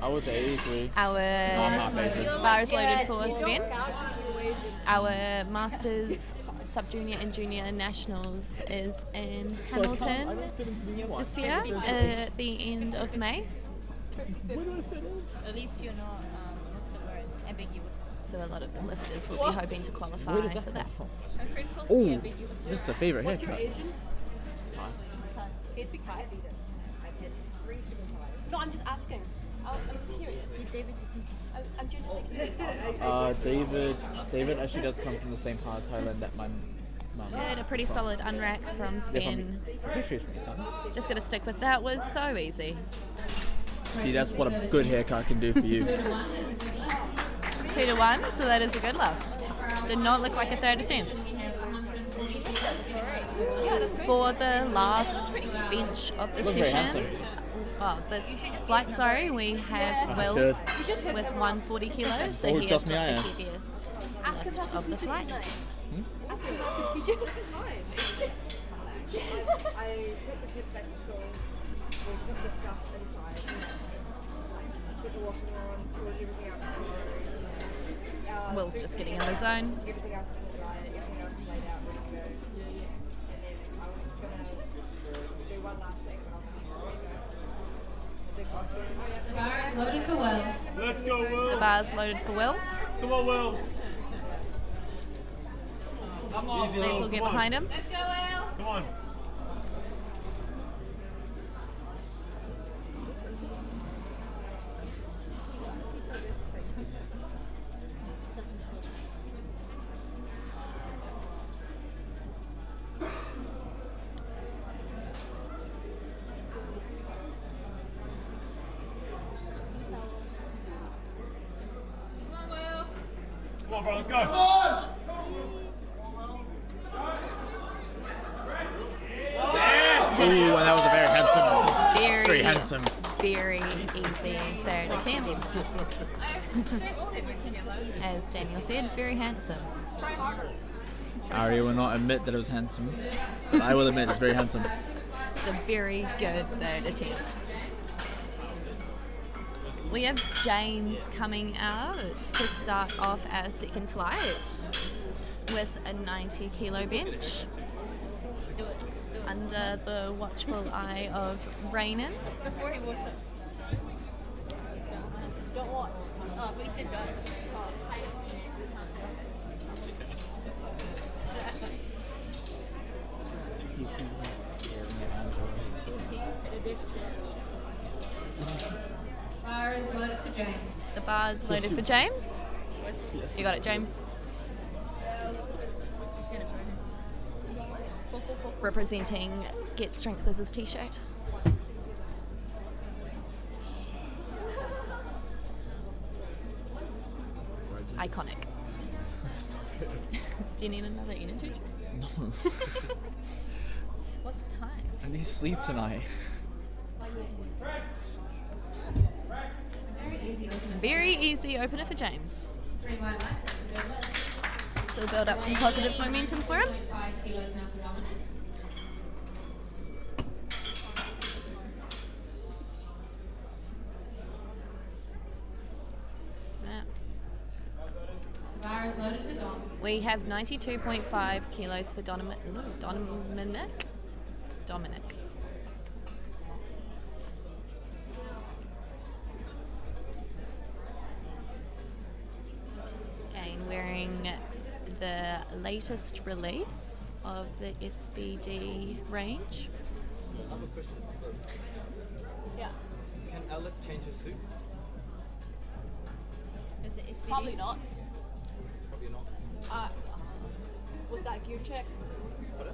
I would say 83. Our I'm not Asian. bar is loaded for You Sven. don't count as Asian. Our Masters Sub-Junior and Junior Nationals is in Hamilton this year at the end of May. At least you're not, what's the word, ambiguous. So a lot of the lifters will be hoping to qualify Where did for that that. come from? My friend calls Oh, me ambiguous. this is a favorite What's your haircut. Asian? Can you speak Thai? No, I'm just asking. I'm just curious. I'm genuinely David actually does come from the same part of Thailand that my mum. Good, a pretty solid unrack from Yeah, Sven. I'm pretty sure it's from the sun. Just got to stick with that. Was so easy. See, that's what a good haircut can do for you. 2 to 1, so that is a good lift. Did not look like a third attempt. We have 140 kilos getting loaded for For the last bench of the Looks very session, handsome. this flight, sorry, we have Will Good. with 140 kilos, so Oh, he has trust me, got I the am. heaviest Ask him lift how of to the teach us flight. tonight. Ask him how to teach us his mind. I took the kids back to school. We took the stuff inside. Put the washing on, sorted everything out. Will's just getting in the zone. Everything else is in the dryer. Everything else is laid out, ready to go. And then I was just gonna do one last thing, but I was like, the big boss said, oh yeah, The bar is loaded for Will. Let's go, The Will. bar's loaded for Will. Come on, Will. Easy, Lex Will. will get Come on. behind him. Let's go, Will! Come on. Come on, bro, let's go. Ooh, and that was a very handsome, very handsome. very easy third attempt. As Daniel said, very handsome. Ari will not admit that it was handsome, but I will admit it's very handsome. It's a very good third attempt. We have James coming out to start off our second flight with a 90 kilo bench under the watchful eye of Rainan. Before he walks up. Don't watch. Oh, but he said don't. Bar is loaded for James. The bar's loaded for James. You got it, James. Representing Get Strength as his t-shirt. Iconic. Do you need another energy drink? No. What's the time? I need sleep tonight. Very easy opener. Very easy opener for James. 3 white lights, that's a good lift. So build up some positive momentum for him. 5 kilos now for Dominic. Yeah. The bar is loaded for Dom. We have 92.5 kilos for Dominic. Again, wearing the latest release of the SBD range. I have a question. Yeah. Can Alec change his suit? Is it SBD? Probably not. Probably not. Was that gear check?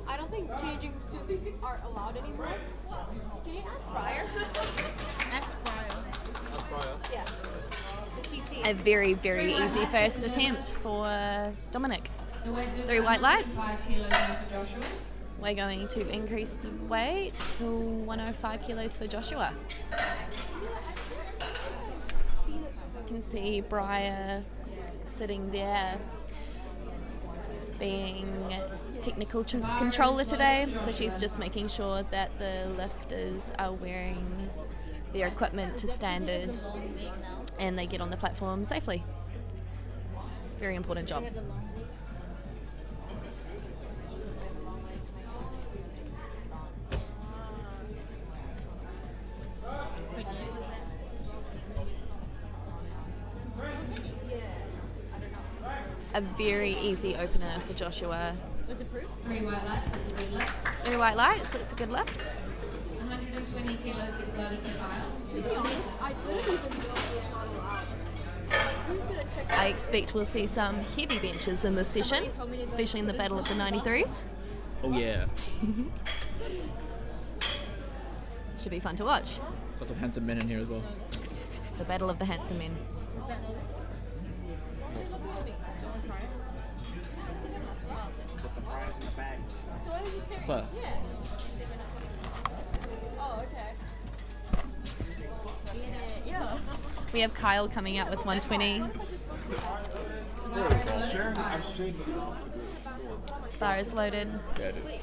I don't think changing suits are allowed anymore. Can you ask Briar? That's Brian. That's prior. Yeah. The TC. A very, very easy first attempt for Dominic. The weight goes 3 white lights. 5 kilos now for Joshua. We're going to increase the weight to 105 kilos for Joshua. You can see Briar sitting there being technical controller today, so she's just making sure that the lifters are wearing their equipment to standard and they get on the platform safely. Very important job. A very easy opener for Joshua. Was it proof? 3 white lights, that's a good lift. 3 white lights, that's a good lift. 120 kilos gets loaded for Kyle. To be honest, I didn't even know it was not allowed. Who's gonna check I expect we'll see some heavy benches in this session, especially in the battle of the 93s. Oh yeah. Should be fun to watch. Got some handsome men in here as well. The battle of the handsome men. Put the fries in the bag. So what did you say? What's that? Yeah. Oh, okay. Yeah. We have Kyle coming out with 120. I'm straight. Bar is loaded. Yeah, dude.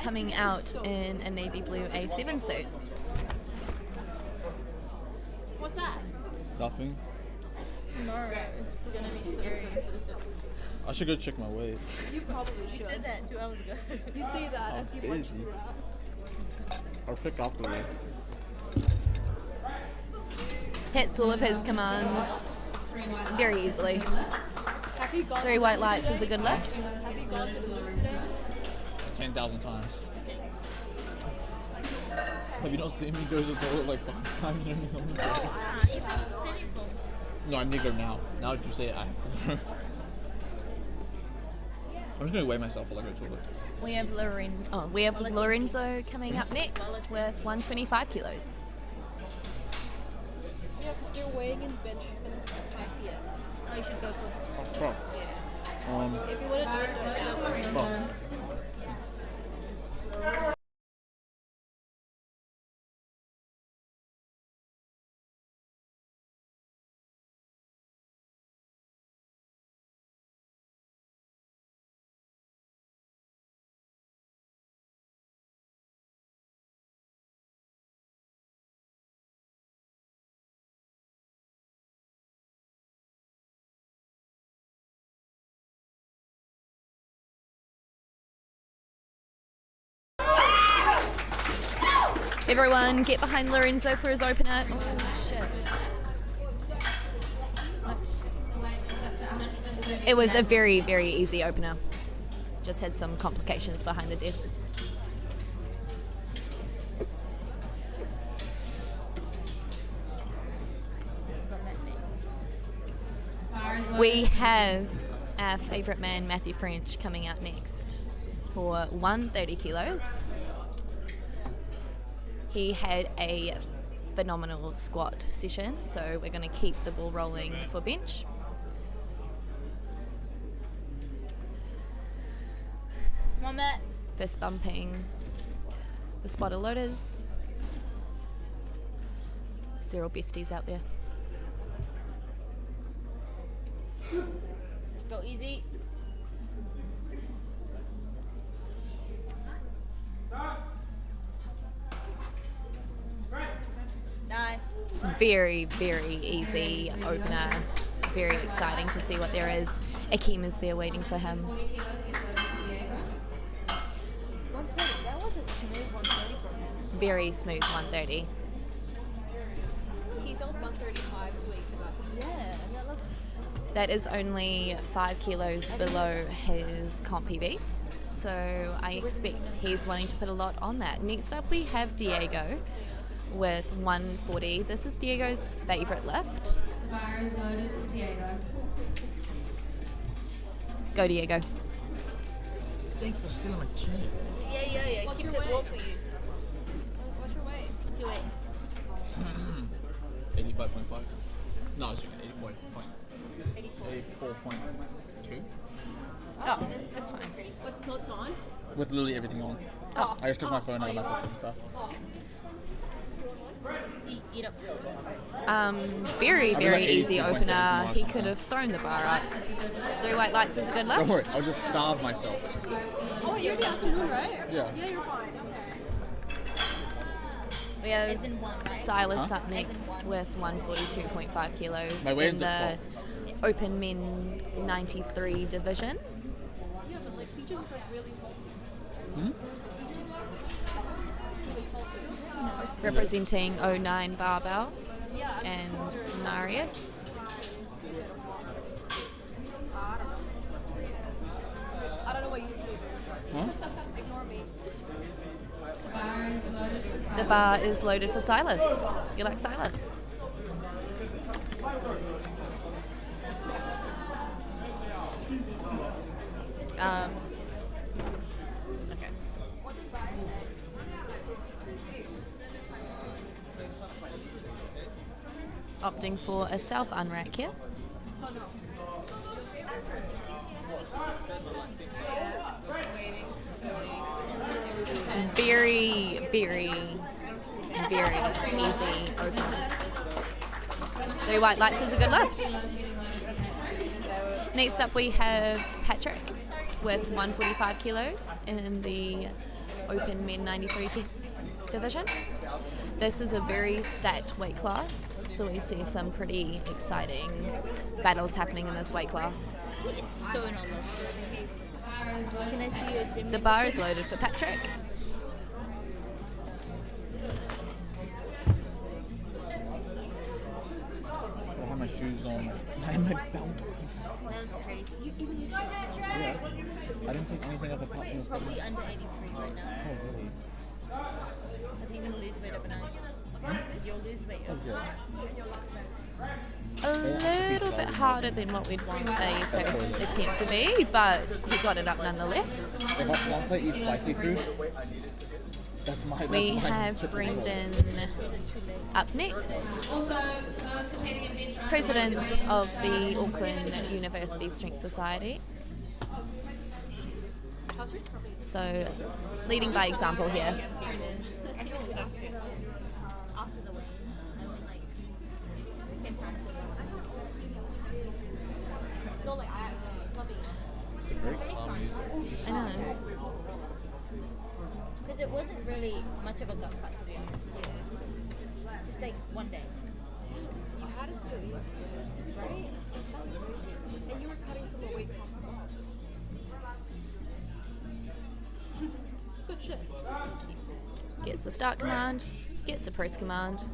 Coming out in a navy blue A7 suit. What's that? Nothing. Tomorrow it's gonna be scary. I should go check my weight. You probably You should. said that 2 hours ago. You say that as you punch busy. through that. I'll pick afterwards. Hits all of his commands very easily. Have you gone 3 white lights is a good lift. Have you gone to the loo today? 10,000 times. Have you not seen me go to the toilet like 5 times and everything? You have a city phone. No, I need to go now. Now that you say it, I have to go. I'm just gonna weigh myself while I go to the toilet. We have Lorenzo coming up next with 125 kilos. Yeah, because they're weighing in bench and 5 p.m. Oh, you should go for Oh, fuck. Yeah. If you want to do it, just go for it. Fuck. Everyone get behind Lorenzo for his opener. Oh, shit. Oops. It was a very, very easy opener. Just had some complications behind the desk. We have our favourite man, Matthew French, coming out next for 130 kilos. He had a phenomenal squat session, so we're going to keep the ball rolling for bench. Come on, Matt. Fist bumping the spotter loaders. 0 besties out there. Let's go easy. Nice. Very, very easy opener. Very exciting to see what there is. Akeem is there waiting for him. 40 kilos gets loaded for Diego. 130. That was a smooth 130 for him. Very smooth 130. He felt 135 2 weeks ago. Yeah, that looked. That is only 5 kilos below his comp PB. So I expect he's wanting to put a lot on that. Next up we have Diego with 140. This is Diego's favourite lift. The bar is loaded for Diego. Go Diego. Thanks for stealing my chin. Yeah. What's Keep your it weight? warm for you. What's your weight? What's your weight? 85.5. No, I was joking. 84.2. Oh, that's fine. With notes on? With literally everything on. Oh. I just took my phone out of my pocket and stuff. Eat up. Very, I'll be very like easy 82.7 opener. tomorrow He sometime. could have thrown the bar up. 3 white lights is a good Don't worry, lift. I'll just starve myself. Oh, you're the afternoon, right? Yeah. Yeah, you're fine. We As have in one, right? Silas up next with 142.5 kilos My in weigh-in's the at Open Men 93 division. Yeah, but like Peaches is like really salty. Representing 09 Barbell Yeah, I'm and Marius. I don't know what you do. Huh? Ignore me. The bar is loaded for The bar is loaded for Silas. Good luck, Silas. Okay. Opting for a self unrack here. Very, very, very easy opener. 3 white lights is a good lift. kilos getting loaded for Patrick. Next up we have Patrick with 145 kilos in the Open Men 93 division. This is a very stacked weight class, so we see some pretty exciting battles happening in this weight class. It's so normal. Bar is loaded. Can I see your gym? The bar is loaded for Patrick. I have my shoes on. I have my belt on. That was crazy. Yeah. I didn't take anything off apart from the stuff. Probably under 83 right now. Oh, really? I think you're gonna lose weight overnight. You'll lose weight overnight. A little bit harder than what we'd want a first attempt to be, but he got it up nonetheless. Once I eat spicy food, that's my We my have triple Brendan up next, Also, those competing in bench president of the Auckland University Strength Society. So, leading by example here. And it was after the weigh. I was like, same time. No, like it's not the It's a very calm music. I know. Because it wasn't really much of a gut cut to be honest. Just like one day. You had it so easy, right? That's crazy. And you were cutting from a weight comp. Good shit. Gets the start command. gets the press command,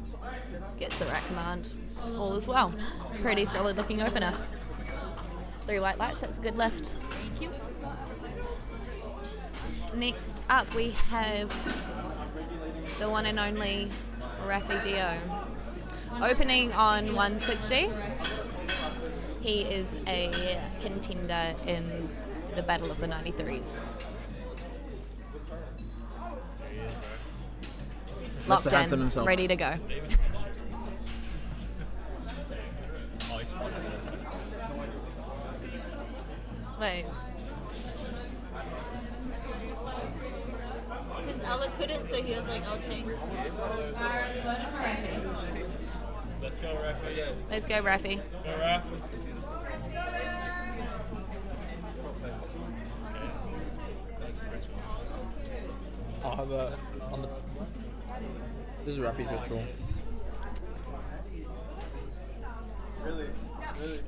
gets the rack command, all as well. Pretty solid looking opener. 3 white lights, that's a good lift. Thank you. Next up we have the one and only Rafi Dio. Opening on 160. He is a contender in the Battle of the 93s. Locked Mr. Handsome in, himself. ready to go. Oh, he's spotted it as well. Wait, Because Ella couldn't, so he was like, I'll change. Bar is loaded for Rafi. Let's go, Rafi. let's go Rafi. Go, Rafi. Oh, this is Rafi's ritual.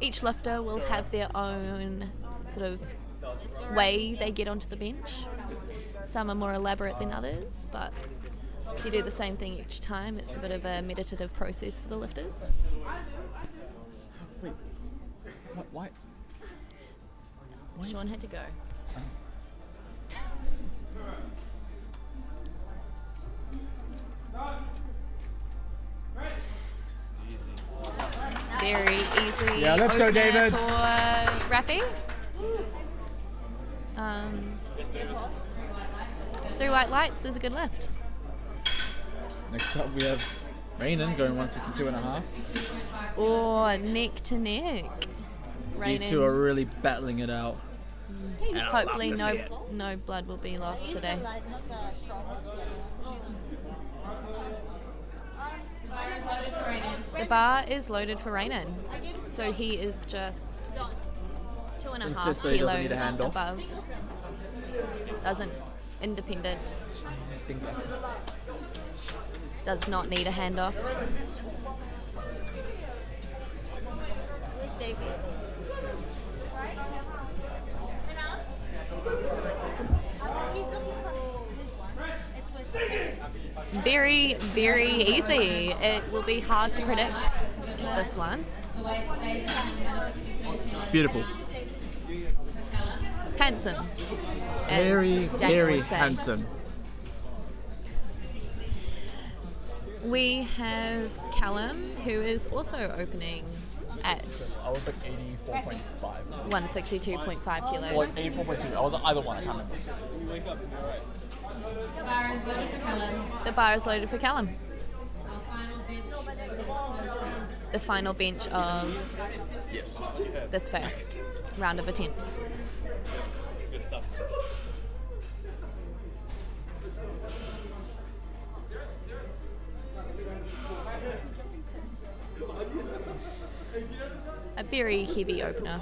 Each lifter will have their own sort of way they get onto the bench. Some are more elaborate than others, but if you do the same thing each time, it's a bit of a meditative process for the lifters. Wait, why? Sean had to go. Very easy. Yeah, let's go, opener David. For Rafi. 3 white lights is a good lift. Next up we have Rainan going 162.5. Or neck to neck. These two are really battling it out. And I'd love Hopefully to see it. no blood will be lost today. Bar is loaded for Raiden. The bar is loaded for Rainan. So he is just 2.5 Insists that he doesn't need a kilos handoff. above. Doesn't. Independent. Does not need a handoff. Where's David? He's looking for this one. It's with Very, very easy. It will be hard to predict this one. The weight stays at 162 kilos. Beautiful. Handsome. as Very, Daniel very would say. handsome. We have Callum, who is also opening at I was like 84.5. 162.5 Or like kilos. 84.2. I was either one, I can't remember. The bar is loaded for Callum. The bar is loaded for Callum. Our final bench of this first round. The final bench of Yes. this first round of attempts. Good stuff. A very heavy opener.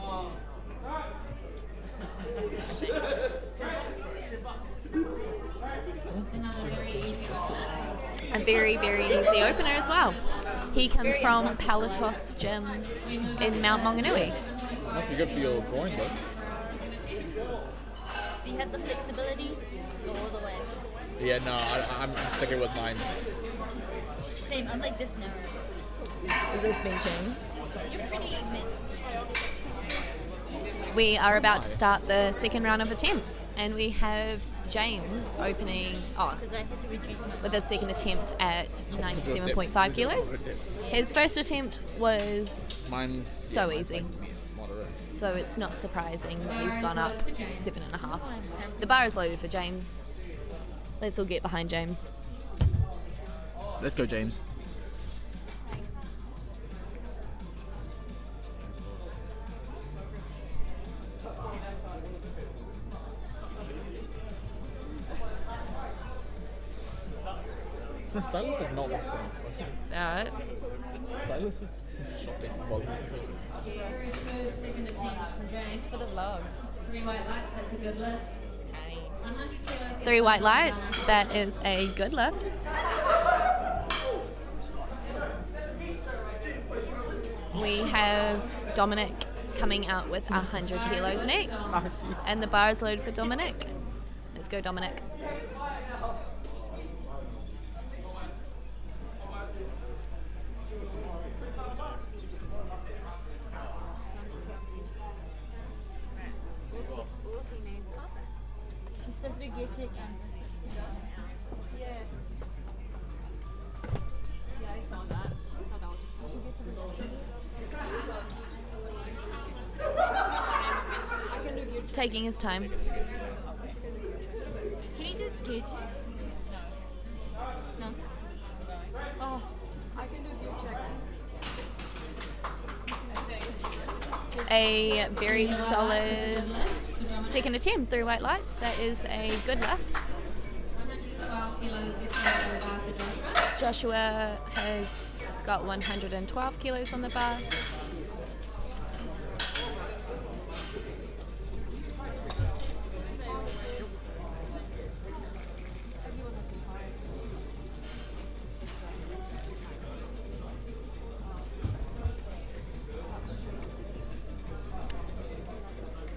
Another very easy opener. A very, very easy opener as well. He comes from Palatos Gym in Mount Maunganui. Must be good for your groin though. If you have the flexibility, go all the way. Yeah, no, I'm sticking with mine. Same, I'm like this narrow. Is this benching? You're pretty mid. We are about to start the second round of attempts, and we have James opening Because I had to reduce my... with his second attempt at 97.5 kilos. His first attempt was Mine's so mine's easy, like moderate. so it's not surprising that he's gone up 7.5. The bar is loaded for James. Let's all get behind James. Let's go, James. Silas is not walking. Silas is shopping while he's Very smooth second attempt from James. For the vlogs. 3 white lights, that's a good lift. 100 kilos. 3 white lights, that is a good lift. We have Dominic coming out with 100 kilos next, and the bar is loaded for Dominic. Let's go, Dominic. get it and Yeah. Yeah, I saw that. I thought that was I can do gear. Taking his time. Can you do gear check? No. Oh, I can do gear check. A very solid second attempt through white lights. That is a good lift. 112 kilos gets on the bar for Joshua. Joshua has got 112 kilos on the bar.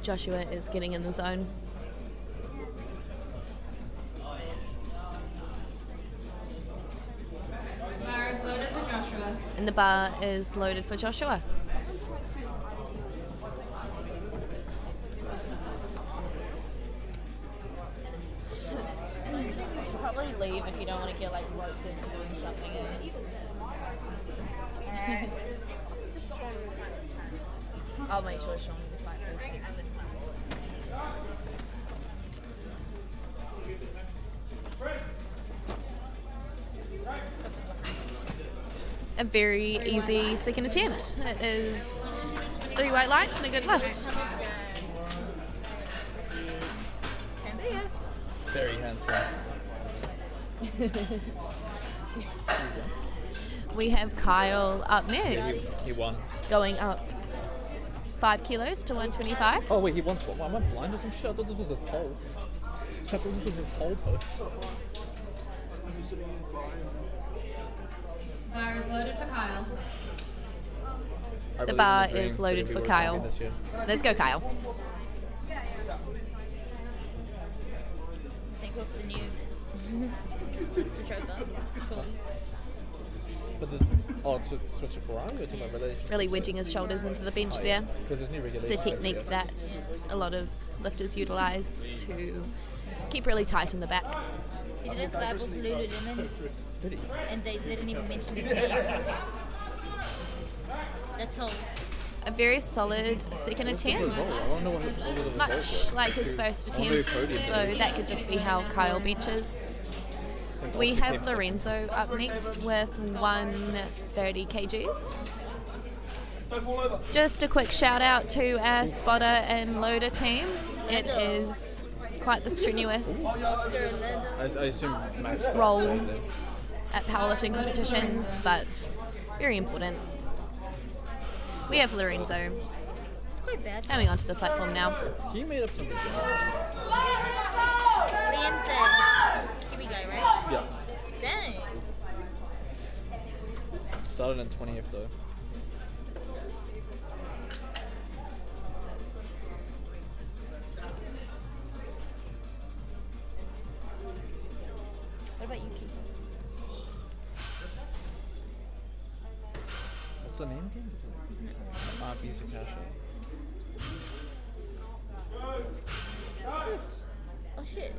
Joshua is getting in the zone. Bar is loaded for Joshua. And the bar is loaded for Joshua. You should probably leave if you don't want to get like roped into doing something. I'll make sure Sean fights it. A very easy second attempt. It is 3 white lights and a good lift. Very handsome. We have Kyle up next, He won. going up 5 kilos to 125. Oh wait, he wants what? Am I blind or some shit? I thought this was his pole. I thought this was his pole post. Bar is loaded for Kyle. The bar is loaded for Kyle. Let's go, Kyle. Think of the new switch over. Cool. But the to switch it for Ferrari or to my relationship? Really wedging his shoulders into the bench there. Because there's new It's regulations. a technique that a lot of lifters utilise to keep really tight in the back. He did a collab with Lululemon Did he? and they didn't even mention his name. That's all. A very solid second attempt, much like his first attempt, so that could just be how Kyle benches. We have Lorenzo up next with 130 kgs. Just a quick shout out to our spotter and loader team. It is quite the strenuous I assume Max role at powerlifting competitions, but very important. We have Lorenzo It's quite bad. coming onto the platform now. He made up some good jump. Liam said, here we go, right? Yeah. Dang. Started in 20th though. What about you, Keith? What's the name again? Visa Cash. Oh shit.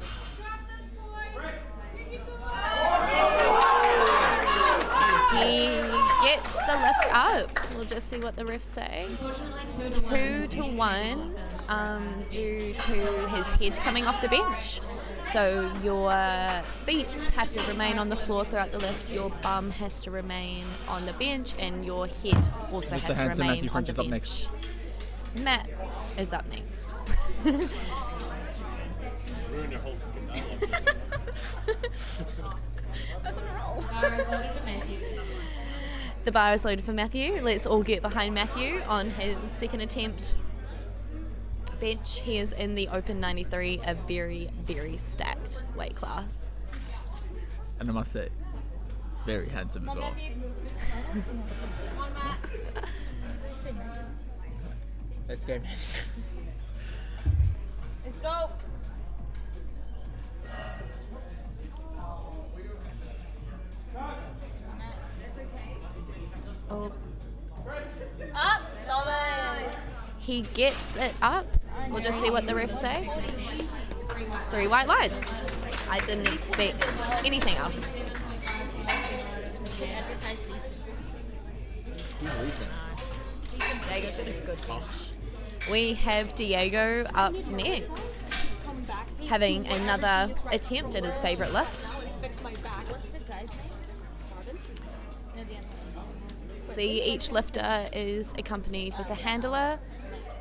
He gets the lift up. We'll just see what the refs say. 2 to 1 due to his head coming off the bench. So your feet have to remain on the floor throughout the lift, your bum has to remain on the bench, and your head also Mr. has to Handsome remain Matthew on French the is up bench. Matt is up next. Ruin your whole fucking dialogue. That's a roll. Bar is loaded for Matthew. The bar is loaded for Matthew. Let's all get behind Matthew on his second attempt bench. He is in the Open 93, a very, very stacked weight class. And I must say, very handsome as well. Come on, Matt. Let's go, man. Let's go. Oh, Up. Solid. he gets it up. We'll just see what the refs say. 3 white lights. I didn't expect anything else. They advertise Diego's got a good bench. We have Diego up next, having another attempt at his favourite lift. What's the guy's name? Pardon? No, the other. See, each lifter is accompanied with a handler.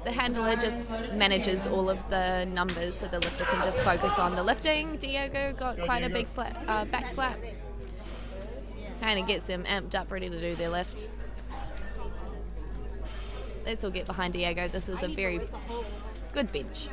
The handler just manages all of the numbers so the lifter can just focus on the lifting. Diego got quite a big back slap. Kind of gets them amped up, ready to do their lift. Let's all get behind Diego. This is a very good bench.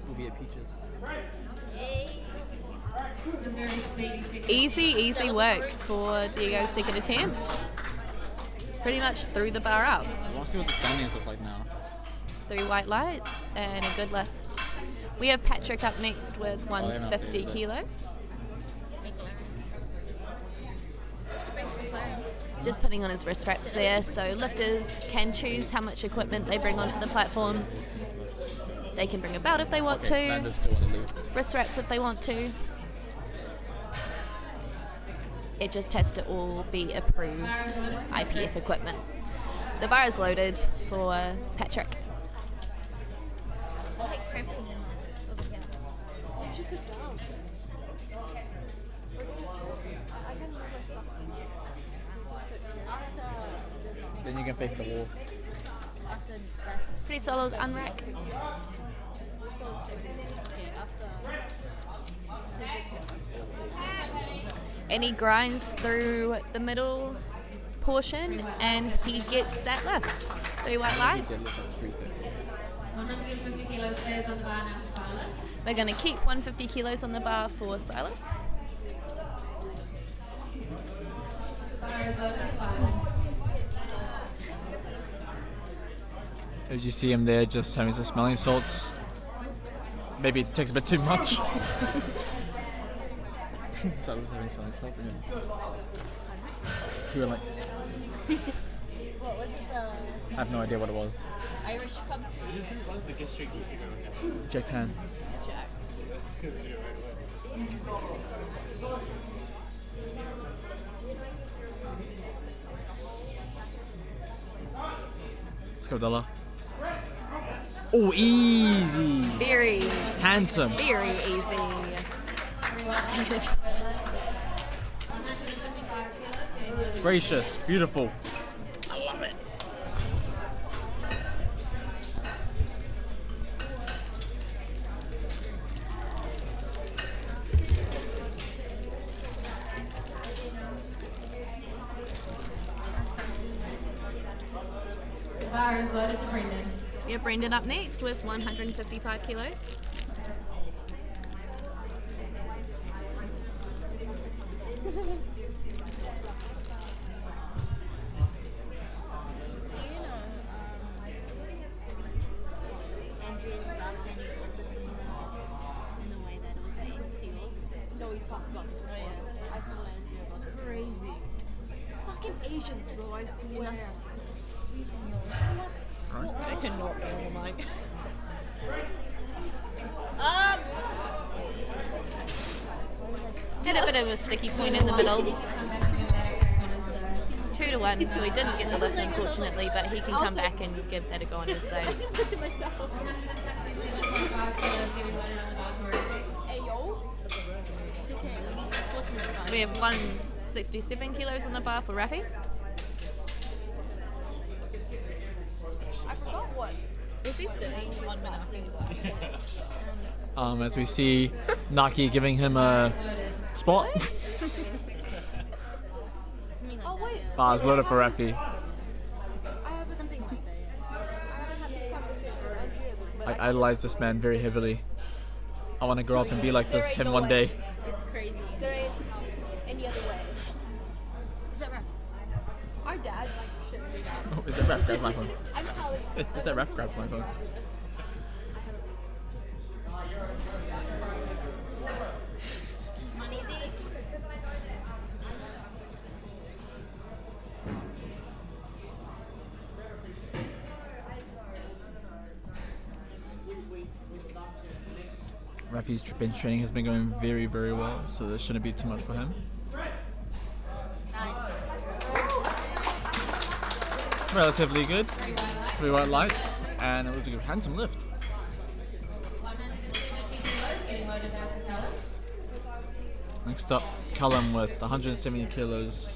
We'll be at Peaches. Easy work for Diego's second attempt. Pretty much threw the bar up. I want to see what the standings look like now. 3 white lights and a good lift. We have Patrick up next with 150 kilos. Just putting on his wrist wraps there, so lifters can choose how much equipment they bring onto the platform. They can bring a belt if they want to, wrist wraps if they want to. It just has to all be approved IPF equipment. The bar is loaded for Patrick. Then you can face the wall. Pretty solid unrack. And he grinds through the middle portion and he gets that lift. 3 white lights. 150 kilos stays on the bar now for Silas. We're going to keep 150 kilos on the bar for Silas. Bar is loaded for Silas. As you see him there, just having some smelling salts. Maybe it takes a bit too much. Silas having smelling salts again. You were like, What was it? I have no idea what it was. Irish pub? What is the get straight easy going now? Jack Tan. Jack. That's good to do right away. Let's go, Della. Oh, easy. Very Handsome. Very easy. 155 kilos, getting loaded. Gracious. Beautiful. I love it. The bar is loaded for Brendan. We have Brendan up next with 155 kilos. Andrew's last name is also similar in the way that it was made to you. No, we talked about this before. I told Andrea about this. Crazy. Fucking Asians, bro, I swear. I cannot be on the mic. Did a bit of a sticky point in the middle. He can come back and give that a crack on his third. 2 to 1, so he didn't get the lift unfortunately, but he can come back and give that a go on his day. 167.5 kilos getting loaded on the bar for Rafi. Hey, yo. We have 167 kilos on the bar for Rafi. I forgot what. Is he sitting on Monopoly? As we see Naki giving him a spot. Oh, wait. Bars loaded for Rafi. I have something like that. I haven't had this conversation with Andrea, but I idolize this man very heavily. I want to grow up and be like this him one day. It's crazy. there ain't any other way. Is that right? Our dad shouldn't do that. Oh, is that Raph grabs my phone? I'm telling you. Is that Raph grabs my phone? Rafi's bench training has been going very, very well, so there shouldn't be too much for him. Relatively good. 3 white lights, and it was a handsome lift. 170 kilos getting loaded out to Callum. Next up, Callum with 170 kilos.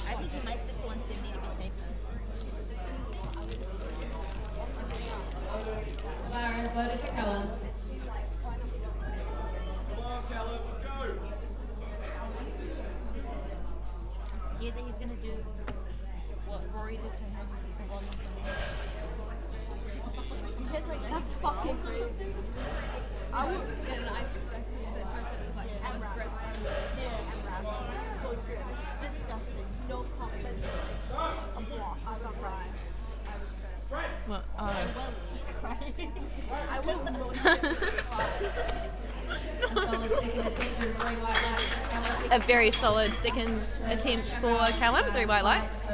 I think he might stick to 170 to be safer. The bar is loaded for Callum. Scared that he's gonna do what Rory did to him for volume. It's like, that's fucking crazy. I was scared and I see the person that was like, I'm stressed. Disgusting. No confidence. A block. I don't cry. I was stressed. Well, I will not. A solid second attempt and 3 white lights for Callum. A very solid second attempt for Callum. 3 white lights.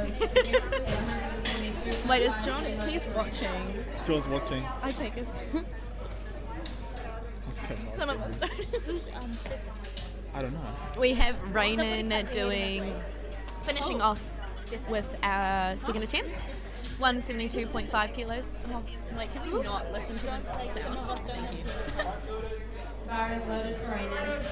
Wait, is John? He's watching. John's watching. I take it. Some of us don't. I don't know. We have Raynan finishing off with our second attempts. 172.5 kilos. Oh, like, can we not listen to that sound? Thank you. Bar is loaded for Raiden.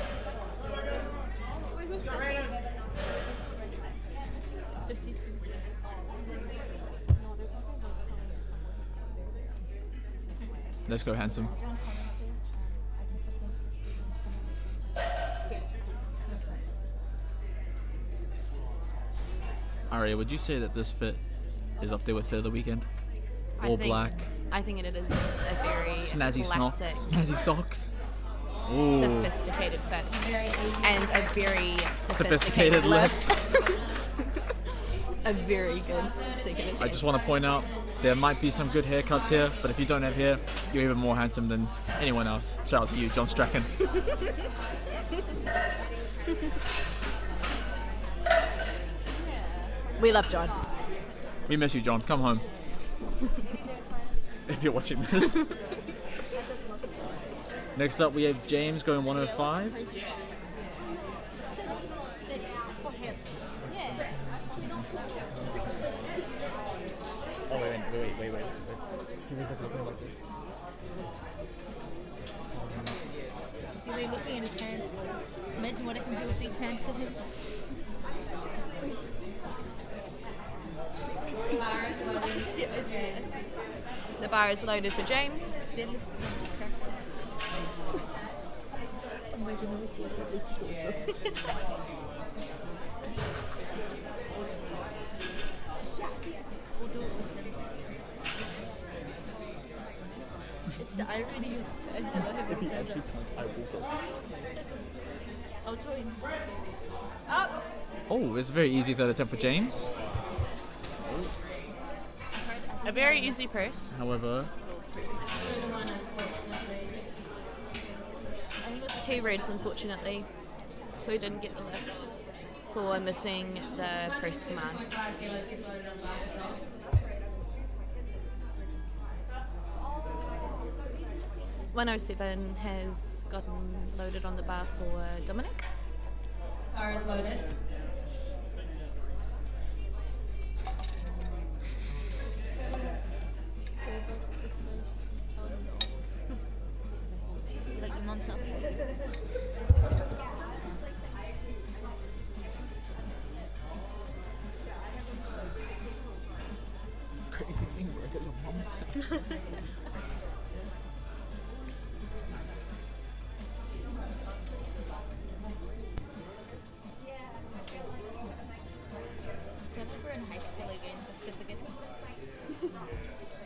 Let's go, handsome. Aria, would you say that this fit is up there with Fit of the Weekend? All black. I think it is a very Snazzy classic, snazzy socks. Ooh. sophisticated fit, Very easy. and a very Sophisticated lift. A very good second attempt. I just want to point out, there might be some good haircuts here, but if you don't have hair, you're even more handsome than anyone else. Shout out to you, John Strachan. We love John. We miss you, John. Come home. If you're watching this. Next up, we have James going 105. Oh, wait. He was looking like this. You're really looking at his hands. Imagine what I can do with these hands to him. The bar is loaded for James. The bar is loaded for James. It's the irony of I never have If he done actually that. can't, I will go. I'll join. Up! Oh, it's a very easy third attempt for James. A very easy purse. However, 2 reds, unfortunately, so he didn't get the lift for missing the press command. 5 kilos gets loaded on the bar for Dom. .107 has gotten loaded on the bar for Dominic. Bar is loaded. Like your mom's house. crazy thing where I get your mom's house. We're in high school again for certificates.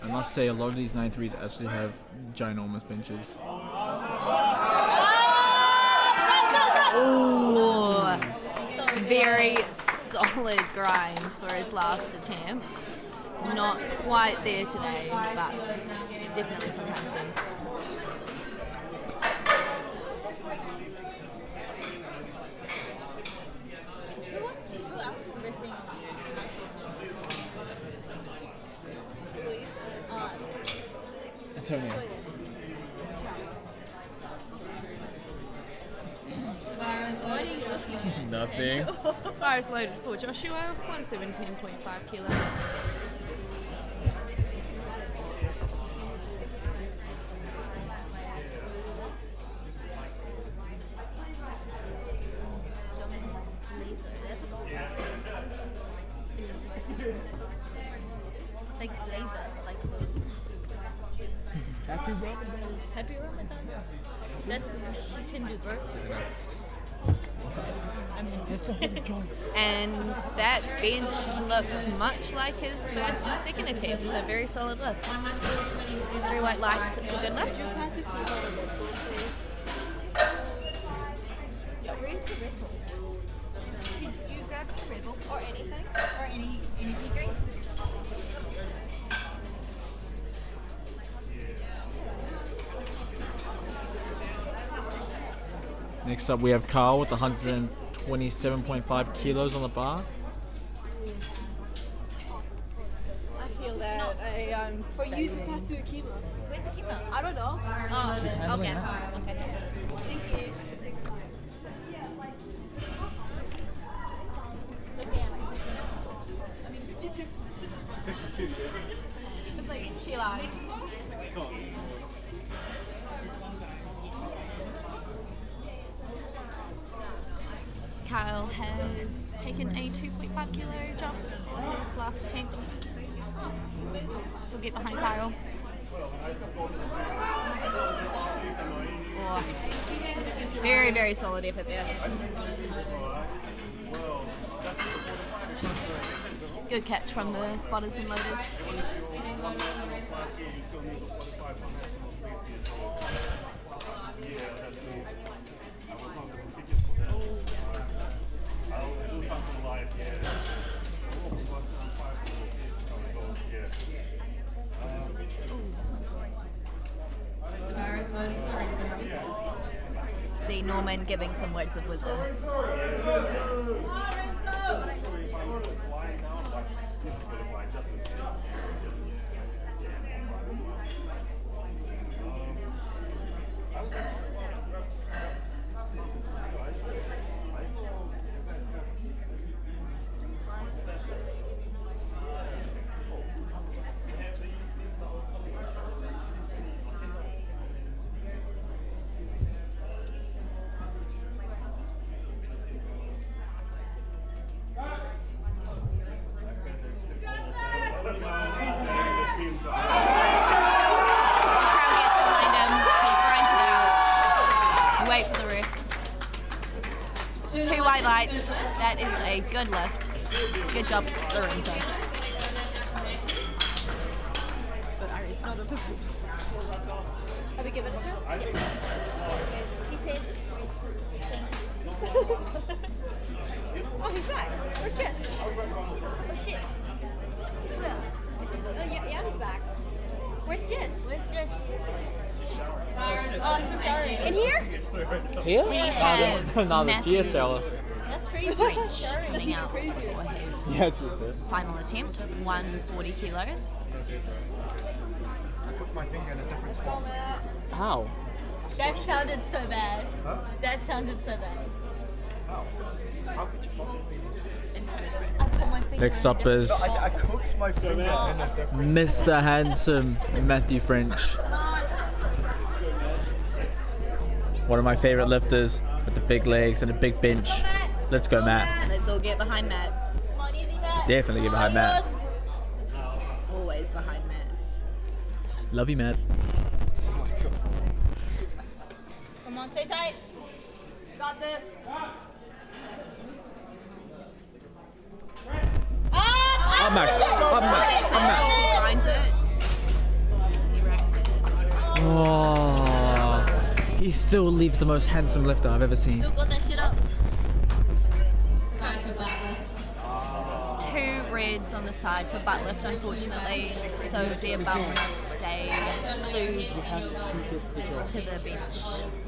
I must say, a lot of these 9.3s actually have ginormous benches. Oh, very solid grind for his last attempt. Not quite there today, but definitely sometime soon. Who else is riffing on Tony. Bar is loaded for Joshua. Nothing. Bar is loaded for Joshua, 117.5 kilos. Like flavor, like Happy Ramadan. Happy Ramadan. That's she's Hindu, bro. And that bench looked much like his first and second attempt. A very solid lift. 127. 3 white lights, it's a good lift. Where's the Red Bull? Did you grab the Red Bull? Or anything? Or any energy drink? Next up, we have Carl with 127.5 kilos on the bar. I feel that for you to pass through a keeper. Where's the keeper? I don't know. Oh, Just handling okay. that. Okay. Thank you. It's like she lied. Kyle has taken a 2.5 kilo jump on his last attempt. So we'll get behind Kyle. Oh, very, very solid effort there. Good catch from the spotters and loaders. The bar is loaded for Lorenzo. See Norman giving some words of wisdom. Lights. That is a good lift. Good job, Lorenzo. But it's not a Have we given it to her? Yeah. She said. Oh, he's back. Where's Jess? Oh, shit. Well, yeah, he's back. Where's Jess? Where's Jess? Bar is loaded for Sorry. Matthew. In here? Here? We have Another Matthew gear shower. That's crazy. coming out for his Yeah, it's with this. final attempt, 140 kilos. I put my finger in a different spot. How? That sounded so bad. Huh? That sounded so bad. How? How could you possibly? I put my finger Next in up a is I cooked my finger in a different. Mr. Handsome Matthew French. One of my favorite lifters with the big legs and a big bench. Let's go, Matt. Let's all get behind Matt. Come on, easy, Matt. Definitely get behind Matt. Always behind Matt. Love you, Matt. Come on, stay tight. Got this. Up, Max. Up, Max. Up, Max. He grinds it. He racks it. Oh, he still leaves the most handsome lifter I've ever seen. Still got that shit up. Side for butt lift. 2 reds on the side for butt lift, unfortunately, so their bum must stay glued to the bench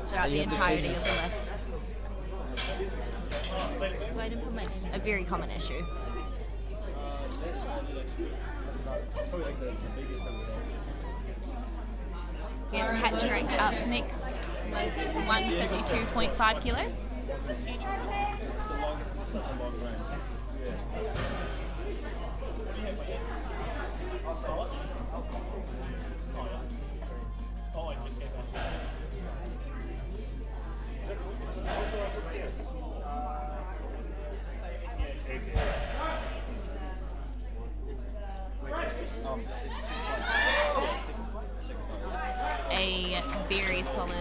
throughout the entirety of the lift. Just waiting for my name. A very common issue. We have Patrick up next with 152.5 kilos. A very solid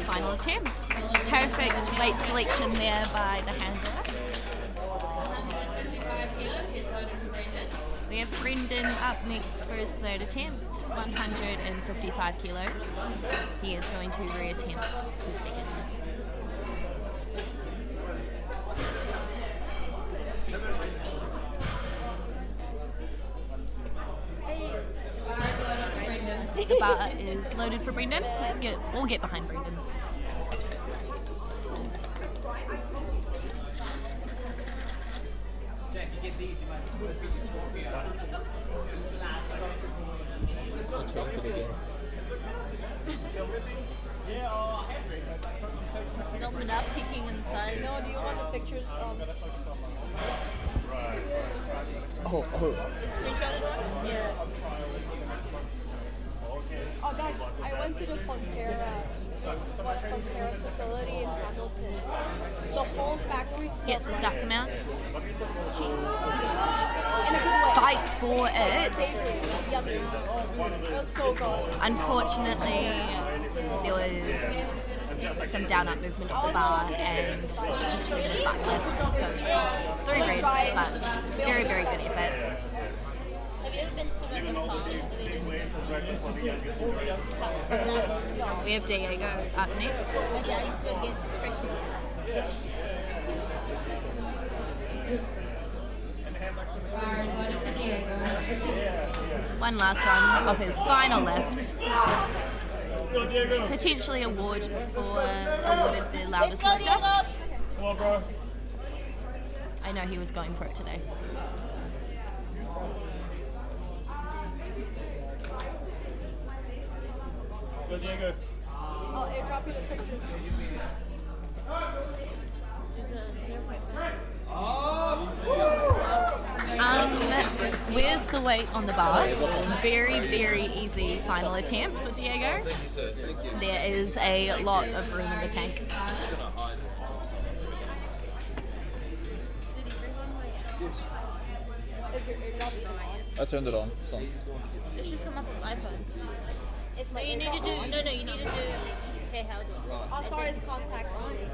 final attempt. Perfect weight selection there by the handler. 155 kilos is loaded for Brendan. We have Brendan up next for his third attempt, 155 kilos. He is going to reattempt his second. The bar is loaded for Brendan. We'll get behind Brendan. Open up, peeking inside. No, do you want the pictures? Oh. The screenshotted one? Yeah. Oh, guys, I went to the Fonterra facility in Hamilton. The whole factory smells Gets the stack amount. cheese. In a good way. Fights for it. Savory. Yummy. It was so good. Unfortunately, there was some down-up movement of the bar and potentially a butt lift. So 3 reds, but very, very good effort. Have you ever been to the farm? We have Diego up next. Okay, I used to go get fresh milk. Bar is loaded for Diego. One last run of his final lift. Potentially awarded the loudest lifter. Come on, bro. I know he was going for it today. Go, Diego. I'll airdrop you the picture. Where's the weight on the bar? Very, very easy final attempt for Diego. There is a lot of room in the tank. Is your airdrop on? I turned it on. It's on. It should come up on iPhone. It's you need to do you need to do okay, how do I? Oh, sorry, it's contact only.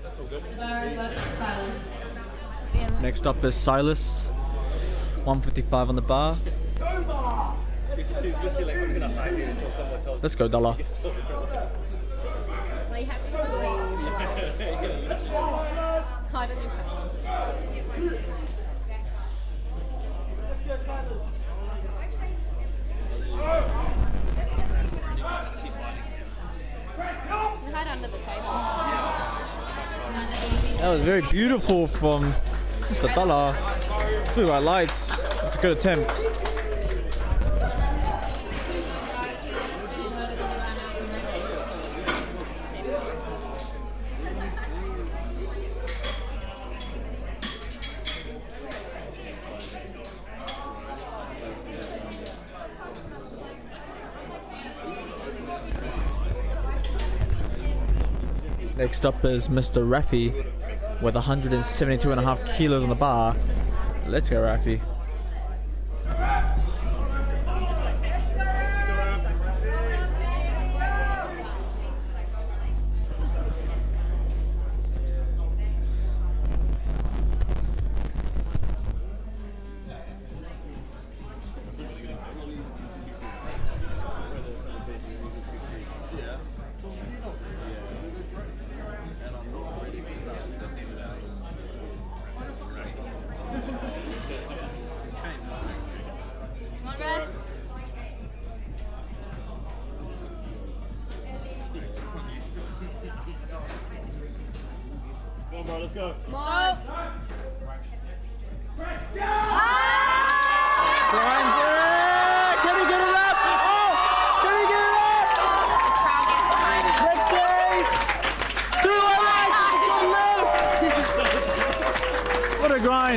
That's all good. The bar is loaded for Silas. Next up is Silas. 155 on the bar. He's literally like, I'm gonna hide here until someone tells me. Let's go, Dalla. Well, you have to swing. Harder than pounds. Hide under the table. That was very beautiful from Mr. Dalla. Through our lights. It's a good attempt. Next up is Mr. Rafi with 172.5 kilos on the bar. Let's go, Rafi. Come on, Rev. Come on, bro, let's go. Come on. Grimes it! Can he get it up? Oh! Can he get it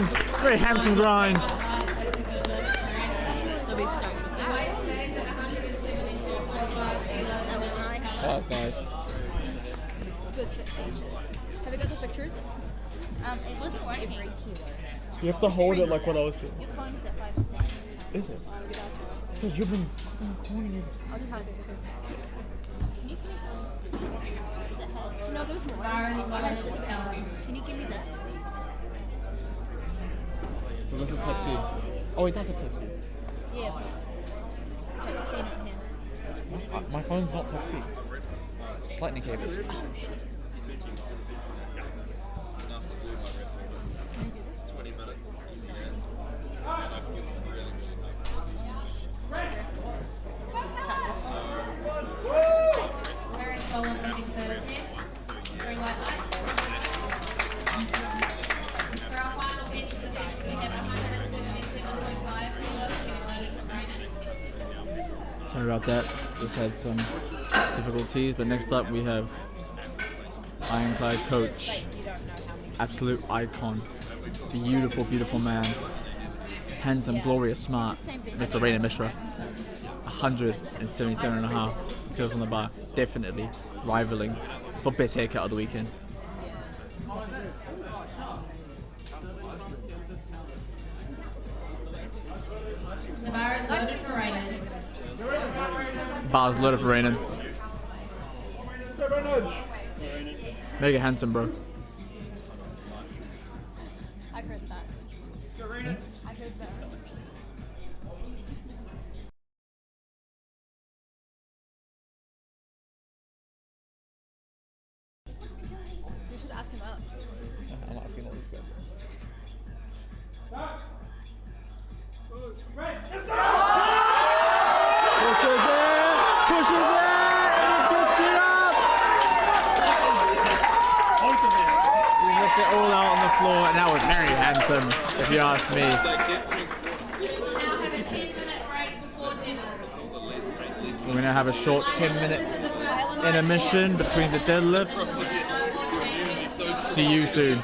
grind. Very handsome grind. That's a good lift for Randy. They'll be stoked with The that. weight stays at 172.5 kilos. That was nice. Oh, that's nice. Good trick. Have you got the pictures? It wasn't working. You have to hold it like what I was doing. Your phone is at 5%. Is it? Because you've been recording it. I'll just have it. Can you give me the head? No, there's more. Bar is loaded, Ellen. Can you give me that? So this is Type C. Oh, it does have Type C. Yeah. I've seen it here. My phone's not Type C. It's lightning cable. Very solid looking third attempt. 3 white lights. For our final bench of the session, we have 177.5 kilos getting loaded from Brandon. Sorry about that. Just had some difficulties. But next up we have Ironclad coach. Absolute icon. Beautiful, beautiful man. Handsome, glorious, smart. Mr. Raina Mishra. 177.5 kilos on the bar. Definitely rivaling for best haircut of the weekend. The bar is loaded for Raymond. Bar's loaded for Rainan. Mega handsome, bro. I heard that. I heard that. You should ask him out. I'm asking all these guys. Pushes it! Pushes it! And he puts it up! We ripped it all out on the floor, and that was very handsome, if you ask me. We will now have a 10-minute break before dinner. We're gonna have a short 10-minute intermission between the deadlifts. See you soon.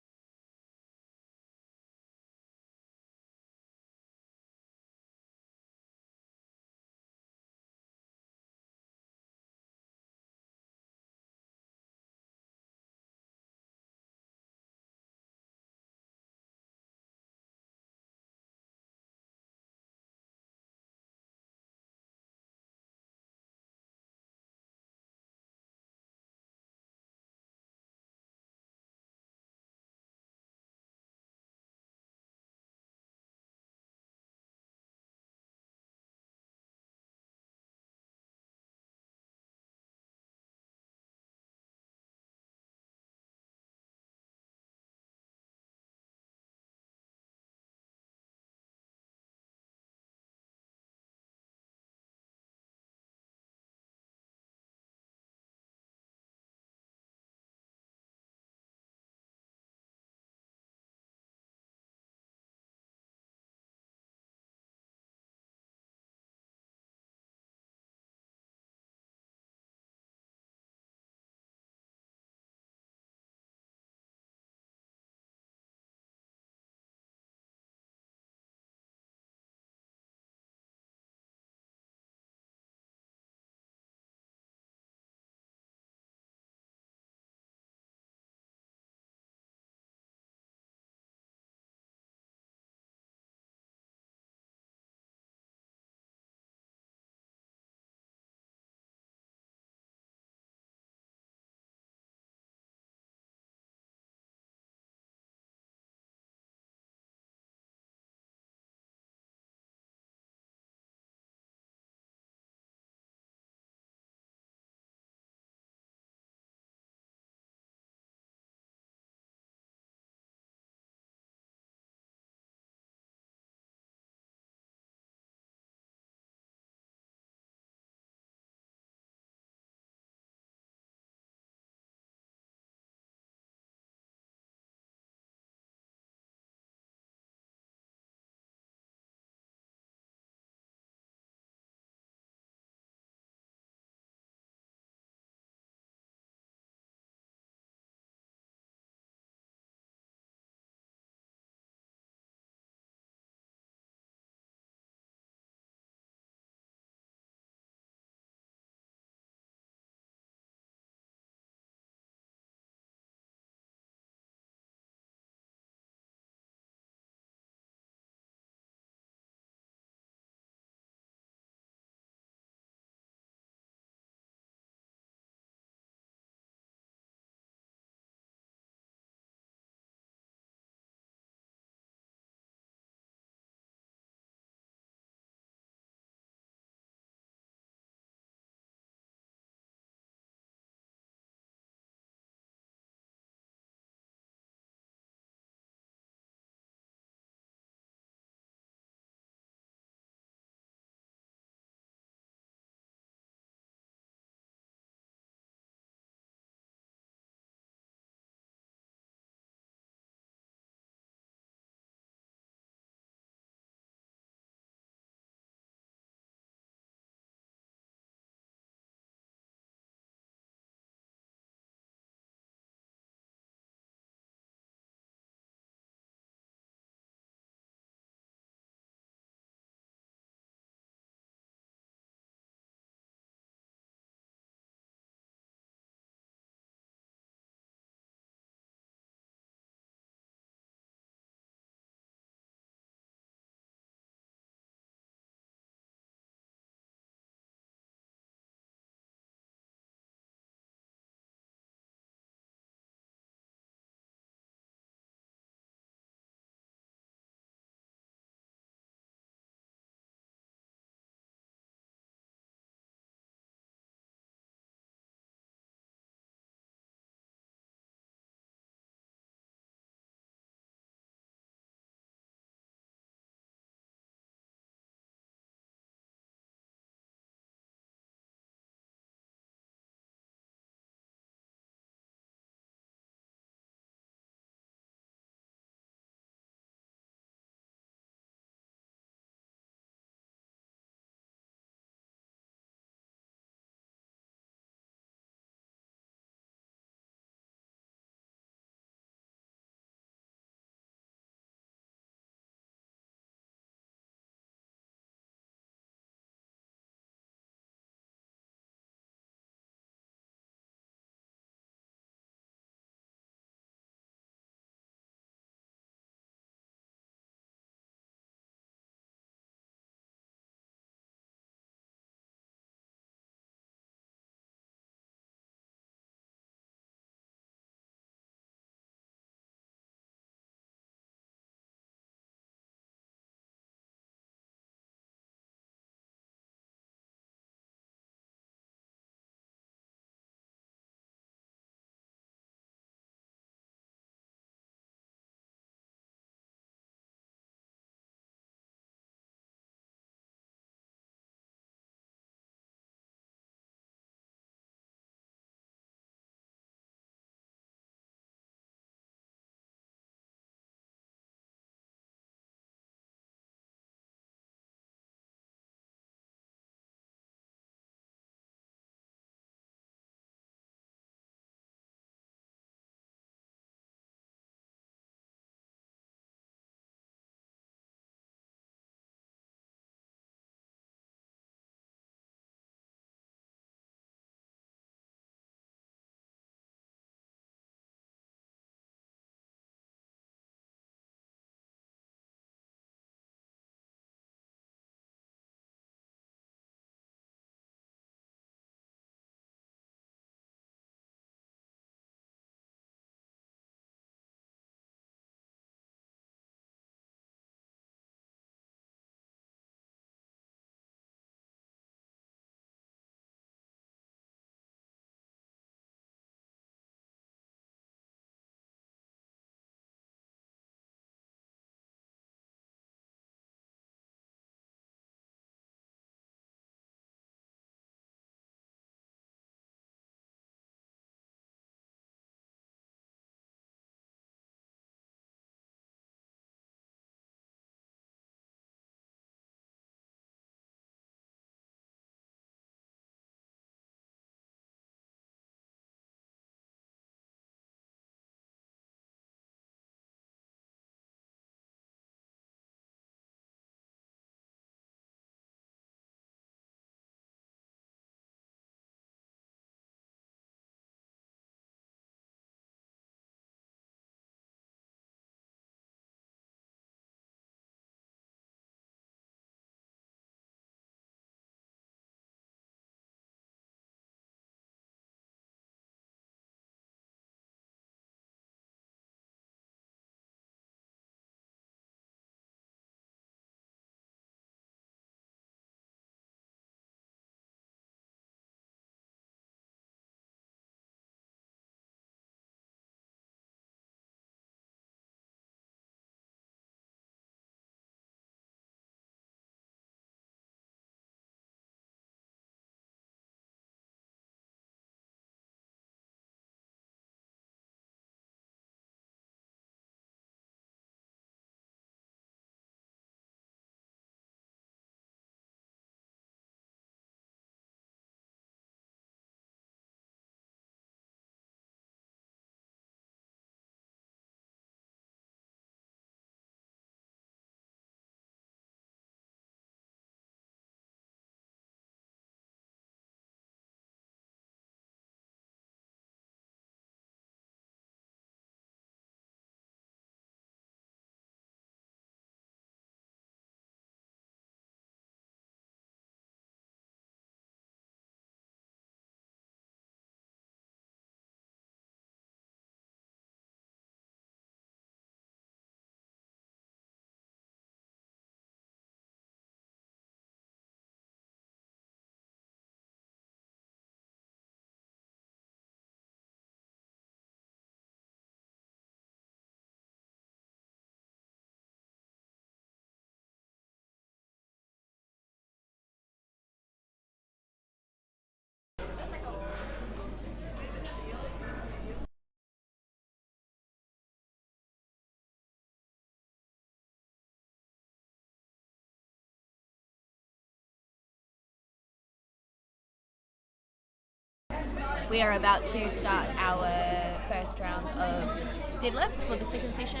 We are about to start our first round of deadlifts for the second session.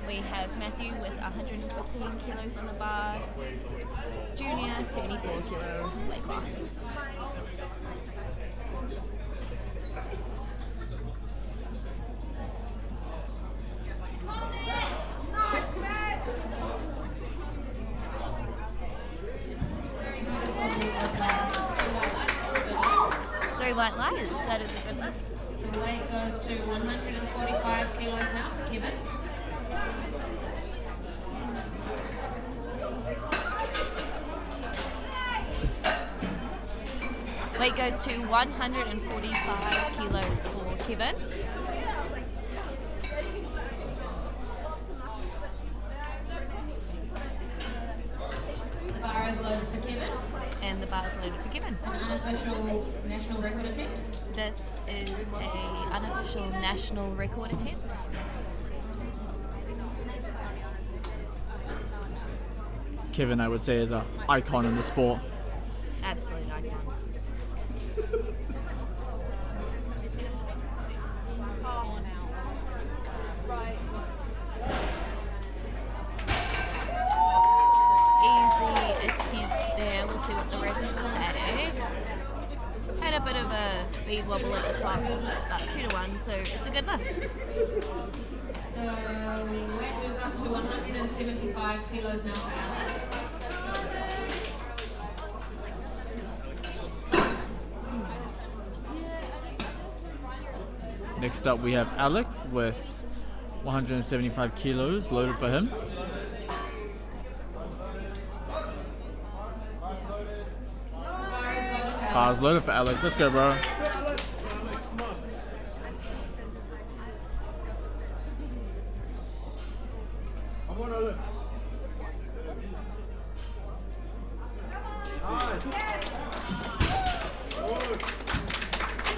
We have Matthew with 115 kilos on the bar, Junior 74 kilo weight class. Three white lights, that is a good lift. The weight goes to 145 kilos now for Kevin. Weight goes to 145 kilos for Kevin. The bar is loaded for Kevin. And the bar is loaded for Kevin. An unofficial national record attempt. This is a unofficial national record attempt. Kevin, I would say, is an icon in the sport. Absolute icon. Easy attempt there. We'll see what the refs say. Had a bit of a speed wobble at the top, but 2-1, so it's a good lift. The weight moves up to 175 kilos now for Alec. Next up, we have Alec with 175 kilos loaded for him. Bar's loaded for Alec. Let's go, bro.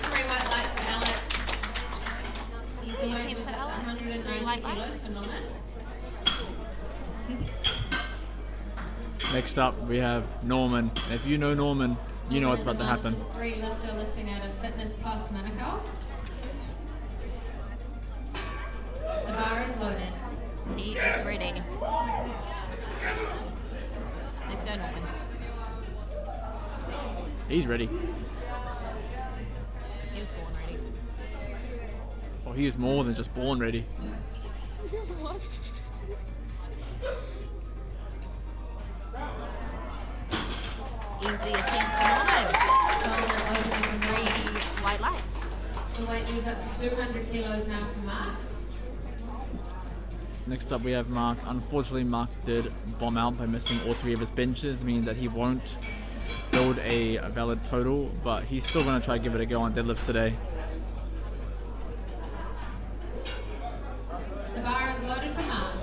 Three white lights for Alec. Easy The weight attempt moves for up to Alec. 190 Three white kilos lights. for Norman. Next up, we have Norman. If you know Norman, you know what's about to happen. Masters 3 lifter lifting out of Fitness Plus Manukau. The bar is loaded. He is ready. Let's go, Norman. He's ready. He was born ready. Oh, he is more than just born ready. Easy attempt for Norman. Solid opening from Three Norman. white lights. The weight moves up to 200 kilos now for Mark. Next up, we have Mark. Unfortunately, Mark did bomb out by missing all three of his benches, meaning that he won't build a valid total, but he's still going to try to give it a go on deadlifts today. The bar is loaded for Mark.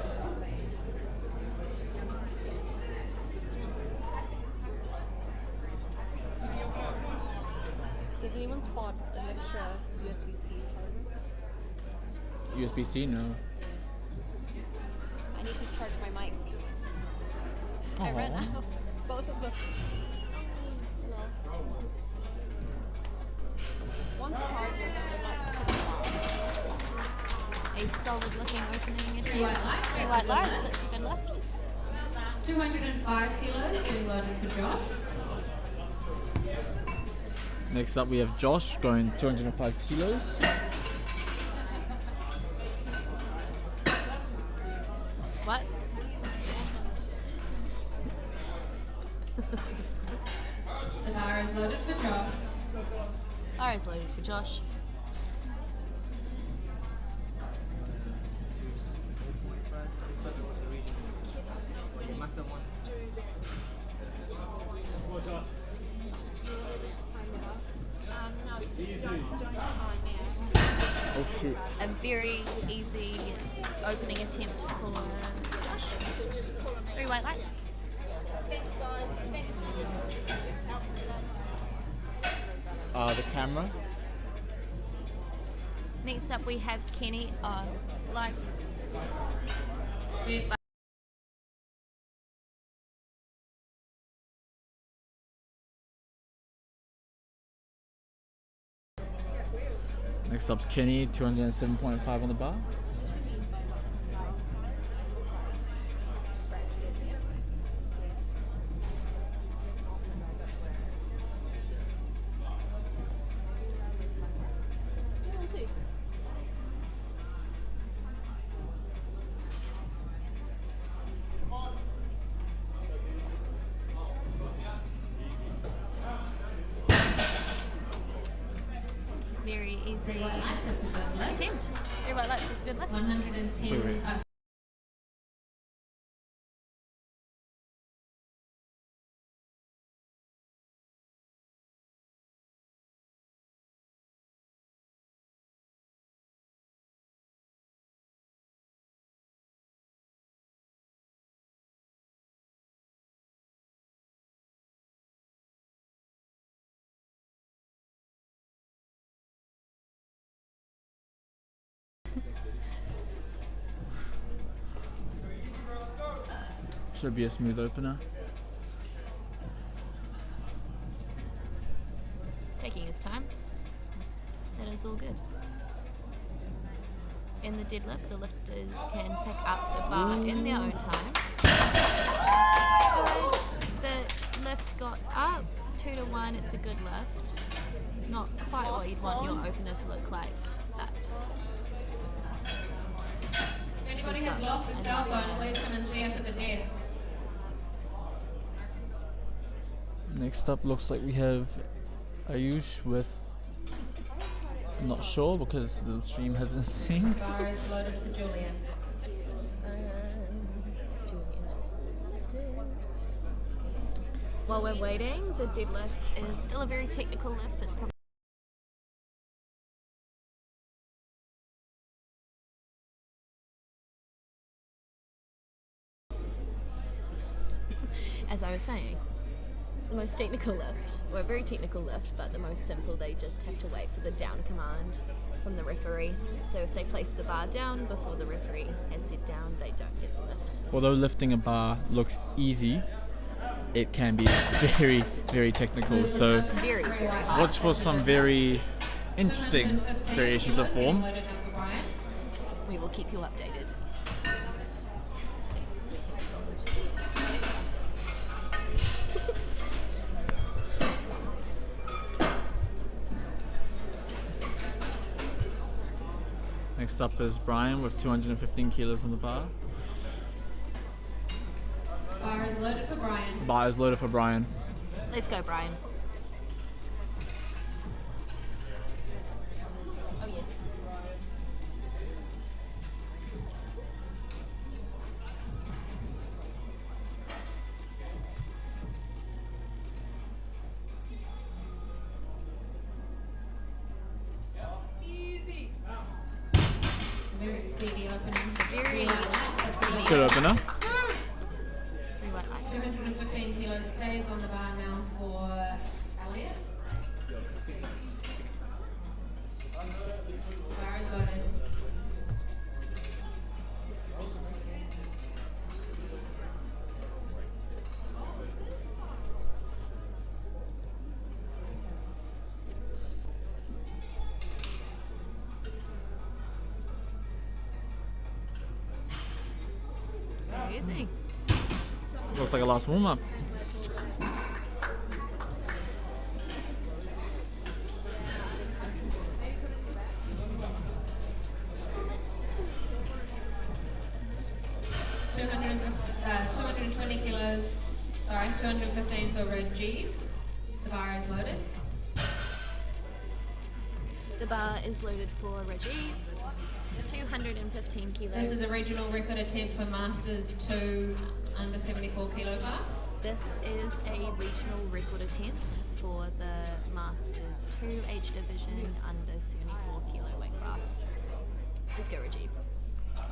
Does anyone spot an extra USB-C charger? USB-C, no. I need to charge my mic. I ran out. Both of them. No. One's charging and the mic. A solid looking opening attempt. Three white lights. Three That's white a good lights. lift. That's a good lift. 205 kilos getting loaded for Josh. Next up, we have Josh going 205 kilos. What? The bar is loaded for Josh. Bar is loaded for Josh. Oh shoot. A very easy opening attempt for Josh. Three white lights. The camera. Next up we have Kenny on Life's. Next up's Kenny, 207.5 on the bar. Very easy Lights, that's a good lift. attempt. Everybody likes this good lift. 110. Wait. Should be a smooth opener. Taking his time. That is all good. In the deadlift, the lifters can pick up the bar in their own time. Good. The lift got up 2-1. It's a good lift. Not quite what you'd want your opener to look like, but If anybody has lost a cell phone, please come and see us at the desk. Next up looks like we have Ayush with, I'm not sure because the stream hasn't synced. Bar is loaded for Julian. while we're waiting, the deadlift is still a very technical lift. It's probably as I was saying, the most technical lift, or a very technical lift, but the most simple. They just have to wait for the down command from the referee. So if they place the bar down before the referee has said down, they don't get the lift. Although lifting a bar looks easy, it can be very, very technical. So Very, very hard. watch for some very interesting 215 variations of kilos form. getting loaded up for Brian. We will keep you updated. Next up is Brian with 215 kilos on the bar. Bar is loaded for Brian. Bar is loaded for Brian. Let's go, Brian. Oh, yes. Very speedy opening. Very light lights. That's a good Good opener. We like lights. 215 kilos stays on the bar now for Elliot. Bar is loaded. Very easy. Looks like a last warm up. Uh, 220 kilos, sorry, 215 for Rajiv. The bar is loaded. The bar is loaded for Rajiv. 215 kilos. This is a regional record attempt for Masters 2 under 74 kilo class. This is a regional record attempt for the Masters 2 age division under 74 kilo weight class. Let's go, Rajiv.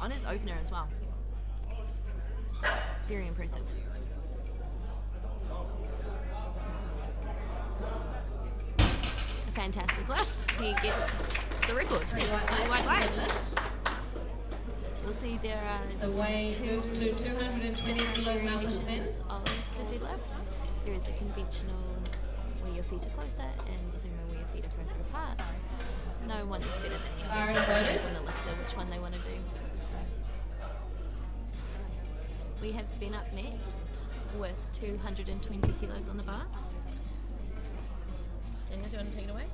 On his opener as well. Very impressive. A fantastic lift. He gets the record. Three Yes, white three lights, white good lights. lift. We'll see there are The weight moves to 220 kilos now for Sven. of the deadlift. There is a conventional weight where your feet are closer and sumo where your feet are further apart. No one is better than the Bar other. is Just loaded. depends on the lifter which one they want to do. We have Sven up next with 220 kilos on the bar. Daniel, do you want to take it away?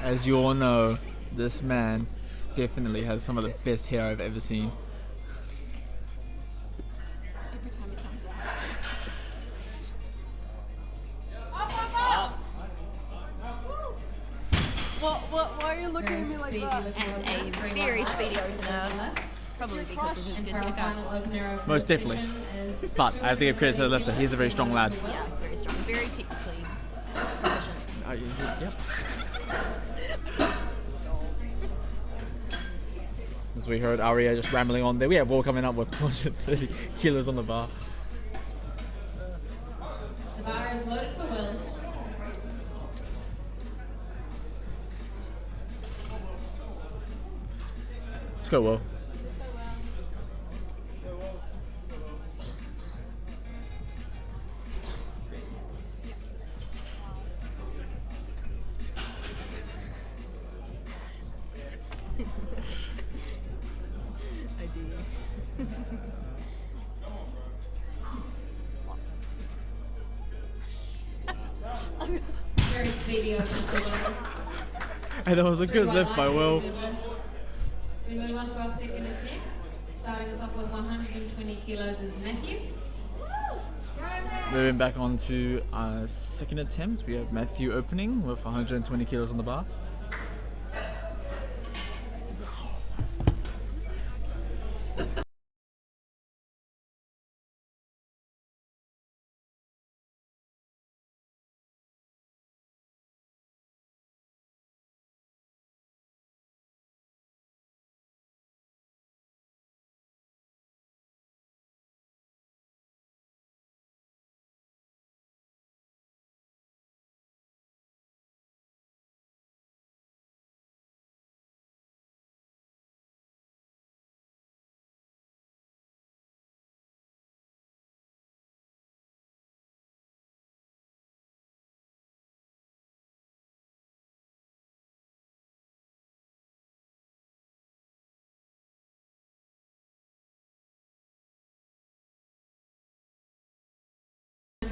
As you all know, this man definitely has some of the best hair I've ever seen. Every time he comes out. Why are you looking at me like that? And a very speedy opener, probably because of his And good for our haircut. final opener of Most this definitely. session is But I have to give credit to the lifter. He's a very strong lad. Yeah, very strong, very technically proficient. Yep. As we heard Aria just rambling on there, we have Will coming up with 230 kilos on the bar. The bar is loaded for Will. Let's go, Will. Very speedy opener for Will. And that was a good lift by Will. We move on to our second attempts. Starting us off with 120 kilos is Matthew. Moving back on to our second attempts, we have Matthew opening with 120 kilos on the bar.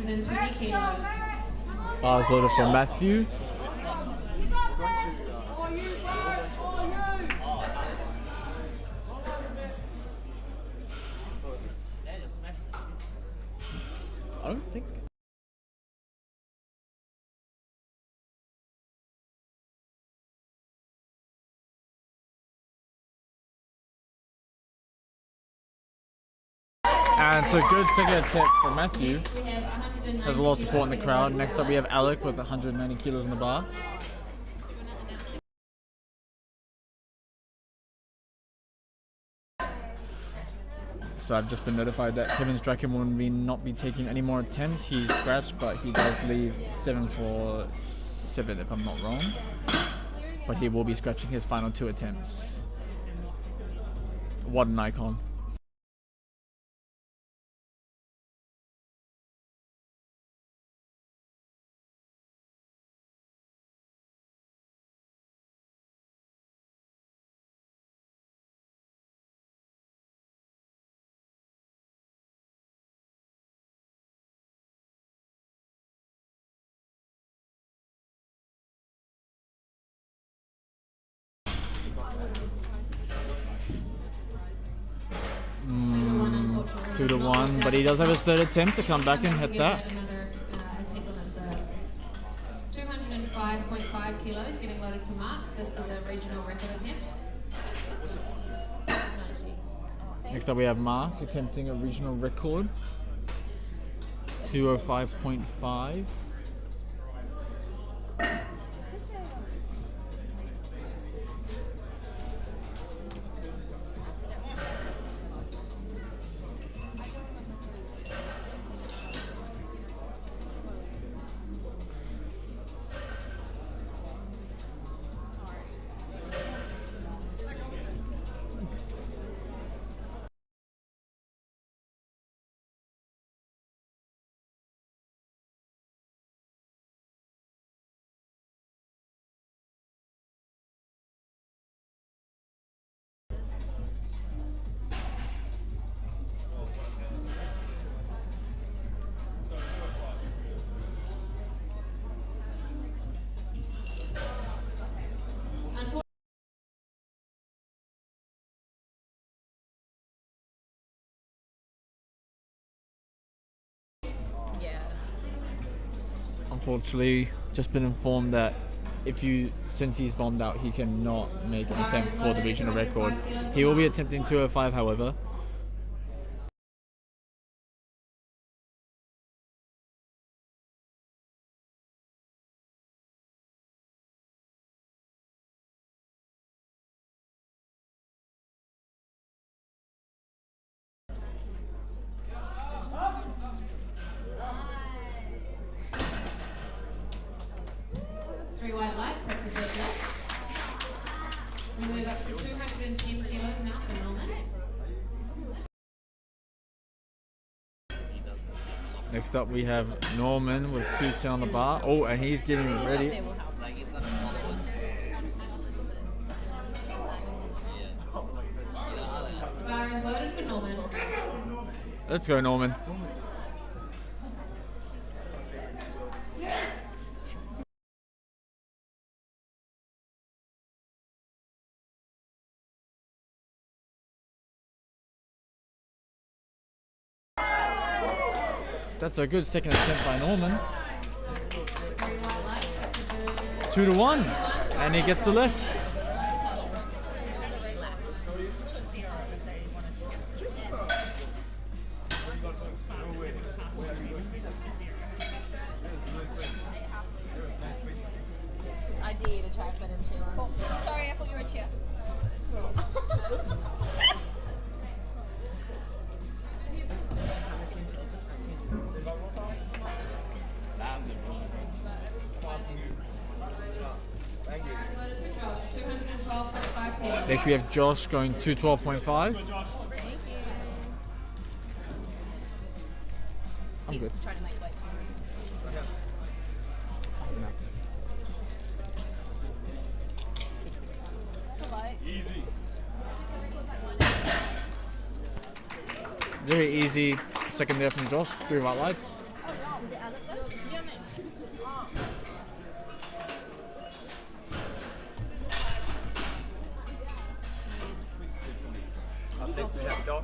And 20 kilos. Bars loaded for Matthew. I don't think. And it's a good second attempt for Matthew. Next we have 190 Has a lot of support in the kilos crowd. getting Next up we have Alec with 190 kilos on the bar. So I've just been notified that Kevin Strachan will not be taking any more attempts. He's scratched, but he does leave 7 for 7 if I'm not wrong. But he will be scratching his final 2 attempts. What an icon. unfortunately 2 to has not 1, worked but out. he does have his third attempt to come back and hit Give that. Another attempt on his third. 205.5 kilos getting loaded for Mark. This is a regional record attempt. Next up we have Mark attempting a regional record. 205.5. unfortunately just been informed that since he's bombed out, he cannot make an attempt for the regional record. He will be attempting 205, however. Three white lights, that's a deadlift. We move up to 210 kilos now for Norman. Next up we have Norman with 210 on the bar. Oh, and he's getting ready. The bar is loaded for Norman. Let's go, Norman. That's a good second attempt by Norman. 2-1, and he gets the lift. I dare you to try fit in Sheila. Oh, sorry, I thought you were a chair. Next we have Josh going 212.5. I'm good. Trying to make weight. Easy. Very easy second there from Josh. 3 white lights. I think we have dog.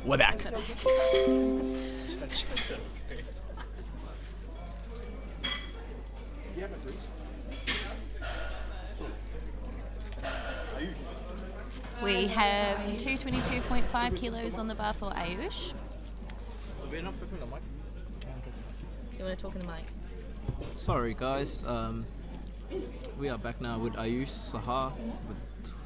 We're back. We have 222.5 kilos on the bar for Ayush. You want to talk in the mic? Sorry guys, we are back now with Ayush Sahar with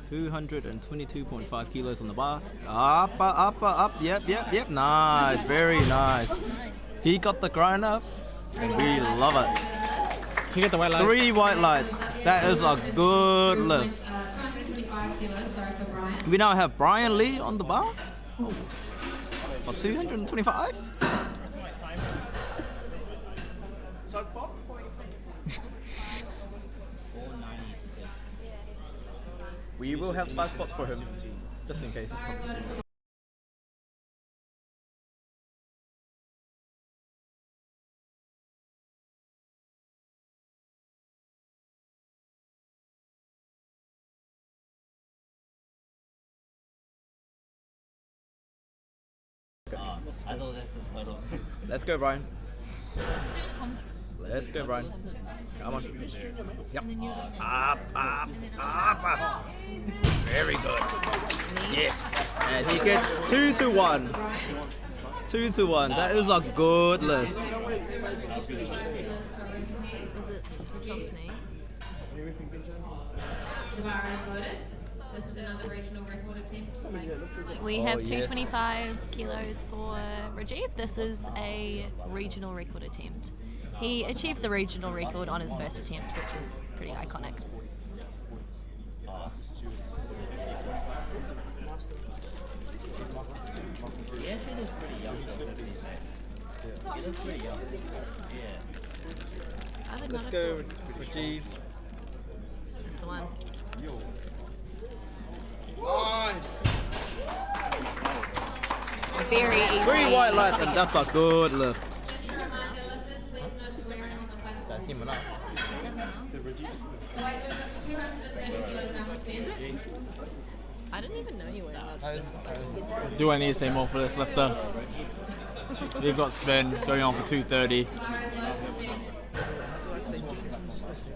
222.5 kilos on the bar. Up, yep, nice, very nice. He got the grind up and we love it. He got the white lights. 3 white lights. That is a good lift. 225 kilos, sorry for Brian. We now have Brian Lee on the bar. Oh. For 225? Southpaw? 496. We will have side spots for him, just in case. Bar is loaded for I know that's the total. Let's go, Brian. Let's go, Brian. Come on. Yep. Up, up, up. Very good. Yes. And he gets 2 to 1. 2 to 1. That is a good lift. 265 kilos for Raheem. Was it softening? The bar is loaded. This is another regional record attempt. We have yes. 225 kilos for Rajiv. This is a regional record attempt. He achieved the regional record on his first attempt, which is pretty iconic. He actually looks pretty young though. He looks pretty young. Yeah. I would Let's not go, have thought. Rajiv. That's the one. Nice! Very easy. 3 white lights, and that's a good lift. Just a reminder, lifters, please no swearing on the platform. That's him enough. The weight goes up to 230 kilos now for spin. I didn't even know you were allowed to sit. Do I need to say more for this lifter? We've got Sven going on for 230. The bar is loaded for spin.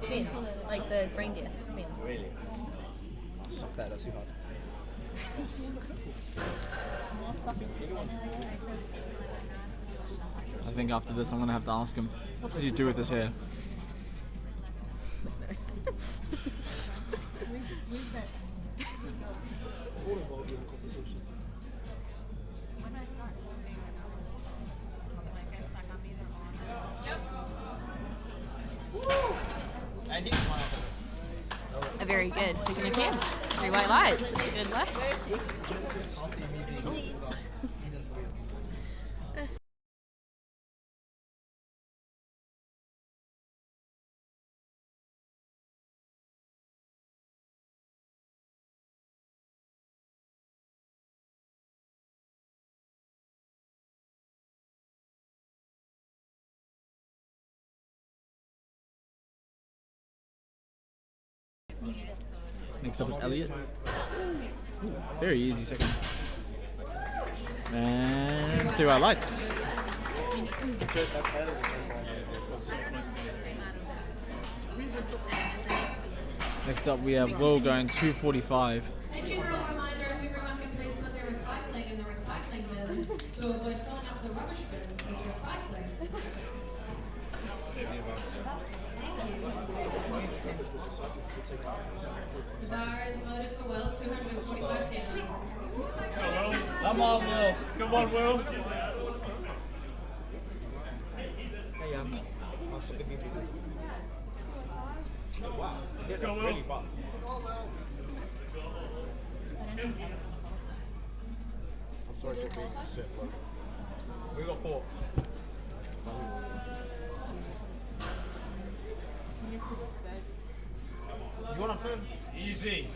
Spin, like the reindeer spin. Fuck that, that's too hard. I think after this I'm gonna have to ask him, what did you do with his hair? A very good second attempt. 3 white lights. It's a good lift. Next up is Elliot. Ooh, very easy second. And 3 white lights. Next up we have Will going 245. And general reminder, if everyone can please put their recycling in the recycling bins to avoid filling up the rubbish bins with recycling. The bar is loaded for Will, 245 kilos. Come on, Will. Come on, Will. Hey, wow. Let's go, Will. I'm sorry for being shit, look. We got 4. You want to turn? Easy.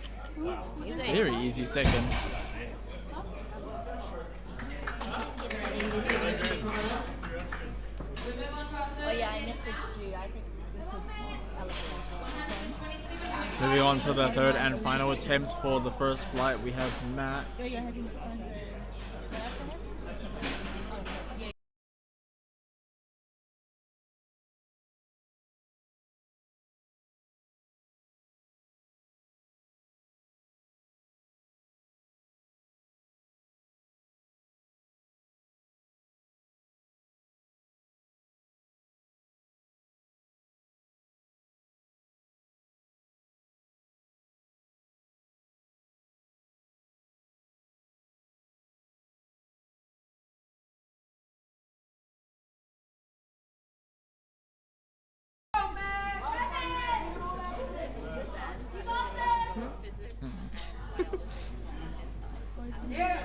Easy. Very easy second. Very easy second attempt for Will. We move on to our Oh third yeah, I attempt now. messaged you. I think because 127.5 Moving on to the third and final attempt for the first flight, we have Matt. Oh yeah, having fun.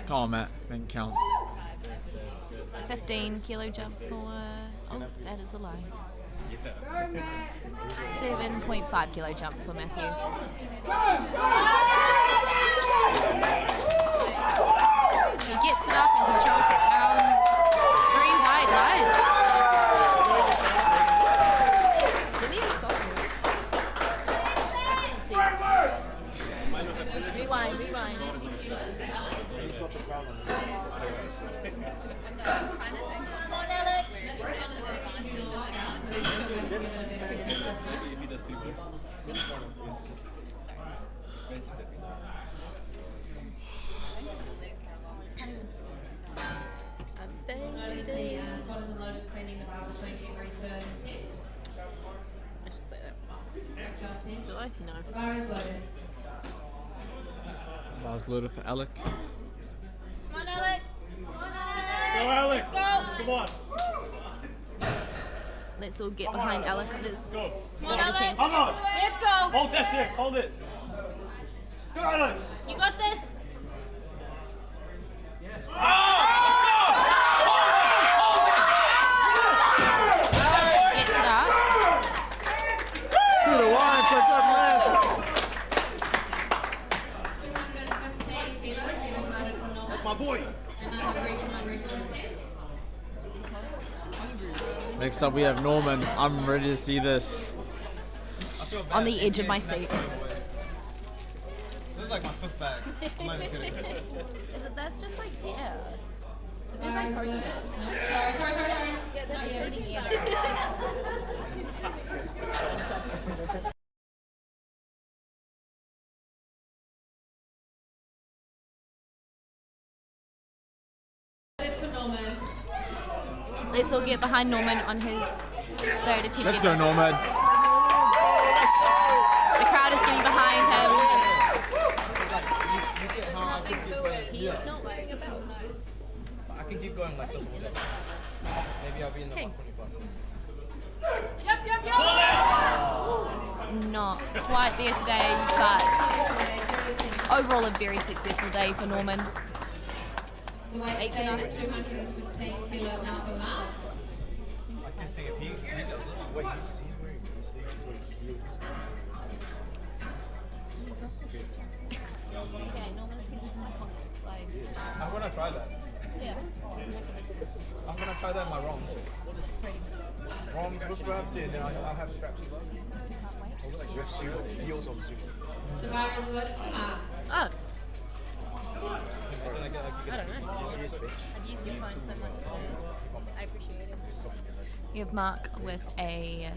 Come on, Matt. Didn't count. 15 kilo jump for. Oh, that is a lie. 7.5 kilo jump for Matthew. He gets it up and controls it down. 3 wide lines. Give me the softness. Rewind. Come on, Alec. Notice the spotters and loaders cleaning the bar between every third attempt. I should say that. Great job, team. Do I? No. The bar is loaded. Bar's loaded for Alec. Come on, Alec. Go, Alex! Go. Come on! Let's all get behind Alec on his Go! Come on, third Alec. attempt. Come on! Let's go. Hold that shit! Hold it! Go, Alex! You got this. Gets it up. To the line for a good lift. 215 kilos getting loaded from Norman. My boy! Another regional attempt. Next up we have Norman. I'm ready to see this. On the edge of my seat. This is like my 5th bag. I'm not even kidding. Is it? That's just like air. It feels Bar like is protein. loaded. No, sorry. Yeah, that's No, protein. yeah. Good for Norman. Let's all get behind Norman on his third attempt. Let's go, ever. Norman. The crowd is getting behind him. He's not wearing a belt. I can keep going like this all day. Maybe I'll be in the 125. Not quite there today, but overall a very successful day for Norman. The weight stays at 215 kilos now per mile. I can think if he does it. Wait, he's wearing the sleeves. He's wearing heels. Okay, Norman's his like. I'm gonna try that. Yeah. I'm gonna try that in my ROMs. ROMs with straps, and then I'll have straps as well. With sumo. Heels on sumo. The bar is loaded for Mark. Oh, I don't know. I've used your phone so much, so I appreciate it. you have Mark with a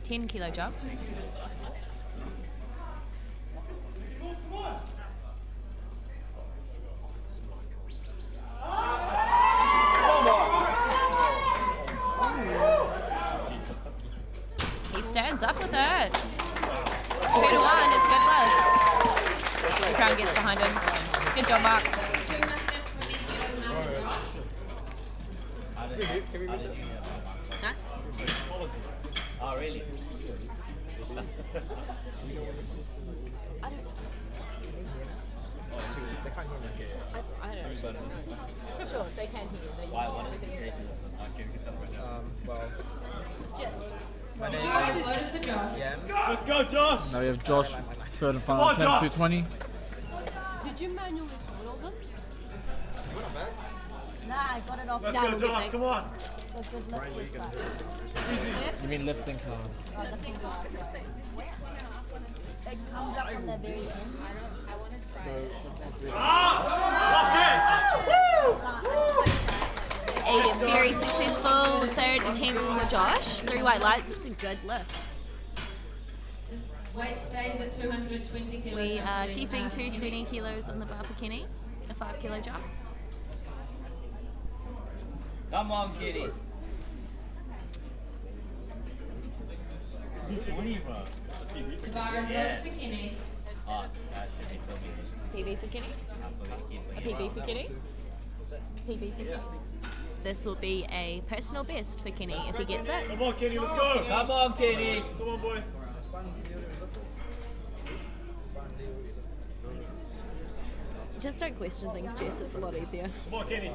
10 kilo jump. He stands up with it. 2 to 1, it's a good lift. The crowd gets behind him. Good job, Mark. 220 kilos now for Josh. Huh? Oh, really? They can't hear me. I don't know. Sure, they can hear you. Why? What is the situation? Well, Just. my name Bar is loaded for Josh. is Yam. Let's go, Josh! Now we have Josh, third and final Come on, attempt, Josh. 220. Did you manually total them? Nah, I got it off. Let's go, Josh! Come on! You mean lifting class? It comes up on the very end. A very successful third attempt for Josh. 3 white lights, it's a good lift. This weight stays at 220 kilos. We now are for keeping Mark. 220 kilos on the bar for Kenny. A 5 kilo jump. Come on, kitty. 220, bro. The bar is loaded for Kenny. Oh, that should be so good. PB for Kenny? A PB for Kenny? PB for Kenny. This will be a personal best for Kenny if he gets it. Come on, Kenny, let's go! Come on, kitty. Come on, boy! Just don't question things, Jess. It's a lot easier. Come on, Kenny. He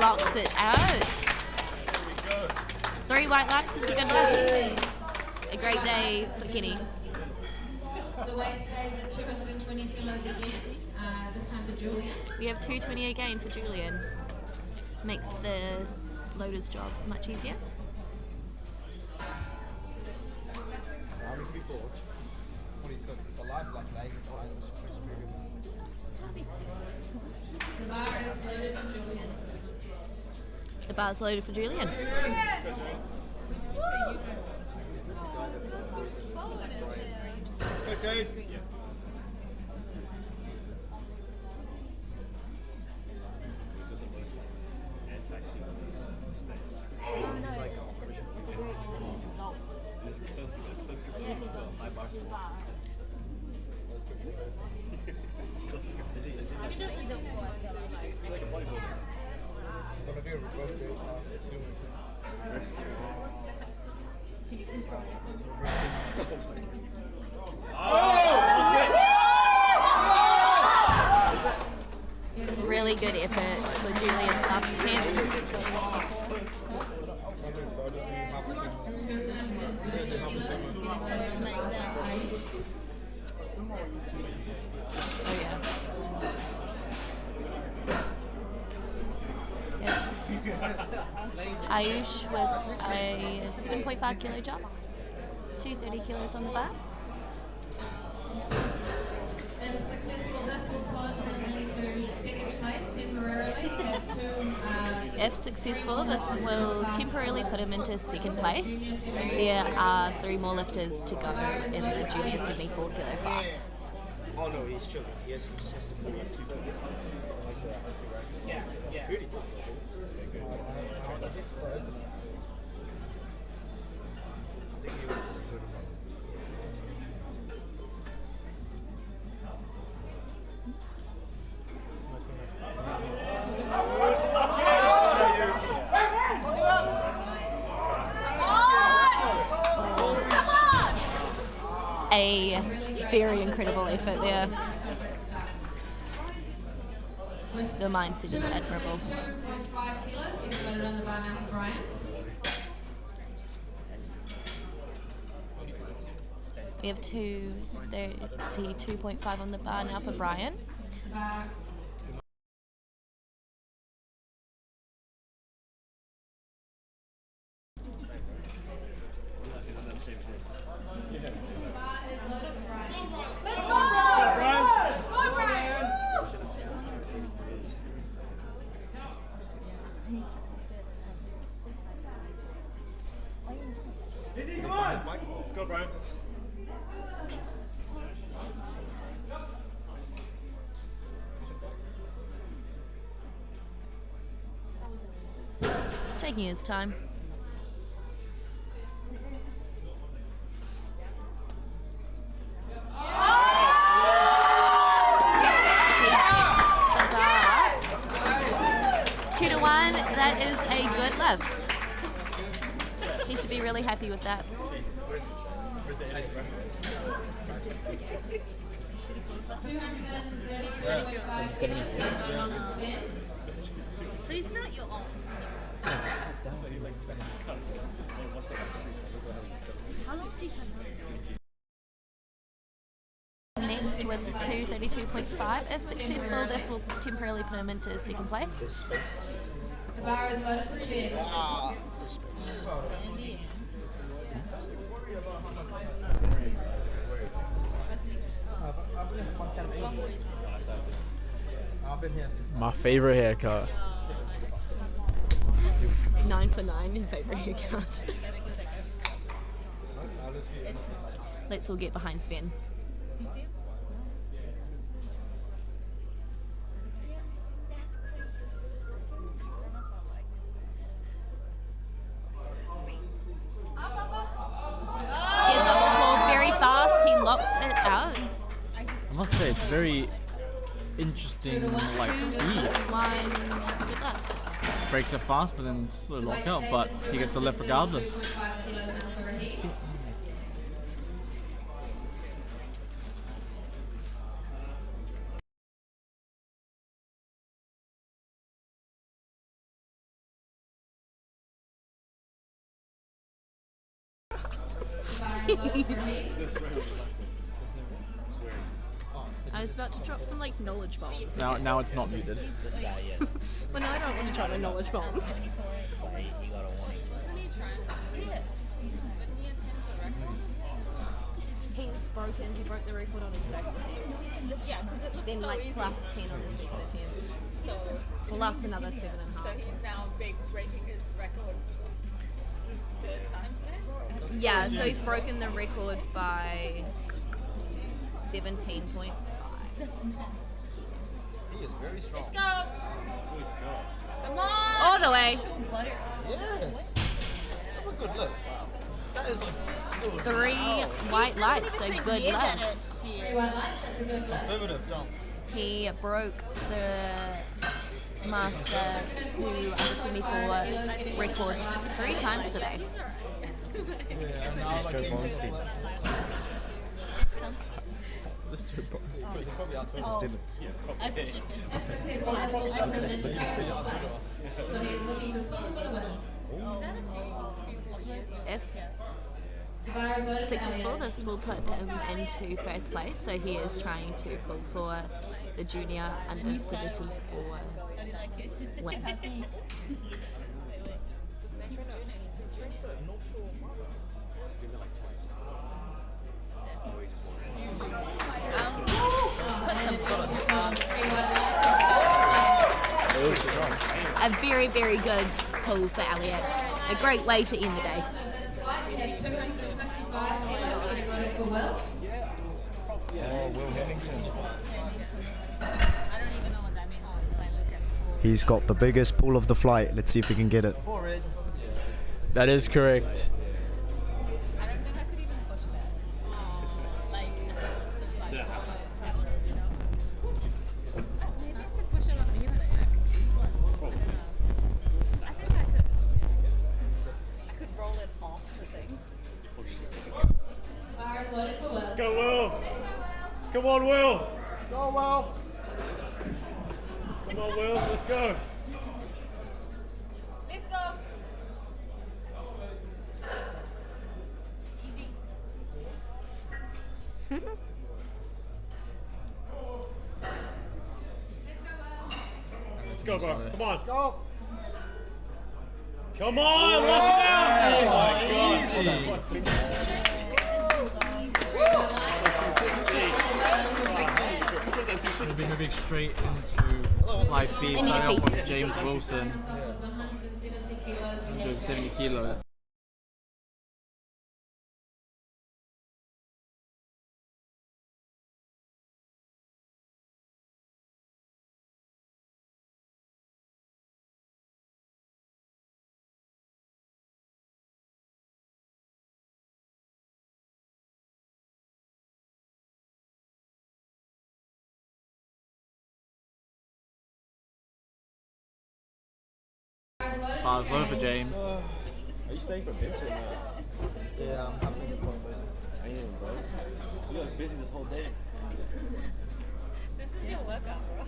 locks it out. 3 white lights is a good lift. A great day for Kenny. The weight stays at 220 kilos again, this time for Julian. We have 220 again for Julian. Makes the loader's job much easier. How many people? 26. The live like 9 times. The bar is loaded for Julian. The bar's loaded for Julian. Okay. Really good effort for Julian's last attempt. Oh yeah. Ayush with a 7.5 kilo jump, 230 kilos on the bar. If successful, this will put him into second place temporarily. We have two. If successful, this will temporarily put him into second place. There are 3 more lifters to go in the junior 74 kilo class. Oh no, he's chilling. He just has to pull like 2 kilos. Yeah. Beautiful. A very incredible effort there. The mindset is admirable. 2.5 kilos, getting loaded on the bar now for Brian. We have 232.5 on the bar now for Brian. The bar. The bar is loaded for Brian. Let's go! Go, Brian! Easy, come on! Let's go, Brian. Taking his time. That is a good lift. He should be really happy with that. Where's the edits, bro? 232.5 kilos, getting loaded on the spin. So he's not your own. How long do you have? Next with 232.5. If successful, this will temporarily put him into second place. The bar is loaded for spin. My favorite haircut. 9 for 9 in favourite haircut. Let's all get behind Sven. I must say, very interesting like speed. One good left. Breaks it fast, but then slow lock out. But he gets the lift regardless. 5 kilos now for Raheem. I was about to drop some like knowledge bombs. Now it's not muted. This guy, yeah. Well, no, I don't want to try my knowledge bombs. Like, he got a warning. He's broken. He broke the record on his first attempt. Yeah, because it looks Then so like easy. plus 10 on his second attempt. So, Plus another 7.5. so he's now breaking his record third time today. Yeah, so he's broken the record by 17.5. He is very strong. Go! Come on! All the way. Yes. That's a good look. That is a good 3 white lights, so good left. 3 white lights, that's a good lift. conservative jump. He broke the master to under 74 record 3 times today. Yeah, and now like This too he's probably out to If successful, this will open in first place. So he is looking to pull for the win. If Fire is loaded. successful, this will put him into first place, so he is trying to pull for the junior under 74 win. Put some a very, very good pull for Elliot. A great way to end the day. This flight, we have 255 kilos getting loaded for Will. Oh, Will Hemmington. I don't even know what that means. He's got the biggest pull of the flight. Let's see if we can get it. That is correct. I don't think I could even push that. Like, it's like, maybe I could push it up this way. I think I could roll it off the thing. Fire is loaded for Will. Go, Will. Come on, Will. Go, Will. Come on, Will. Let's go. Let's go. Let's go, bro. Come on. Go. Come on. Lock it out. Oh my god. We'll be moving straight into Flight B, starting off with James Wilson, Starting us off with 170 kilos. We have 170 kilos. Bars low for James. Are you staying for bench or not? Yeah, I'm having this one, I am, bro. You got busy this whole day. This is your workout, bro.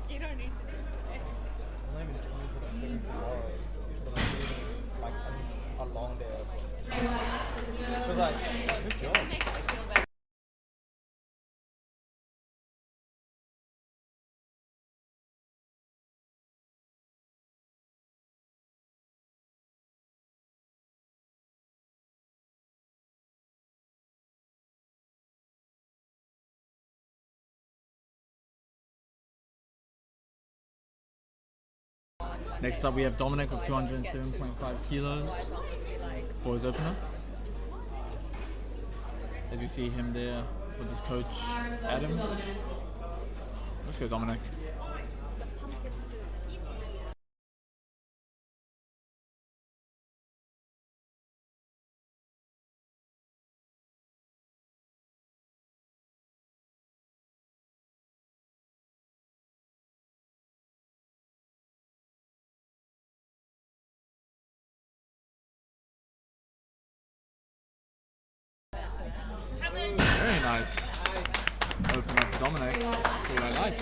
You don't need to do it. I'm not even close to the thing tomorrow. But I'm doing like a long day of it. 3 white lights, that's a good But open. like, good job. Makes you feel better. Next up we have Dominic with 207.5 kilos for his opener. As we see him there with his coach Adam. Let's go Dominic. Nice. Open up for Dominic. See what I like.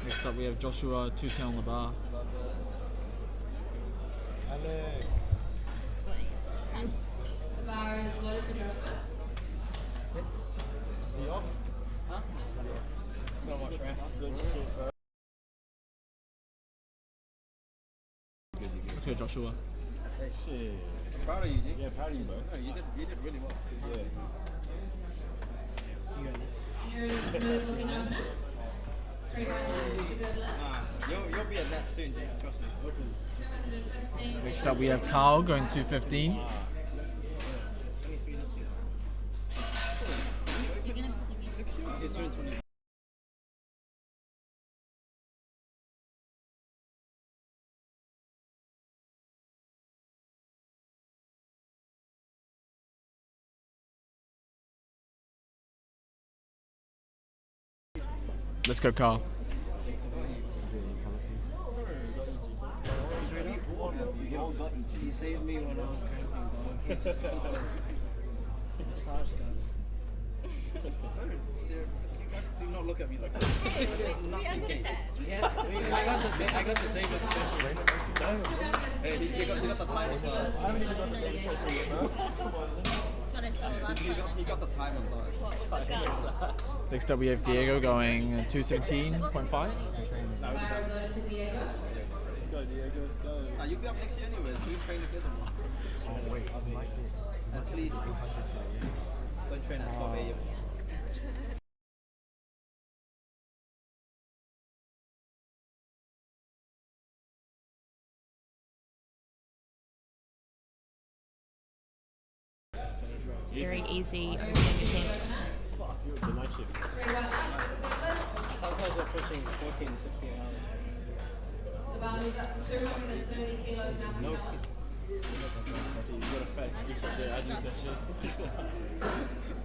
Next up we have Joshua 210 on the bar. The bar is loaded for Joshua. Let's go Joshua. Hey, shit. Proud of you, Nick. Yeah, proud of you, bro. No, you did really well. Yeah. Very smooth looking over. 3 white lines, it's a good lift. You'll be a net soon, Jake. Trust me. 215. Next up we have Carl going 215. Let's go Carl. He saved me when I was cramping, dog. He just massage gun. You guys do not look at me like that. Nothing gained. Yeah, I got the David special. Hey, you got the time aside. I haven't even got the David special yet, bro. He got the time aside. Next up we have Diego going 217.5. Bar is loaded for Diego. Let's go, Diego. Let's go. You'll be up next year anyways. We train together. Oh wait, I like it. And please, don't train at 12 a.m. Very easy opening attempt. The night shift. 3 white lines, it's a good lift. Sometimes we're pushing 14 to 16 hours. The bar moves up to 230 kilos now. No excuse. You got a fat excuse right there. I'd use that shit.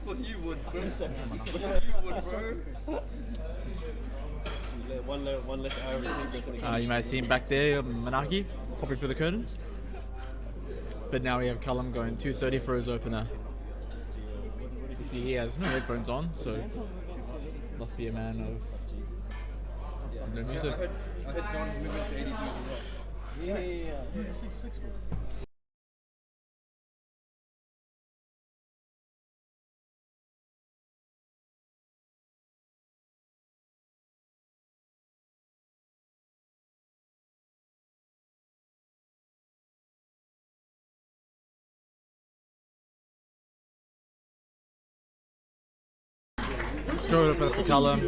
Because you would, bro. You would, bro. One less hour of sleep. That's an excuse. You might see him back there, Manaki, popping through the curtains. But now we have Callum going 230 for his opener. You see he has no headphones on, so must be a man of no music. I heard John moving to 80 as well. Yeah. 6 Throw it up for Callum.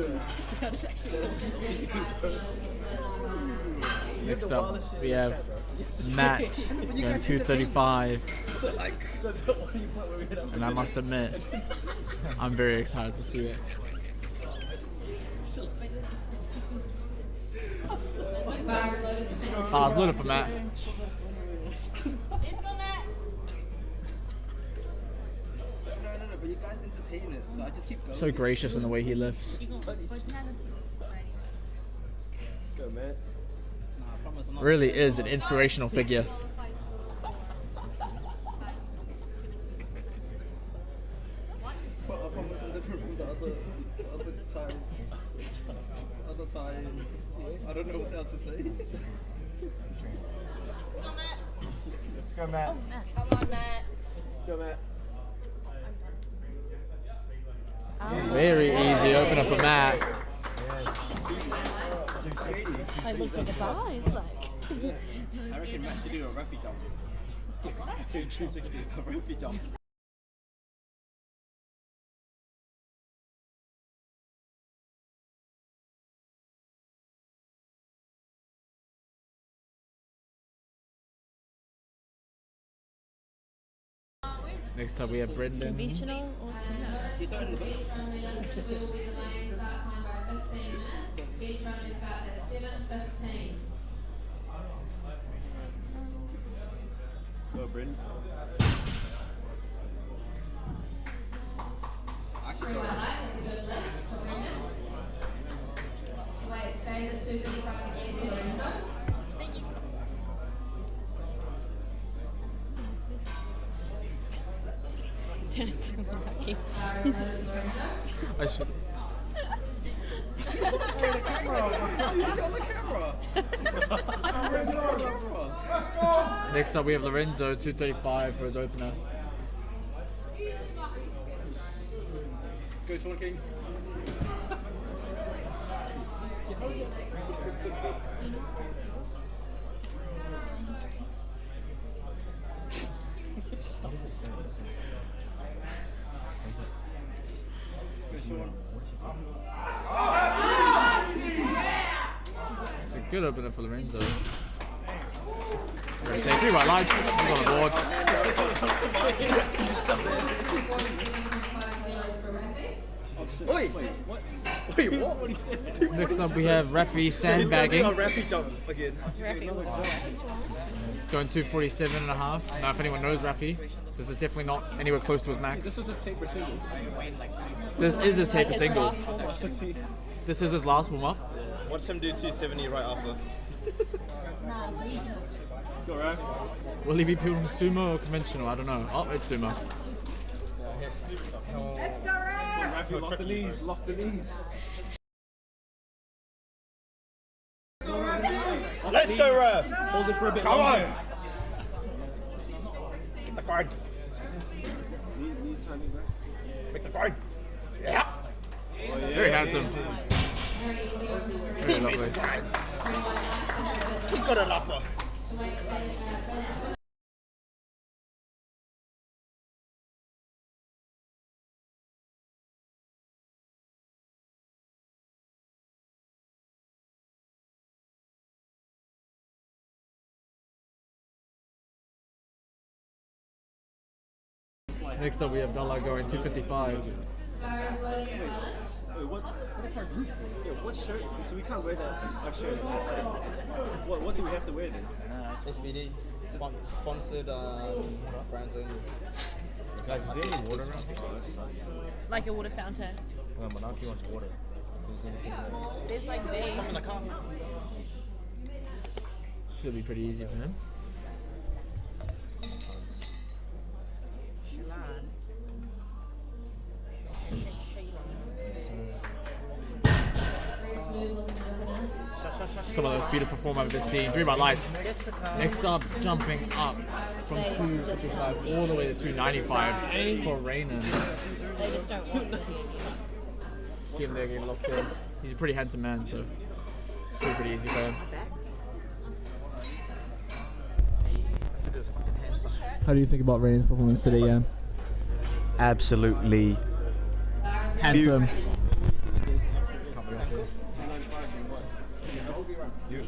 Next up we have Matt going 235. And I must admit, I'm very excited to see it. Bar is loaded for Matt. Ah, it's loaded for Matt. No, but you guys entertain it, so I just keep going. So gracious in the way he lifts. Let's go, man. Really is an inspirational figure. But I promise I'm different from the other times. Other times. I don't know what else to say. Let's go, Matt. Come on, Matt. Let's go, Matt. Very easy opener for Matt. I looked at the bar, it's like... I reckon Matt should do a rappy jump. 260. A rappy jump. Next up we have Brendan. Conventional or Notice for the bench only lifters, we will be delaying start time by 15 minutes. Bench only starts at 7:15. Go, Brendan. 3 white lights, that's a good lift for Brendan. The weight stays at 235 again for Lorenzo. Lucky. I should. Next up we have Lorenzo, 235 for his opener. Go Sean King. It's a good opener for Lorenzo. Great take, 3 white lights, he's on the board. 47.5 kilos for Rafi. Oi! Wait, what? Next up we have Rafi sandbagging. Rafi jump again. Going 247.5. Now if anyone knows Rafi, this is definitely not anywhere close to his max. This was his taper single. This is his taper single. This is his last warm up. Watch him do 270 right after. Let's go, Raf. Will he be doing sumo or conventional? I don't know. Oh, it's sumo. Rafi, lock the knees, lock the knees. Let's go, Raf! Hold it for a bit Come longer. on! Get the guard. Need timing, right? Make the guard. Yeah. Oh, yeah. Very handsome. Very lovely. He got an upper. Next up we have Dalla going 255. Wait, what's our group? Yeah, what shirt? So we can't wear our shirt. What do we have to wear then? SBD. Sponsored brands only. Guys, is there any water around here? Like a water fountain. Well, Monarchy wants water. If there's anything there. There's like vein. Something in the car. Should be pretty easy for him. Very smooth looking opener. Some of those beautiful form I've ever seen. 3 by lights. Next up, jumping up from 255 all the way to 295 for Raynon. They just don't want to. See him there getting locked in. He's a pretty handsome man, so should be pretty easy for him. How do you think about Raynon's performance today, Jan? Absolutely Handsome.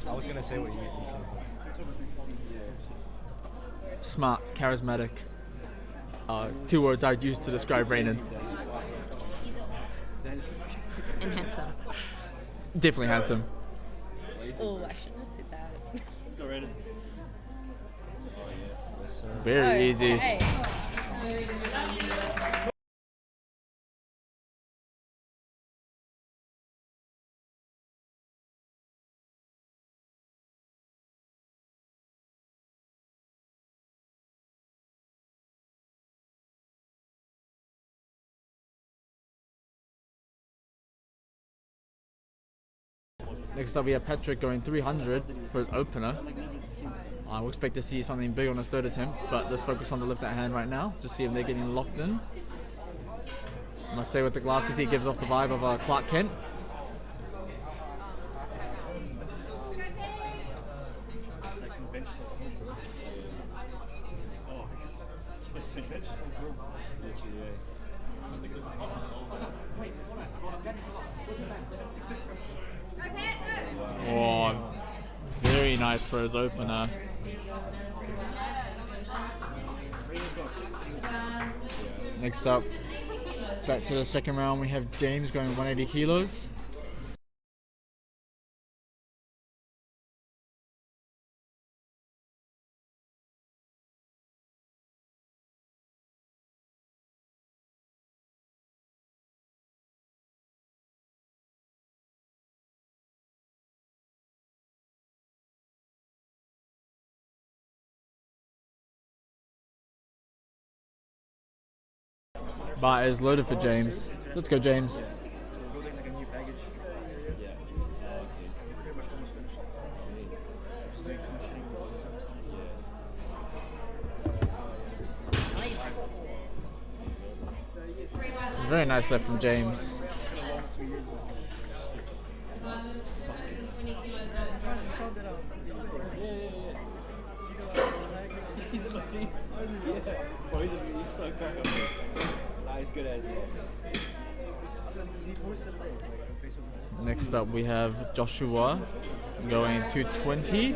I was gonna say what you said. Smart, charismatic. 2 words I'd use to describe Raynon. And handsome. Definitely handsome. Oh, I shouldn't have said that. Let's go, Raiden. Very easy. Okay. Next up we have Patrick going 300 for his opener. I will expect to see something big on his 3rd attempt, but let's focus on the lift at hand right now to see if they're getting locked in. I must say with the glasses he gives off the vibe of Clark Kent. Oh, very nice for his opener. Next up, back to the second round, we have James going 180 kilos. Bar is loaded for James. Let's go, James. We're building like a new baggage. Yeah. We're pretty much almost finished. Just doing commissioning all the service. Very nice lift from James. Bar moves to 220 kilos over Joshua. He's in my team. Yeah. Well, he's so crack up. Nah, he's good as well. Next up, we have Joshua going 220.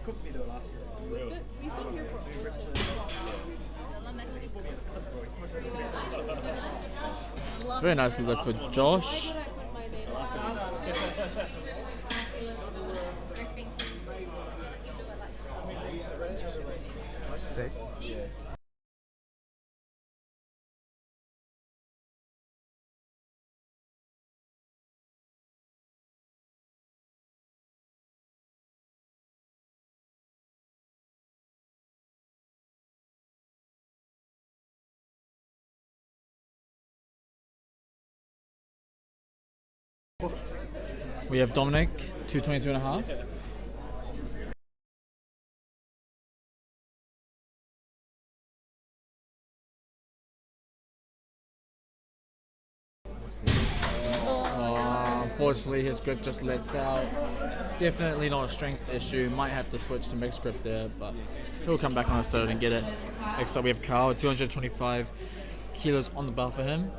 Cooked me though last year. Really? We've been here for It's a very nice lift for Josh. We have Dominic, 222.5. Unfortunately, his grip just lets out. Definitely not a strength issue. Might have to switch to mixed grip there, but he'll come back on his third and get it. Next up, we have Carl, 225 kilos on the bar for him.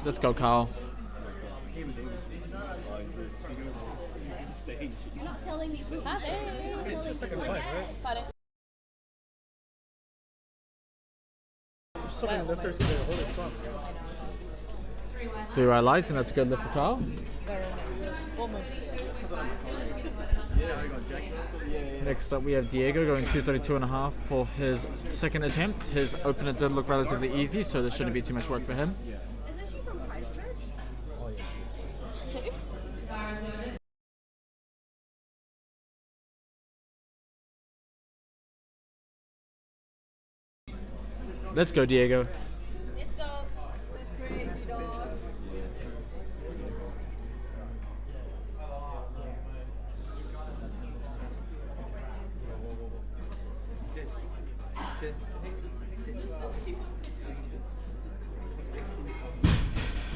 Let's go, Carl. You're not telling me to It's the second fight, right? Just so many lifters to hold it strong. 3 right lights, and that's a good lift for Carl. Next up, we have Diego going 232.5 for his second attempt. His opener did look relatively easy, so there shouldn't be too much work for him. Isn't she from Christchurch? Oh, yeah. Bar is loaded. Let's go, Diego. Let's go. That's great, dog.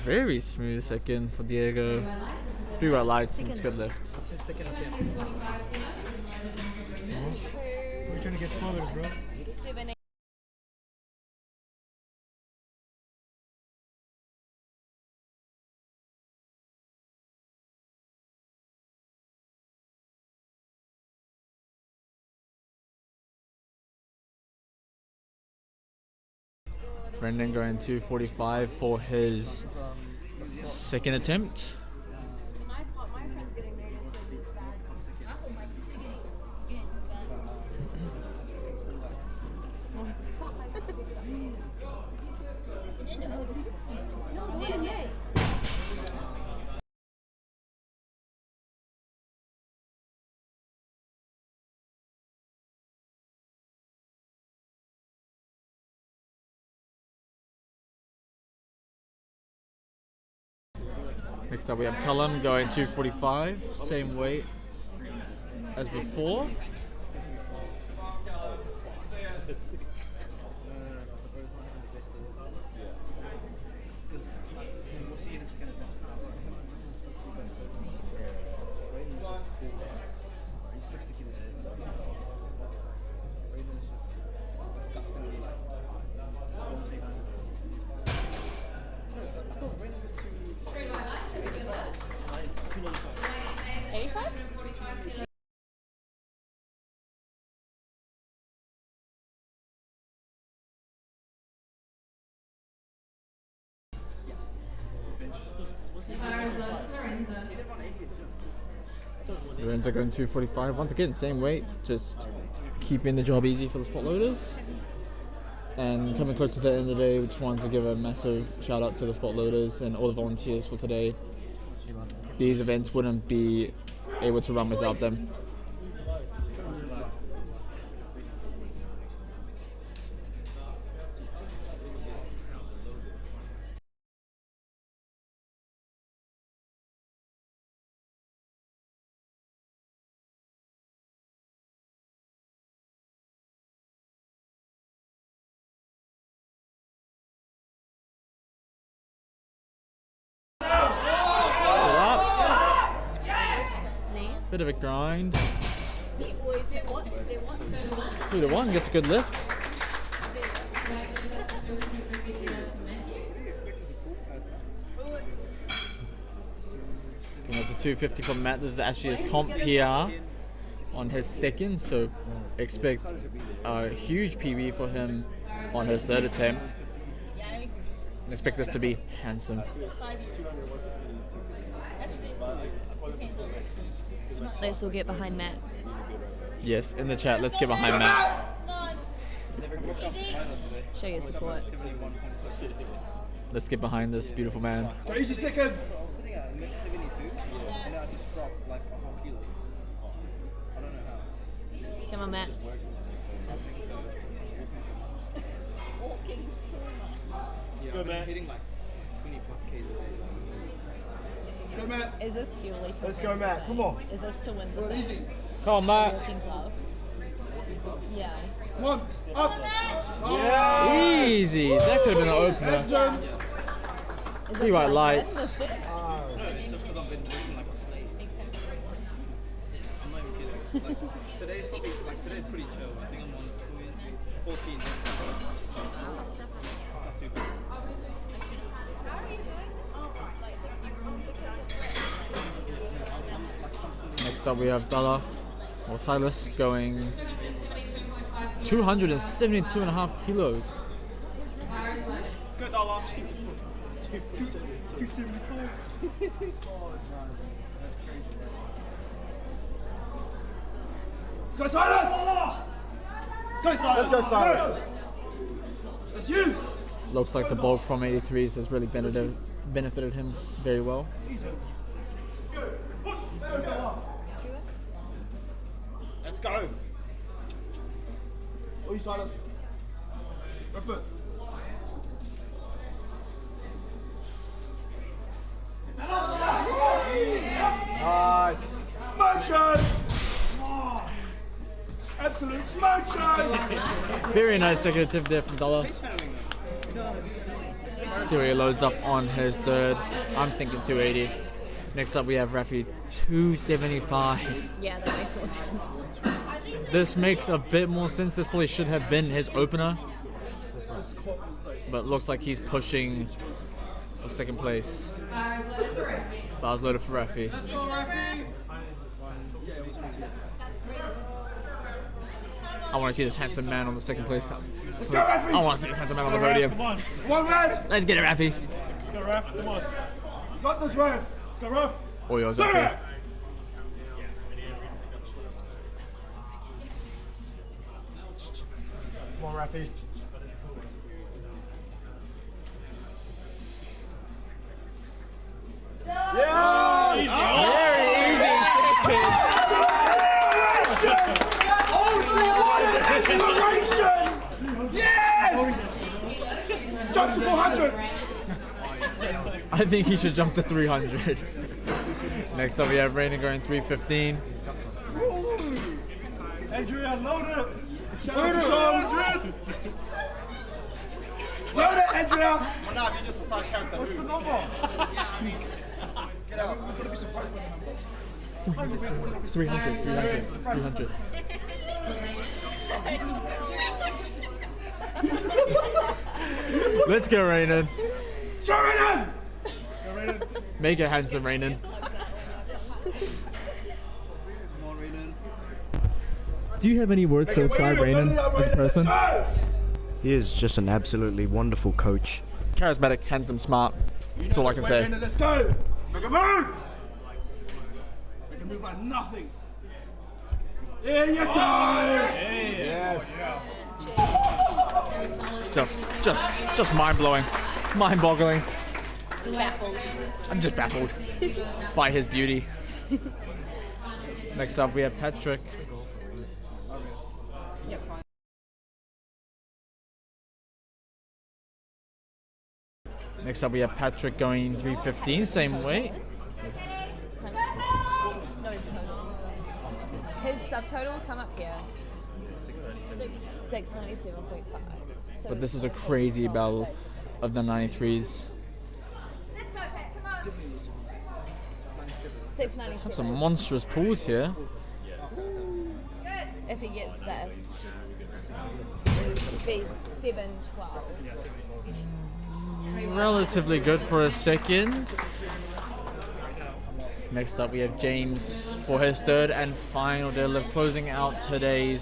Very smooth second for Diego. 3 right lights, and it's a good lift. What's his second attempt? We're trying to get spoilers, bro. 7, 8. Brendan going 245 for his second attempt. My friend's getting married into this bag. Next up, we have Cullen going 245, same weight as before. We'll see in a second attempt. He's 60 kilos. Disgustingly like almost 800. Lorenzo going 245. Once again, same weight, just keeping the job easy for the spot loaders. And coming close to the end of the day, we just wanted to give a massive shout out to the spot loaders and all the volunteers for today. These events wouldn't be able to run without them. Bit of a grind. 2-1 gets a good lift. Going up to 250 for Matt. This is actually his comp PR on his second, so expect a huge PB for him on his third attempt. And expect this to be handsome. Let's all get behind Matt. Yes, in the chat, let's get behind Matt. Show your support. Let's get behind this beautiful man. Easy second. Come on, Matt. Go, Matt. Hitting like 20 plus Ks a day. Let's go, Matt. Is this purely to Let's win go, Matt. Come on. Is this to win the thing? Easy. Come on, Matt. Walking glove. Yeah. Come on. Up. Yeah. Easy. That could have been an opener. Three white lights. No, it's just because I've been working like a slave. I'm not even kidding. Like, today's pretty chill. I think I'm on 14. Not too bad. Next up we have Dala or Silas going 272.5 kilos. Let's go, Dollar. 274. Let's go, Silas! Let's go, Silas! That's you! Looks like the bulk from 83s has really benefited him very well. Let's go! Oh, you Silas. Rip it. Nice. Smoke show! Oh, absolute smoke show! Very nice second there from Dala. See where he loads up on his third. I'm thinking 280. Next up we have Rafi 275. Yeah, that makes more sense. This makes a bit more sense. This probably should have been his opener. But looks like he's pushing for second place. Bars loaded for Rafi. Let's go, Rafi! I want to see this handsome man on the second place. Let's go, Rafi! I want to see this handsome man on the podium. Come on, Raf! Let's get it, Rafi. Go, Raf, come on. Got this, Raf. Let's go, Raf. Oh, yours, Do Rafi. it! Come on, Rafi. Yeah! Very easy. Acceleration! Yes! Jump to 400! I think he should jump to 300. Next up we have Raiden going 315. Andrea, load it! Shout out to Sean! Load it, Andrea! Well, no, you're just a side character. What's the number? Get out. 300. Let's go, Raiden. Go, Raiden! Make it handsome, Raiden. Do you have any words to describe Raiden as a person? He is just an absolutely wonderful coach. Charismatic, handsome, smart. That's all I can say. Let's go! Make a move! Make a move like nothing. There you go! Yes. Just mind-blowing. Mind-boggling. Baffled. I'm just baffled by his beauty. Next up we have Patrick. Next up we have Patrick going 315, same weight. No, his total. His subtotal will come up here. 697.5. But this is a crazy battle of the 93s. Let's go, Pat. Come on. 697. Have some monstrous pulls here. Good. If he gets this, it'll be 712. Relatively good for a second. Next up we have James for his third and final deadlift. Closing out today,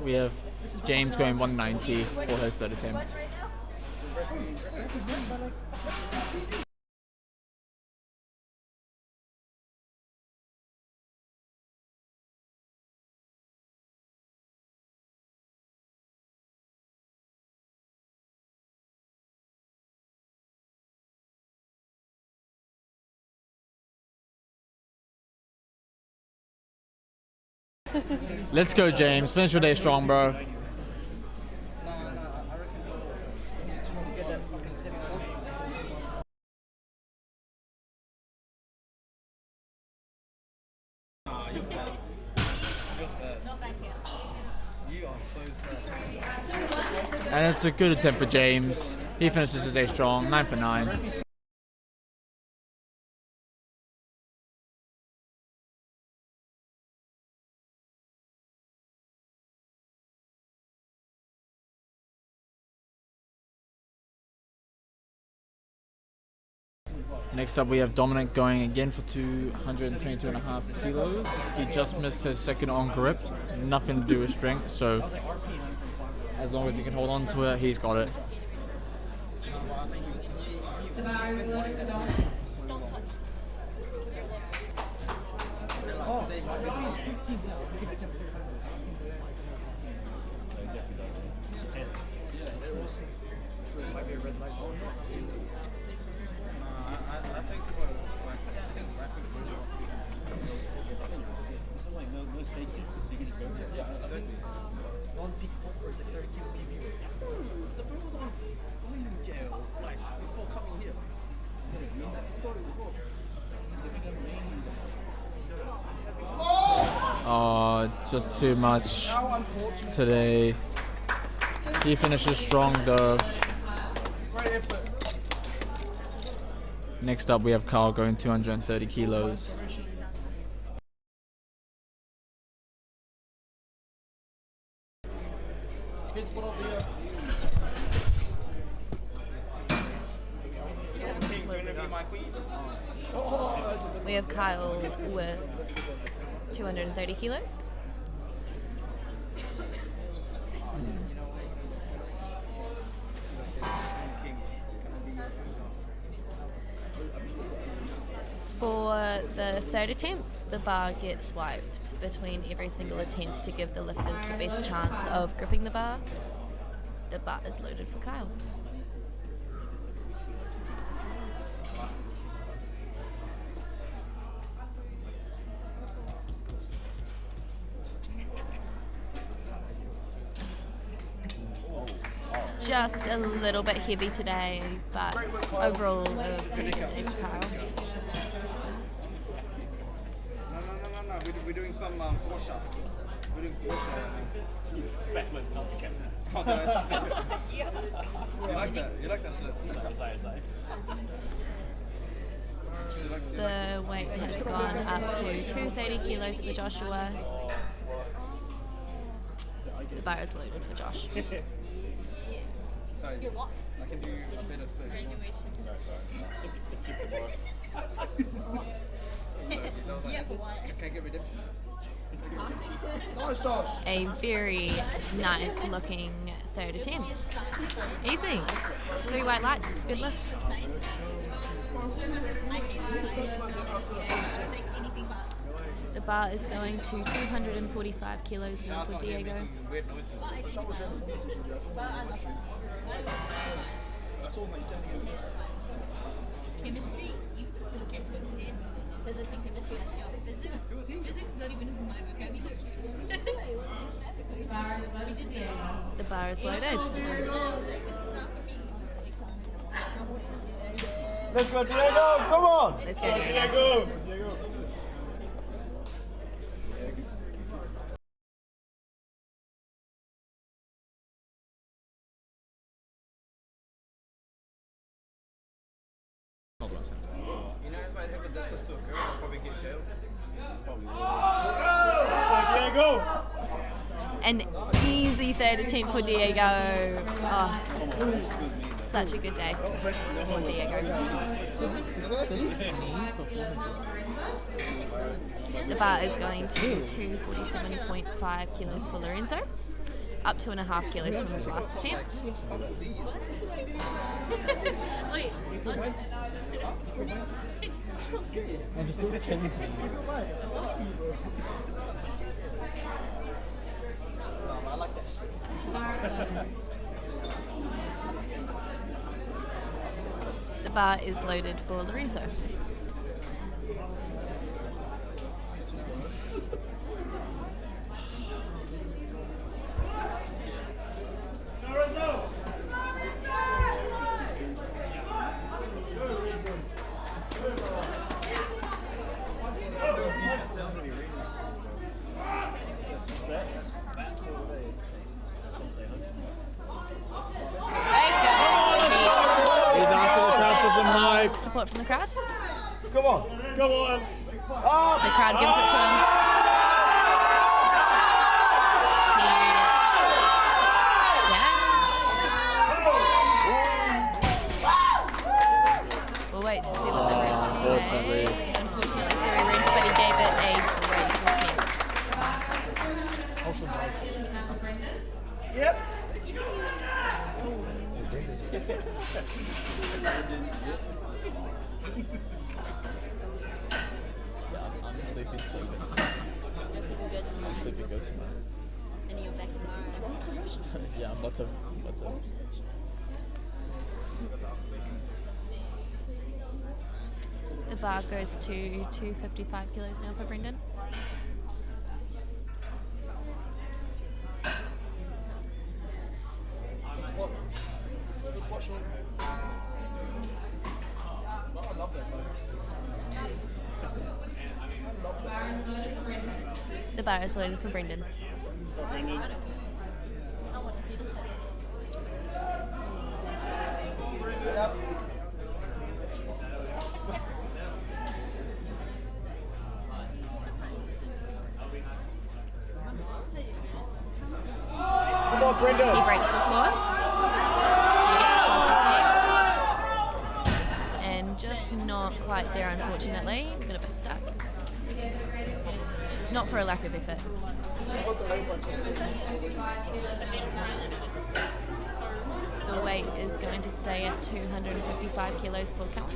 we have James going 190 for his third attempt. Let's go, James. Finish your day strong, bro. And it's a good attempt for James. He finishes his day strong, 9 for 9. Next up we have Dominic going again for 222.5 kilos. He just missed his second on grip, nothing to do with strength, so as long as he can hold on to it, he's got it. The bar is loaded for Dominic. One peak or is it 30 kilo PB? The bro was on jail like before coming here. Oh, just too much today. He finishes strong though. Next up we have Carl going 230 kilos. We have Kyle with 230 kilos. For the third attempts, the bar gets wiped between every single attempt to give the lifters the best chance of gripping the bar. The bar is loaded for Kyle. Just a little bit heavy today, but overall a pretty good day for Kyle. No. We're doing some push-up. We're doing push-up. You speckman, not get that. You like that? You like that shit? Sorry. The weight has gone up to 230 kilos for Joshua. The bar is loaded for Josh. Sorry. I can do a bit of split. Can I get redemption? Nice, Josh. A very nice looking third attempt. Easy. 3 white lights, it's a good lift. The bar is going to 245 kilos now for Diego. Chemistry, you look at physics and chemistry. Physics not even my vocabulary. Bar is loaded for Diego. The bar is loaded. Let's go, Diego! Come on! Let's go, Diego. You know, if I ever did this to a girl, I'd probably get jailed. Diego! An easy third attempt for Diego. Oh, such a good day for Diego. The bar is going to 247.5 kilos for Lorenzo, up 2.5 kilos from his last attempt. Wait, I like that. The bar is loaded for Lorenzo. Support from the crowd. Come on! Come on! Oh. The crowd gives it to him. We'll wait to see what the refs say. Unfortunately, 3 rings, but he gave it a great attempt. The bar goes to 255 kilos now for Brendan. Yep. I'm sleeping so good. I'm sleeping good tonight. and you're back tomorrow. Yeah, I'm about to. The bar goes to 255 kilos now for Brendan. The bar is loaded for Brendan. Come on, Brendan. He breaks the floor. He gets across his knees. And just not quite there, unfortunately. A bit stuck. Not for a lack of effort. The weight is going to stay at 255 kilos for Callum.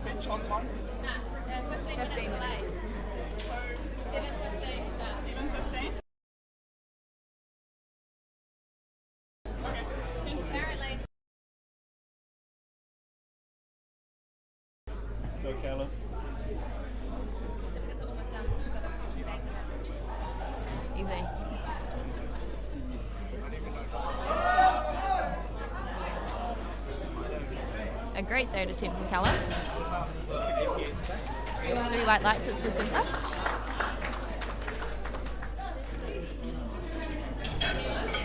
Bench on time. 15 minutes delayed. 7:15 start. 7:15? Apparently. Let's go, Callum. Certificates are almost done. Just got to date them up. Easy. A great third attempt from Callum. 3 white lights at super left.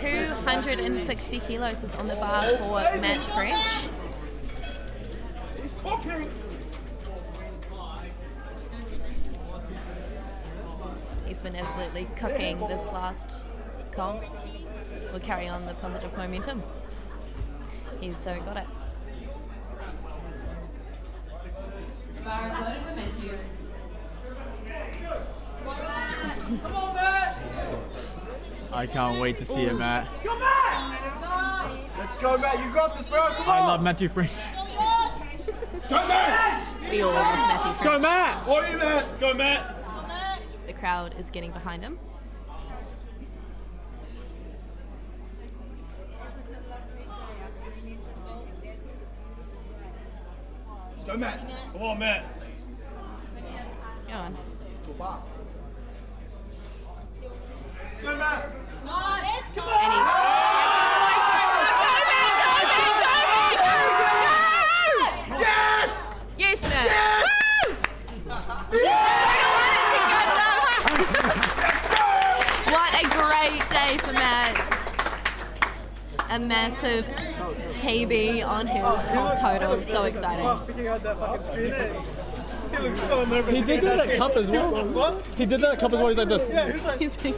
260 kilos is on the bar for Matt French. He's cooking. He's been absolutely cooking this last comp. We'll carry on the positive momentum. He's so got it. Bar is loaded for Matthew. Come on, Matt! I can't wait to see it, Matt. Go, Matt! Let's go, Matt. You got this, bro. Come I on. love Matthew French. Let's go, Matt. We all love Matthew Let's go, French. Matt. What are you, Matt? Let's go, Matt. The crowd is getting behind him. Let's go, Matt. Come on, Matt. Go on. Go, Matt. And he Yes! Yes, Matt. What a great day for Matt. A massive PB on his comp total. So exciting. Picking out that fucking screen. He looks so nervous. He did that at Cup as well. What? He did that at Cup as well. He's like this. Yeah, he's like.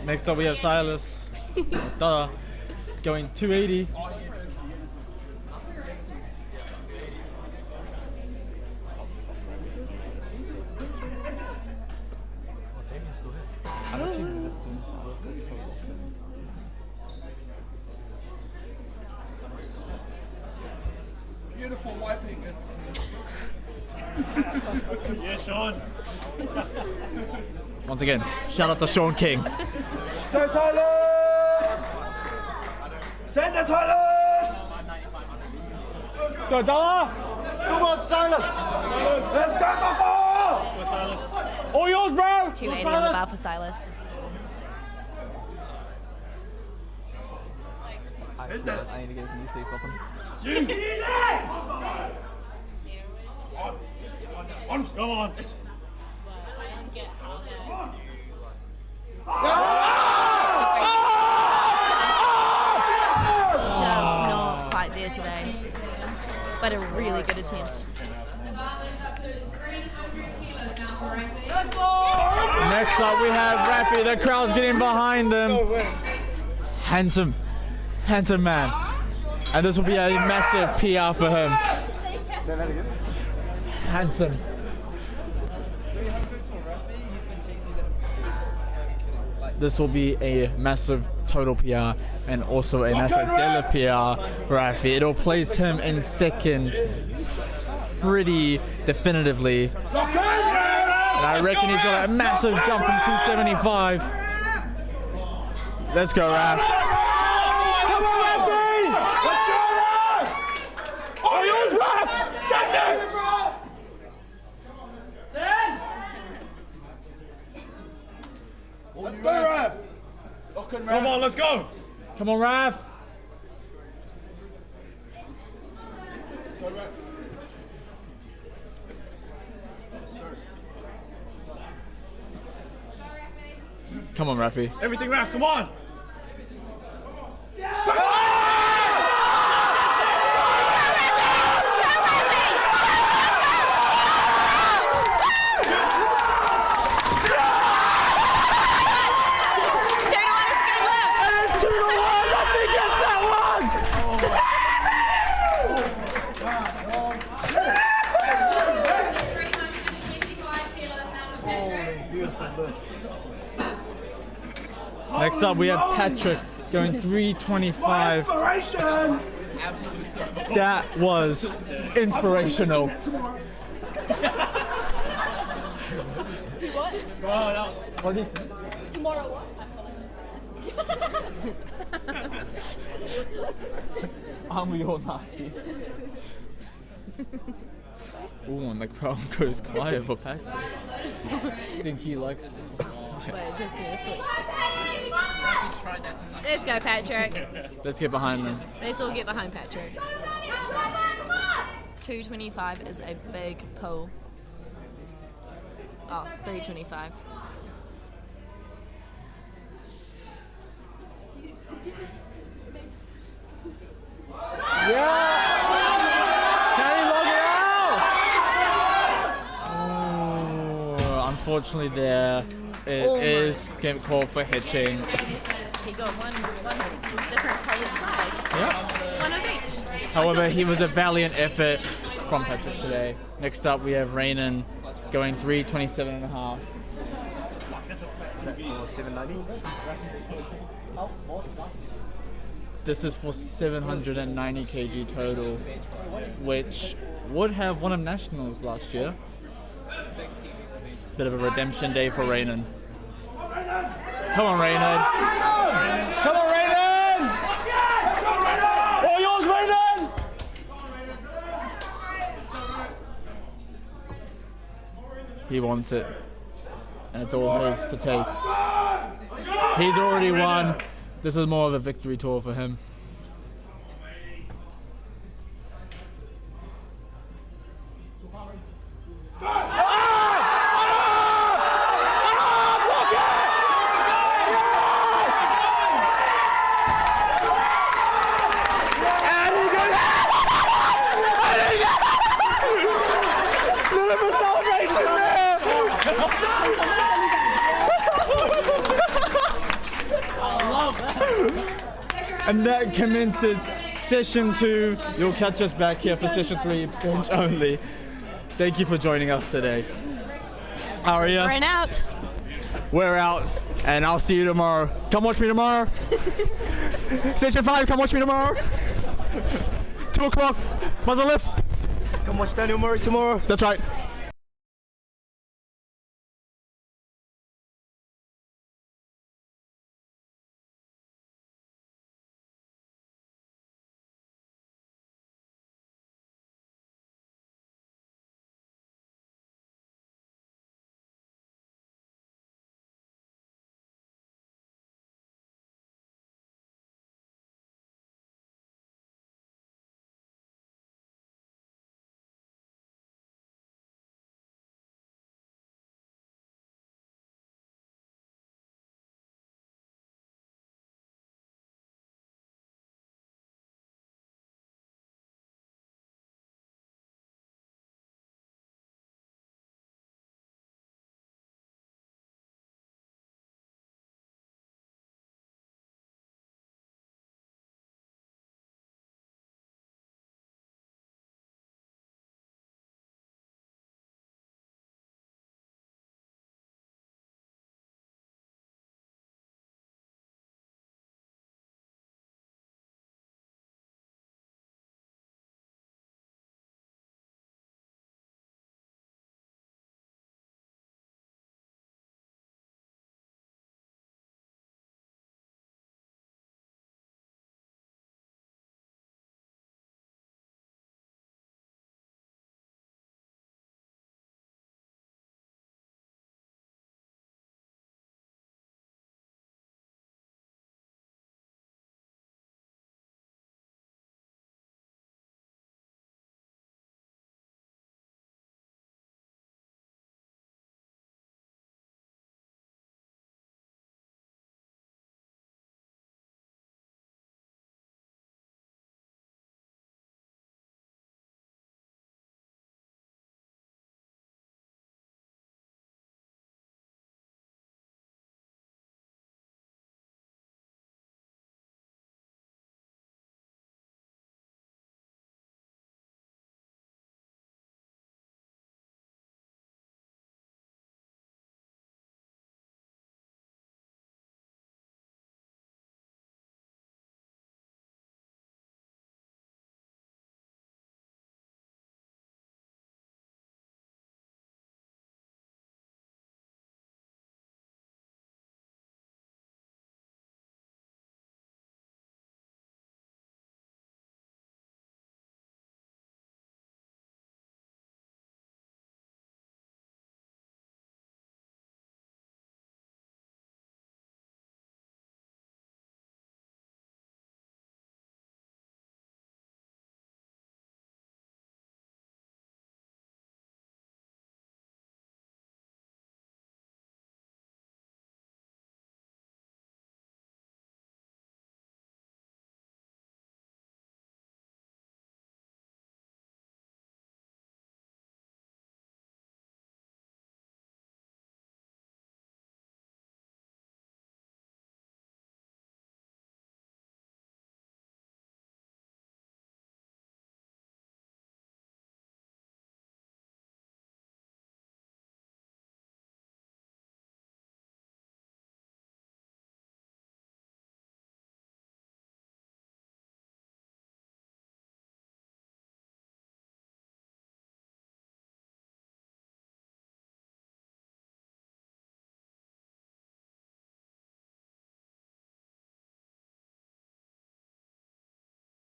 Next up we have Silas. Duh. Going 280. Beautiful wiping. Yeah, Sean. Once again, shout out to Sean King. Let's go, Silas! Send it, Silas! Let's go, Dalla. Come on, Silas! Let's go, Buffalo! All yours, bro. 280 on the bar for Silas. I need to get some new sleeves off him. Go on. Just not quite there today. But a really good attempt. The bar moves up to 300 kilos now for Rafi. Next up we have Rafi. The crowd's getting behind him. Handsome man. And this will be a massive PR for him. Say that again. Handsome. This will be a massive total PR and also a massive deadlift PR for Rafi. It'll place him in second pretty definitively. And I reckon he's got a massive jump from 275. Let's go, Raf. Come on, Rafi! Let's go, Raf! All yours, Raf! Send it! Let's go, Raf! Come on, let's go. Come on, Raf. Let's go, Raf. Come on, Rafi. Everything, Raf, come on. Next up, we have Patrick going 325. Inspiration! That was inspirational. What is it? Tomorrow what? Aren't we all happy? Ooh, and the crowd goes quiet for Patrick. I think he likes it. Wait, just gonna switch this. Let's go, Patrick. Let's get behind them. Let's all get behind Patrick. 225 is a big pull. Oh, 325. Oh, unfortunately, there it is getting called for hitching. He got one different colored flag. Yeah. One of each. However, he was a valiant effort from Patrick today. Next up, we have Rainan going 327.5. Is that for 790? This is for 790 kg total, which would have won him nationals last year. Bit of a redemption day for Raynard. Come on, Raynard. Come on, Raynard! All yours, Raynard! He wants it, and it's all his to take. He's already won. This is more of a victory tour for him. And that commences session 2. You'll catch us back here for session 3, bench only. Thank you for joining us today. Aria. Ran out. We're out, and I'll see you tomorrow. Come watch me tomorrow. Session 5, come watch me tomorrow. 2 o'clock, muzzle lifts. Come watch Daniel Murray tomorrow. That's right.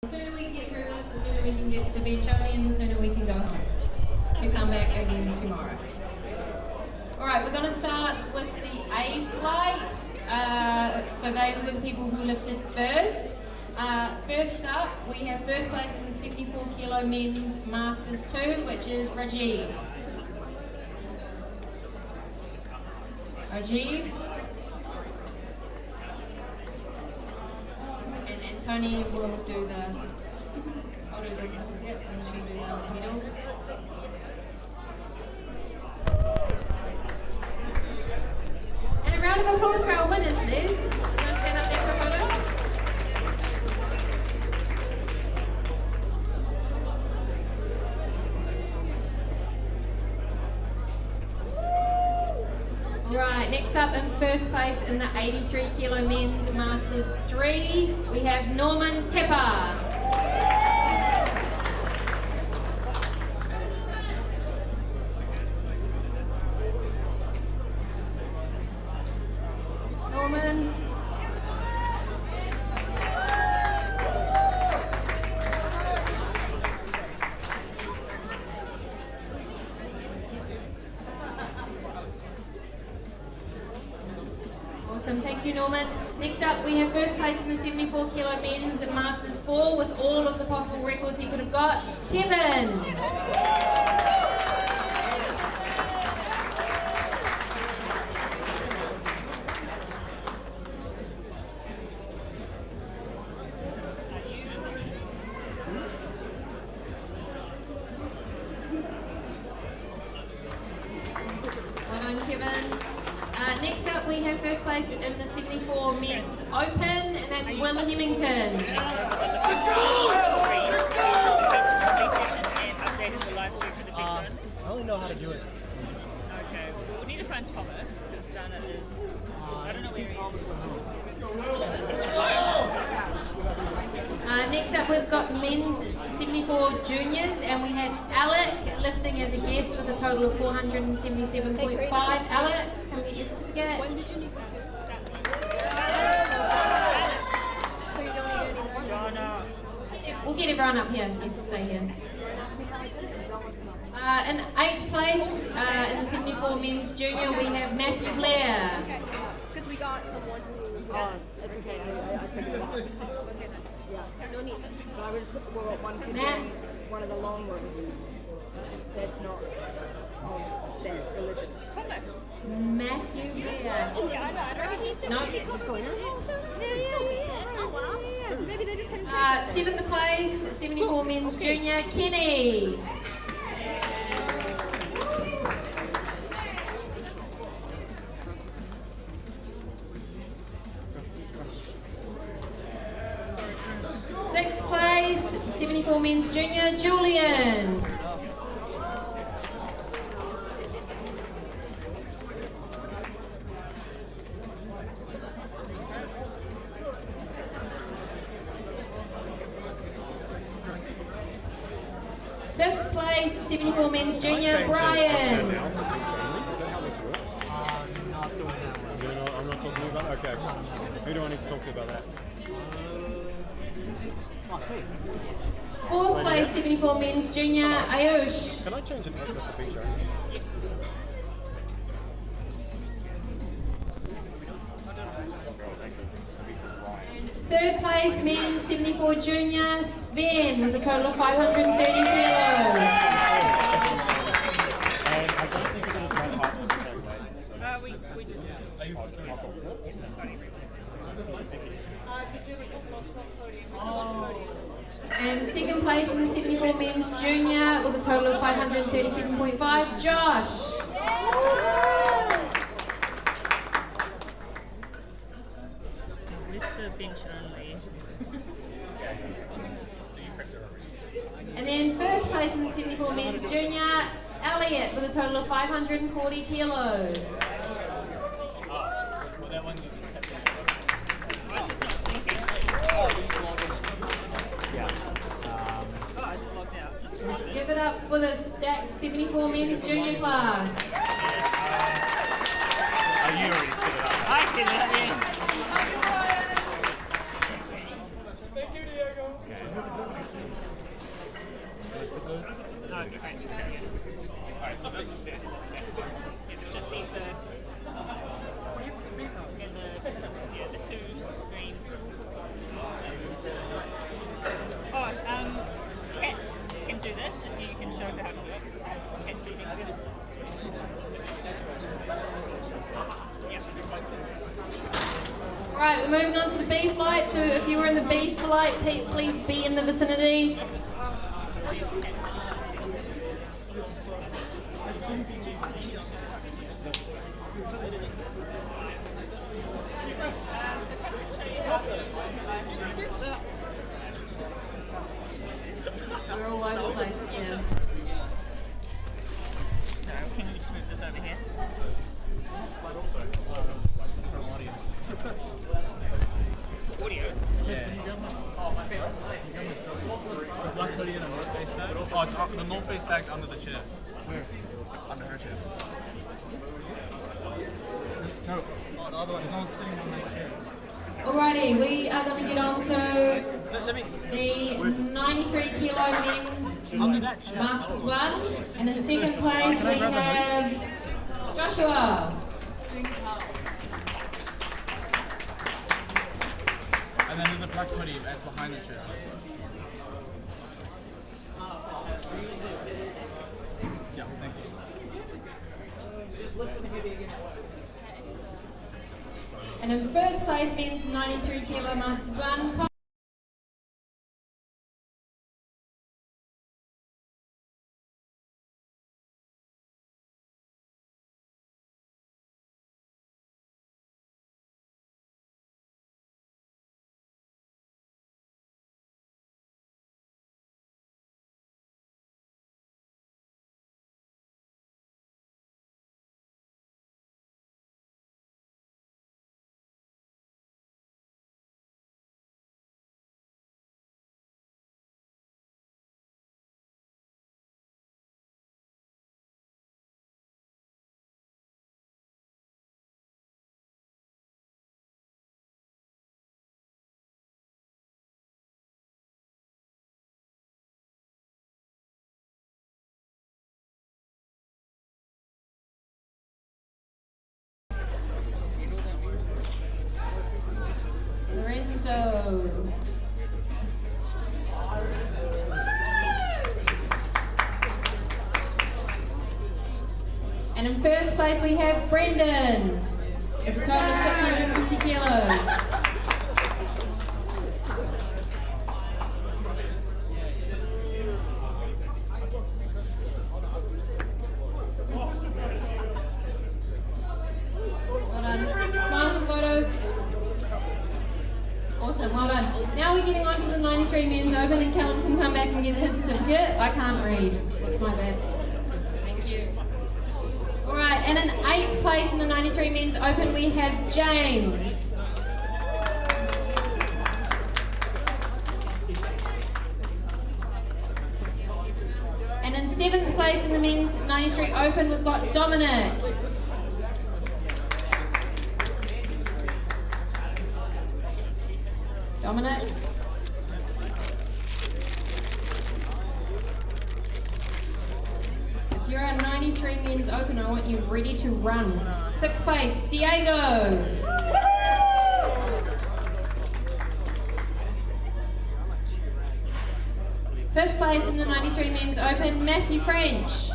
The sooner we can get through this, the sooner we can get to bench only, and the sooner we can go home to come back again tomorrow. Alright, we're going to start with the A flight. So they were the people who lifted first. First up, we have first place in the 74 kilo men's Masters 2, which is Rajiv. Rajiv. And Tony will do the, I'll do the certificate and she'll do the medal. And a round of applause for our winners, please. You want to stand up there for a photo? Right, next up in first place in the 83 kilo men's Masters 3, we have Norman Tepper. Norman. Awesome, thank you Norman. Next up we have first place in the 74 kilo men's Masters 4 with all of the possible records he could have got, Kevin. Well done Kevin. Next up we have first place in the 74 men's open, and that's Will Hemington. I only know how to do it. Okay, we need to find Thomas, because Dana is... I don't know where he is. Next up we've got men's 74 juniors, and we had Alec lifting as a guest with a total of 477.5. Alec, come get your certificate. When did you need the suit? So you don't need any more? No. We'll get everyone up here. You have to stay here. In 8th place in the 74 men's junior, we have Matthew Blair. Because we got someone who... Oh, it's okay. I figured it out. Okay then. Yeah. No need. But I was one kid Matt. doing one of the long ones. That's not of that religion. Thomas. Matthew Blair. I recognize him. No. He's going, oh wow. Maybe they just haven't 7th place, 74 men's junior, Kenny. Sixth place, 74 men's junior, Julian. Fifth place, 74 men's junior, Brian. Is that how this works? I'm not talking about that? Okay. Who do I need to talk to about that? Fourth place, 74 men's junior, Ayush. Can I change it over to feature? Yes. And third place, men's 74 junior, Sven, with a total of 530 kilos. And I don't think it is my part of the same way. We just... And second place in the 74 men's junior with a total of 537.5, Josh. Where's the bench only? And then first place in the 74 men's junior, Elliot, with a total of 540 kilos. Give it up for the stacked 74 men's junior class. Oh, you already set it up. I see that, yeah. Okay. Alright, we're moving on to the B flight, so if you were in the B flight, please be in the vicinity. We're all over the place again. No, can you just move this over here? Audio? Yeah. Oh, my favorite. The black hoodie and a North Face bag. Oh, it's the North Face bag's under the chair. Where? Under her chair. No. Oh, the other one. No one's sitting on that chair. Alrighty, we are going to get on to the 93 kilo men's Masters 1. And in second place we have Joshua. And then there's a black hoodie that's behind the chair. Yeah, thank you. And in first place, men's 93 kilo Masters 1. Lorenzo. And in first place we have Brendan with a total of 650 kilos. Well done. Smile for photos. Awesome, well done. Now we're getting on to the 93 men's open and Callum can come back and get his certificate. I can't read, that's my bad. Thank you. Alright, and in 8th place in the 93 men's open we have James. And in 7th place in the men's 93 open we've got Dominic. Dominic. If you're a 93 men's open, I want you ready to run. 6th place, Diego. 5th place in the 93 men's open, Matthew French.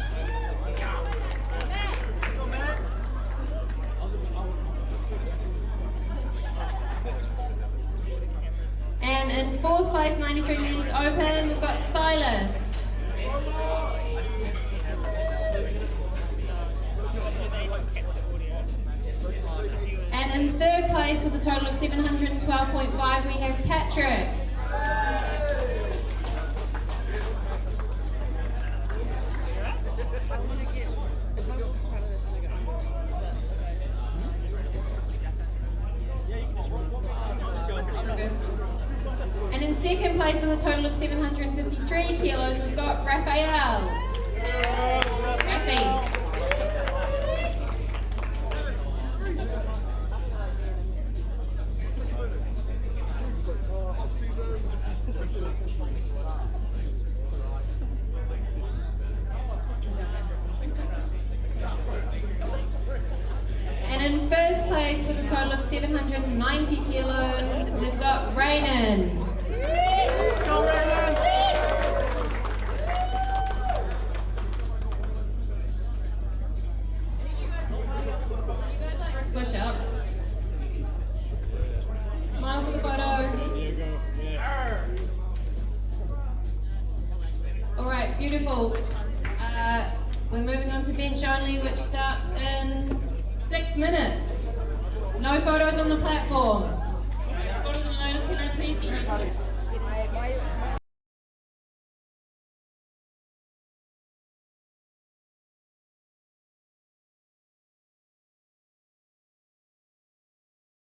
And in 4th place, 93 men's open, we've got Silas. And in 3rd place with a total of 712.5, we have Patrick. And in 2nd place with a total of 753 kilos, we've got Raphael. Rafi. And in 1st place with a total of 790 kilos, we've got Raynan. Squish up. bench only, which starts in 6 minutes. No photos on the platform. Photos on the line, can I please get you? My